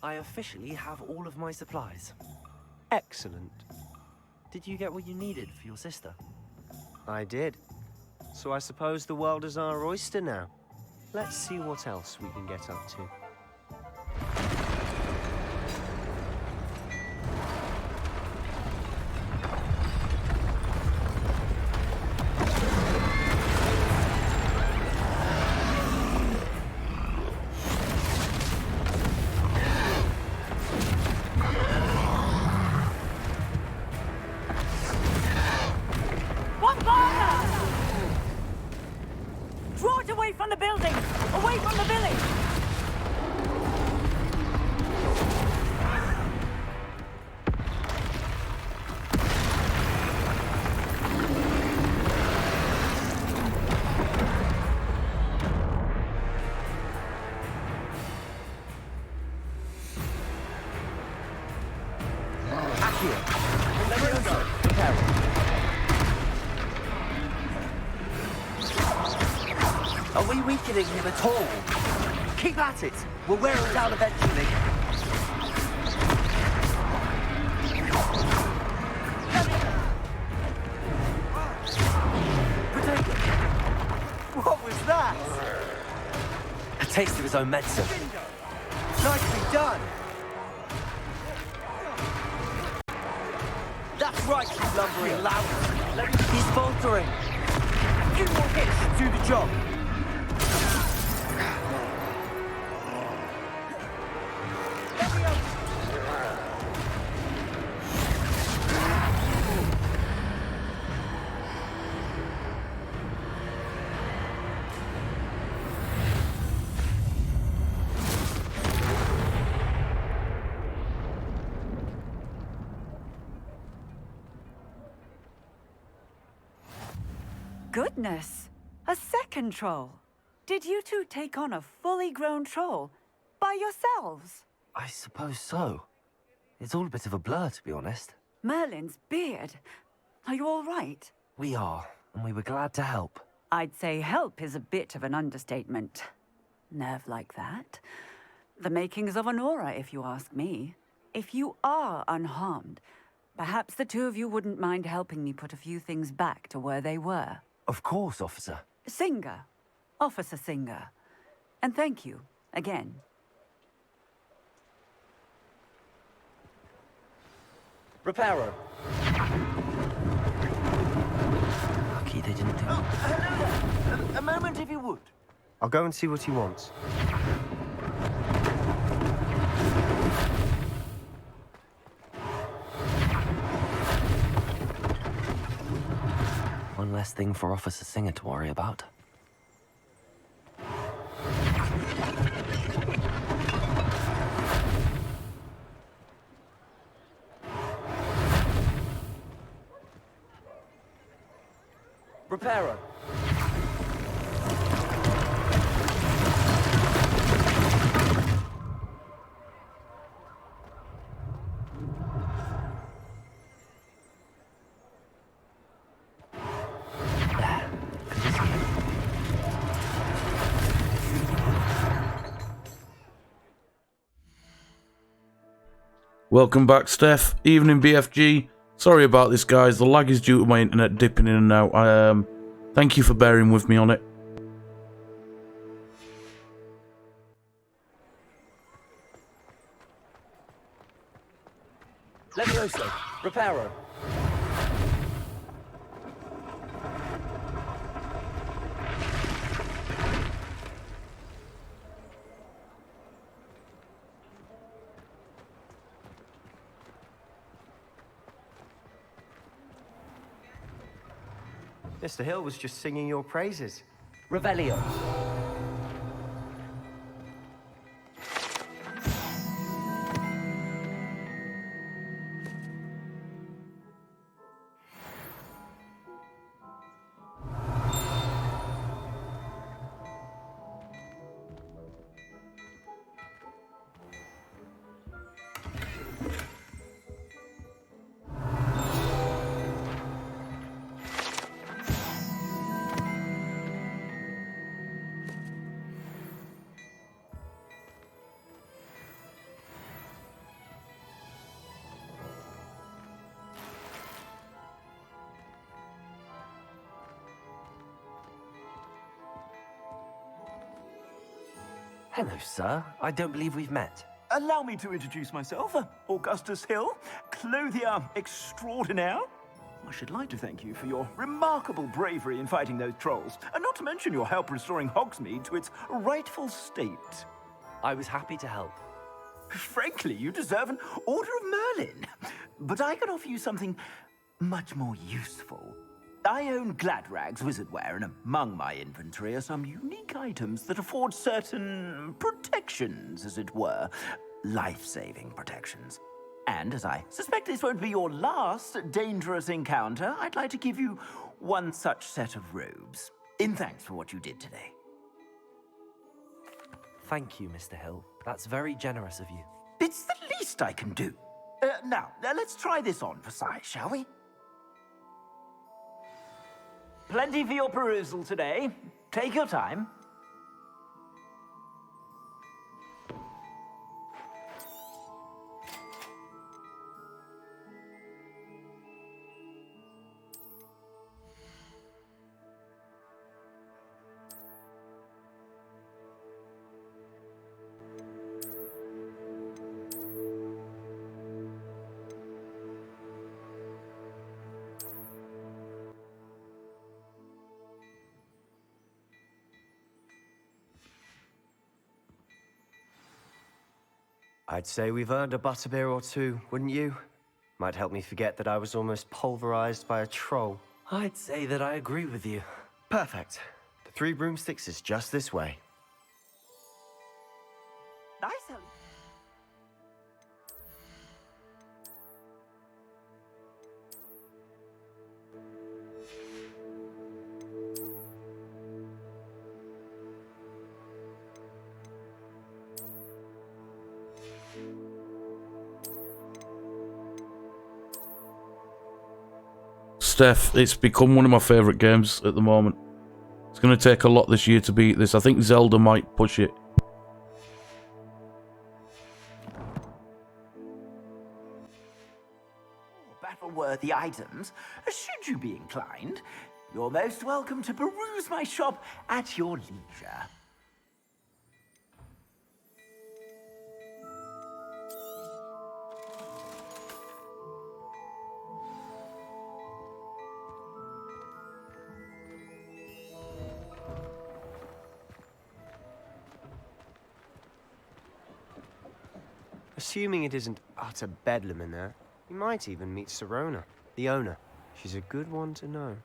I officially have all of my supplies. Excellent. Did you get what you needed for your sister? I did. So I suppose the world is our oyster now. Let's see what else we can get up to. Draw it away from the building! Away from the village! Are we weakening him at all? Keep at it! We'll wear him down eventually. What was that? A taste of his own medicine. Nicely done. That's right, you lumbering lout. He's faltering. A few more hits should do the job. goodness! A second troll. Did you two take on a fully grown troll by yourselves? I suppose so. It's all a bit of a blur, to be honest. Merlin's beard. Are you all right? We are, and we were glad to help. I'd say help is a bit of an understatement. Nerve like that. The makings of an aura, if you ask me. If you are unharmed, perhaps the two of you wouldn't mind helping me put a few things back to where they were. Of course, officer. Singer. Officer Singer. And thank you, again. Reparo. Lucky they didn't do it. Hello there. A moment, if you would. I'll go and see what he wants. One less thing for Officer Singer to worry about. Reparo. Welcome back, Steph. Evening, BFG. Sorry about this, guys. The lag is due to my internet dipping in and out. Thank you for bearing with me on it. Levioso. Reparo. Mr. Hill was just singing your praises. Revelio. Hello, sir. I don't believe we've met. Allow me to introduce myself. Augustus Hill, clothier extraordinaire. I should like to thank you for your remarkable bravery in fighting those trolls, and not to mention your help restoring Hogsmeade to its rightful state. I was happy to help. Frankly, you deserve an Order of Merlin. But I can offer you something much more useful. I own Gladrag's wizardware, and among my inventory are some unique items that afford certain protections, as it were. Life-saving protections. And as I suspect this won't be your last dangerous encounter, I'd like to give you one such set of robes, in thanks for what you did today. Thank you, Mr. Hill. That's very generous of you. It's the least I can do. Now, let's try this on for size, shall we? Plenty for your perusal today. Take your time. I'd say we've earned a butterbeer or two, wouldn't you? Might help me forget that I was almost pulverized by a troll. I'd say that I agree with you. Perfect. The 3 broomsticks is just this way. Nice, Ellie. Steph. It's become one of my favourite games at the moment. It's going to take a lot this year to beat this. I think Zelda might push it. Battle-worthy items, should you be inclined. You're most welcome to peruse my shop at your leisure. Assuming it isn't utter bedlam in there, you might even meet Sirona, the owner. She's a good one to know.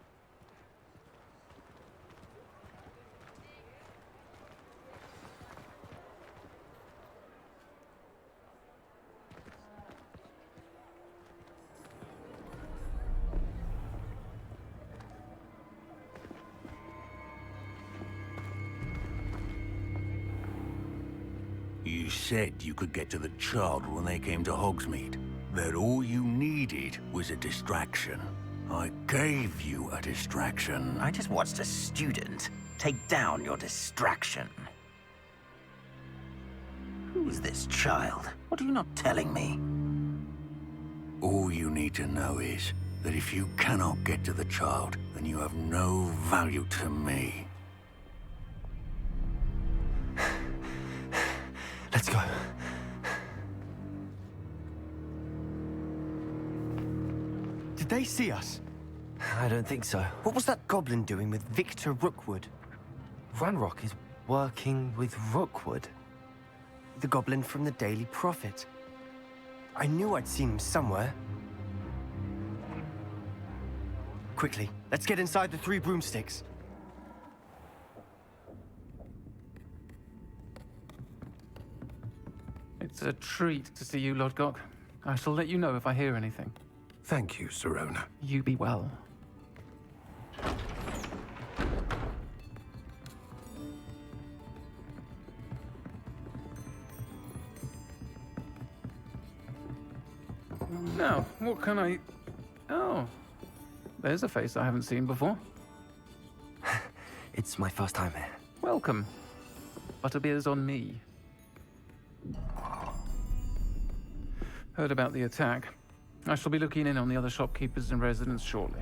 You said you could get to the child when they came to Hogsmeade. That all you needed was a distraction. I gave you a distraction. I just watched a student take down your distraction. Who is this child? What are you not telling me? All you need to know is that if you cannot get to the child, then you have no value to me. Let's go. Did they see us? I don't think so. What was that goblin doing with Victor Rookwood? Ranrock is working with Rookwood. The goblin from the Daily Prophet. I knew I'd seen him somewhere. Quickly, let's get inside the 3 broomsticks. It's a treat to see you, Lodgok. I shall let you know if I hear anything. Thank you, Sirona. You be well. Now, what can I... Oh, there's a face I haven't seen before. It's my first time here. Welcome. Butterbeer's on me. Heard about the attack. I shall be looking in on the other shopkeepers and residents shortly.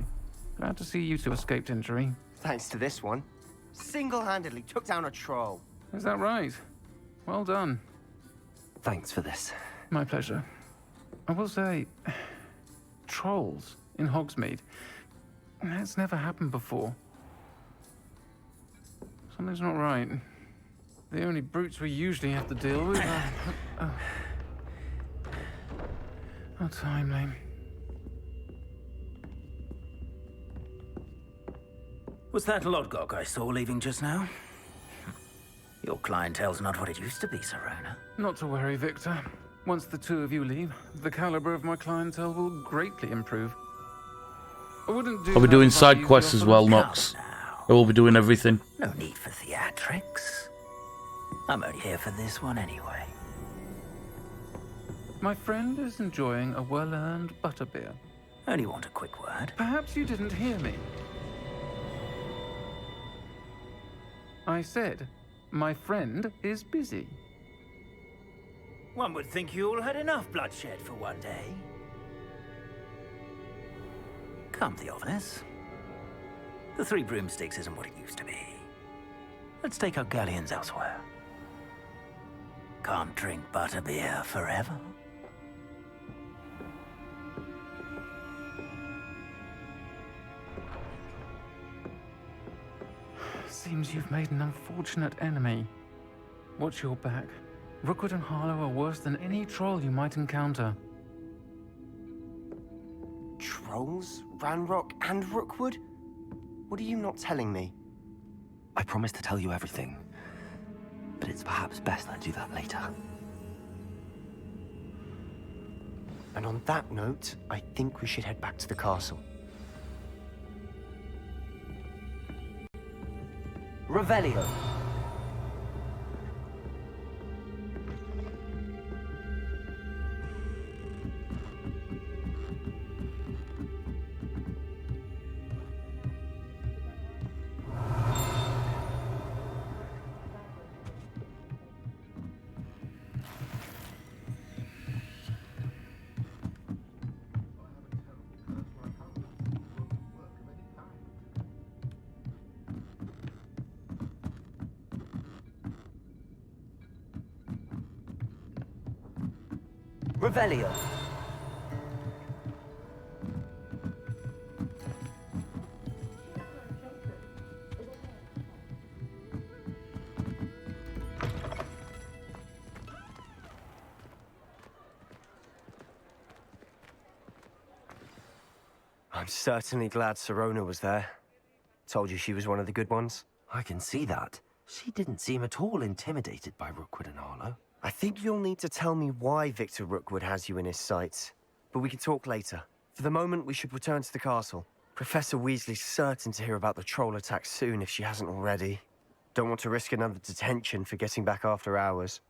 Glad to see you two escaped injury. Thanks to this one. Single-handedly took down a troll. Is that right? Well done. Thanks for this. My pleasure. I will say, trolls in Hogsmeade. That's never happened before. Something's not right. The only brutes we usually have to deal with are... How timely. Was that Lodgok I saw leaving just now? Your clientele's not what it used to be, Sirona. Not to worry, Victor. Once the 2 of you leave, the caliber of my clientele will greatly improve. I wouldn't do I'll be that doing if I side used quests your as well, sort of- Nox. I will be doing everything. No need for theatrics. I'm only here for this one anyway. My friend is enjoying a well-earned butterbeer. Only want a quick word. Perhaps you didn't hear me. I said, my friend is busy. One would think you all had enough bloodshed for one day. Come, Theophilus. The 3 broomsticks isn't what it used to be. Let's take our galleons elsewhere. Can't drink butterbeer forever. Seems you've made an unfortunate enemy. Watch your back. Rookwood and Harlow are worse than any troll you might encounter. Trolls? Ranrock and Rookwood? What are you not telling me? I promised to tell you everything, but it's perhaps best I do that later. And on that note, I think we should head back to the castle. Revelio. Revelio. I'm certainly glad Sirona was there. Told you she was one of the good ones. I can see that. She didn't seem at all intimidated by Rookwood and Harlow. I think you'll need to tell me why Victor Rookwood has you in his sights. But we can talk later. For the moment, we should return to the castle. Professor Weasley's certain to hear about the troll attack soon if she hasn't already. Don't want to risk another detention for getting back after hours.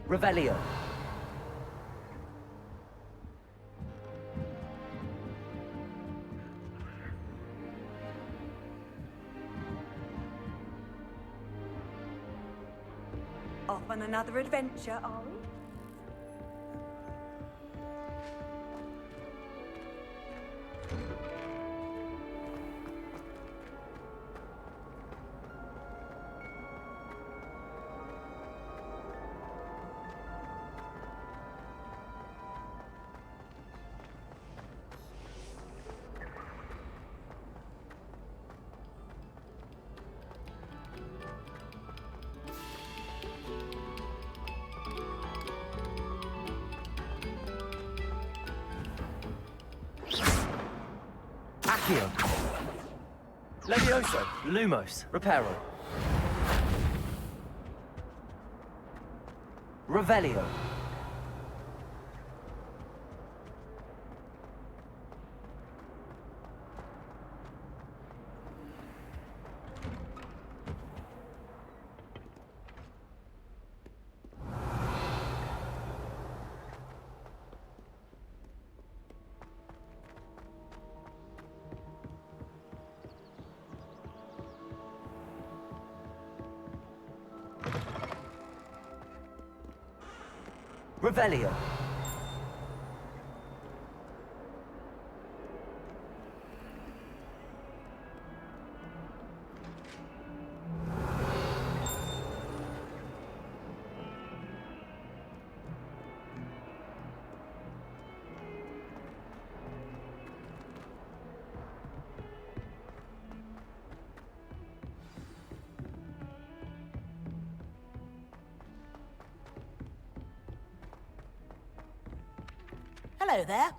Revelio. Off on another adventure, are we? Accio. Levioso. Lumos. Reparo. Revelio. Revelio. Hello there.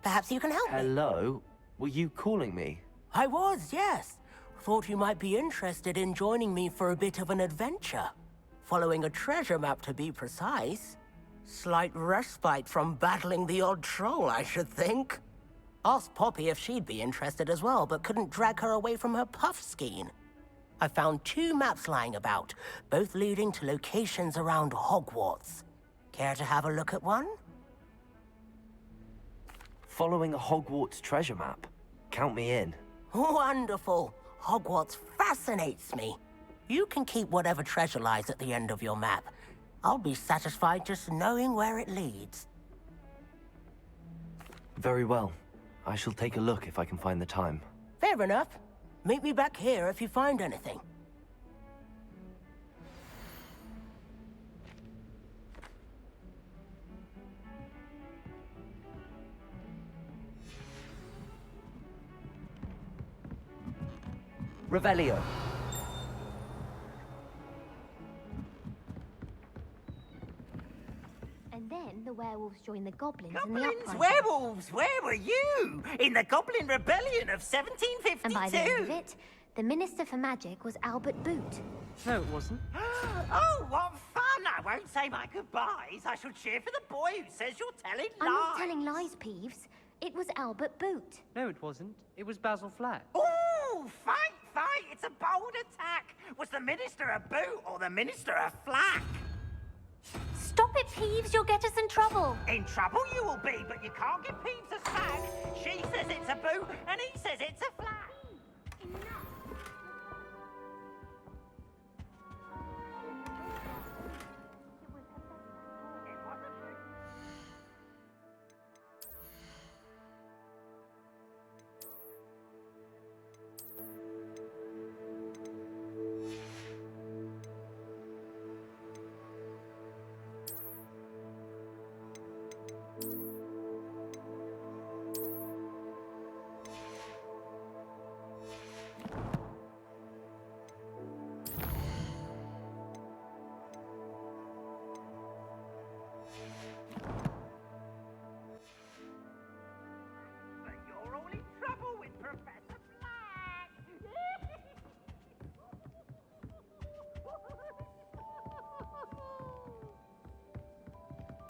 Perhaps you can help me. Hello? Were you calling me? I was, yes. Thought you might be interested in joining me for a bit of an adventure. Following a treasure map, to be precise. Slight respite from battling the odd troll, I should think. Asked Poppy if she'd be interested as well, but couldn't drag her away from her puff skein. I found 2 maps lying about, both leading to locations around Hogwarts. Care to have a look at one? Following a Hogwarts treasure map. Count me in. Wonderful. Hogwarts fascinates me. You can keep whatever treasure lies at the end of your map. I'll be satisfied just knowing where it leads. Very well. I shall take a look if I can find the time. Fair enough. Meet me back here if you find anything. Revelio. And then the werewolves joined the goblins in the Goblins, uprising. werewolves, where were you? In the Goblin Rebellion of 1752? And by the end of it, the Minister for Magic was Albert Boot. No, it wasn't. Oh, what fun! I won't say my goodbyes. I shall cheer for the boy who says you're telling lies. I'm not telling lies, Peeves. It was Albert Boot. No, it wasn't. It was Basil Flack. Ooh, fight! It's a bold attack. Was the Minister a boot or the Minister a flack? Stop it, Peeves. You'll get us in trouble. In trouble you will be, but you can't give Peeves a sack. She says it's a boot, and he says it's a flack.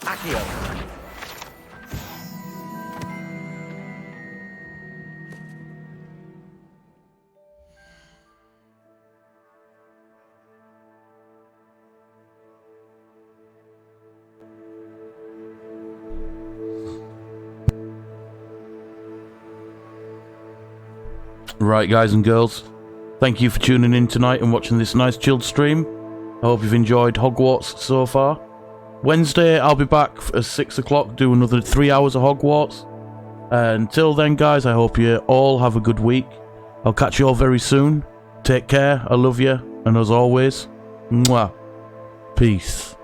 Accio. Right, guys and girls, thank you for tuning in tonight and watching this nice chilled stream. I hope you've enjoyed Hogwarts so far. Wednesday, I'll be back at 6 o'clock, do another 3 hours of Hogwarts. Until then, guys, I hope you all have a good week. I'll catch you all very soon. Take care, I love you, and as always, mwah, peace.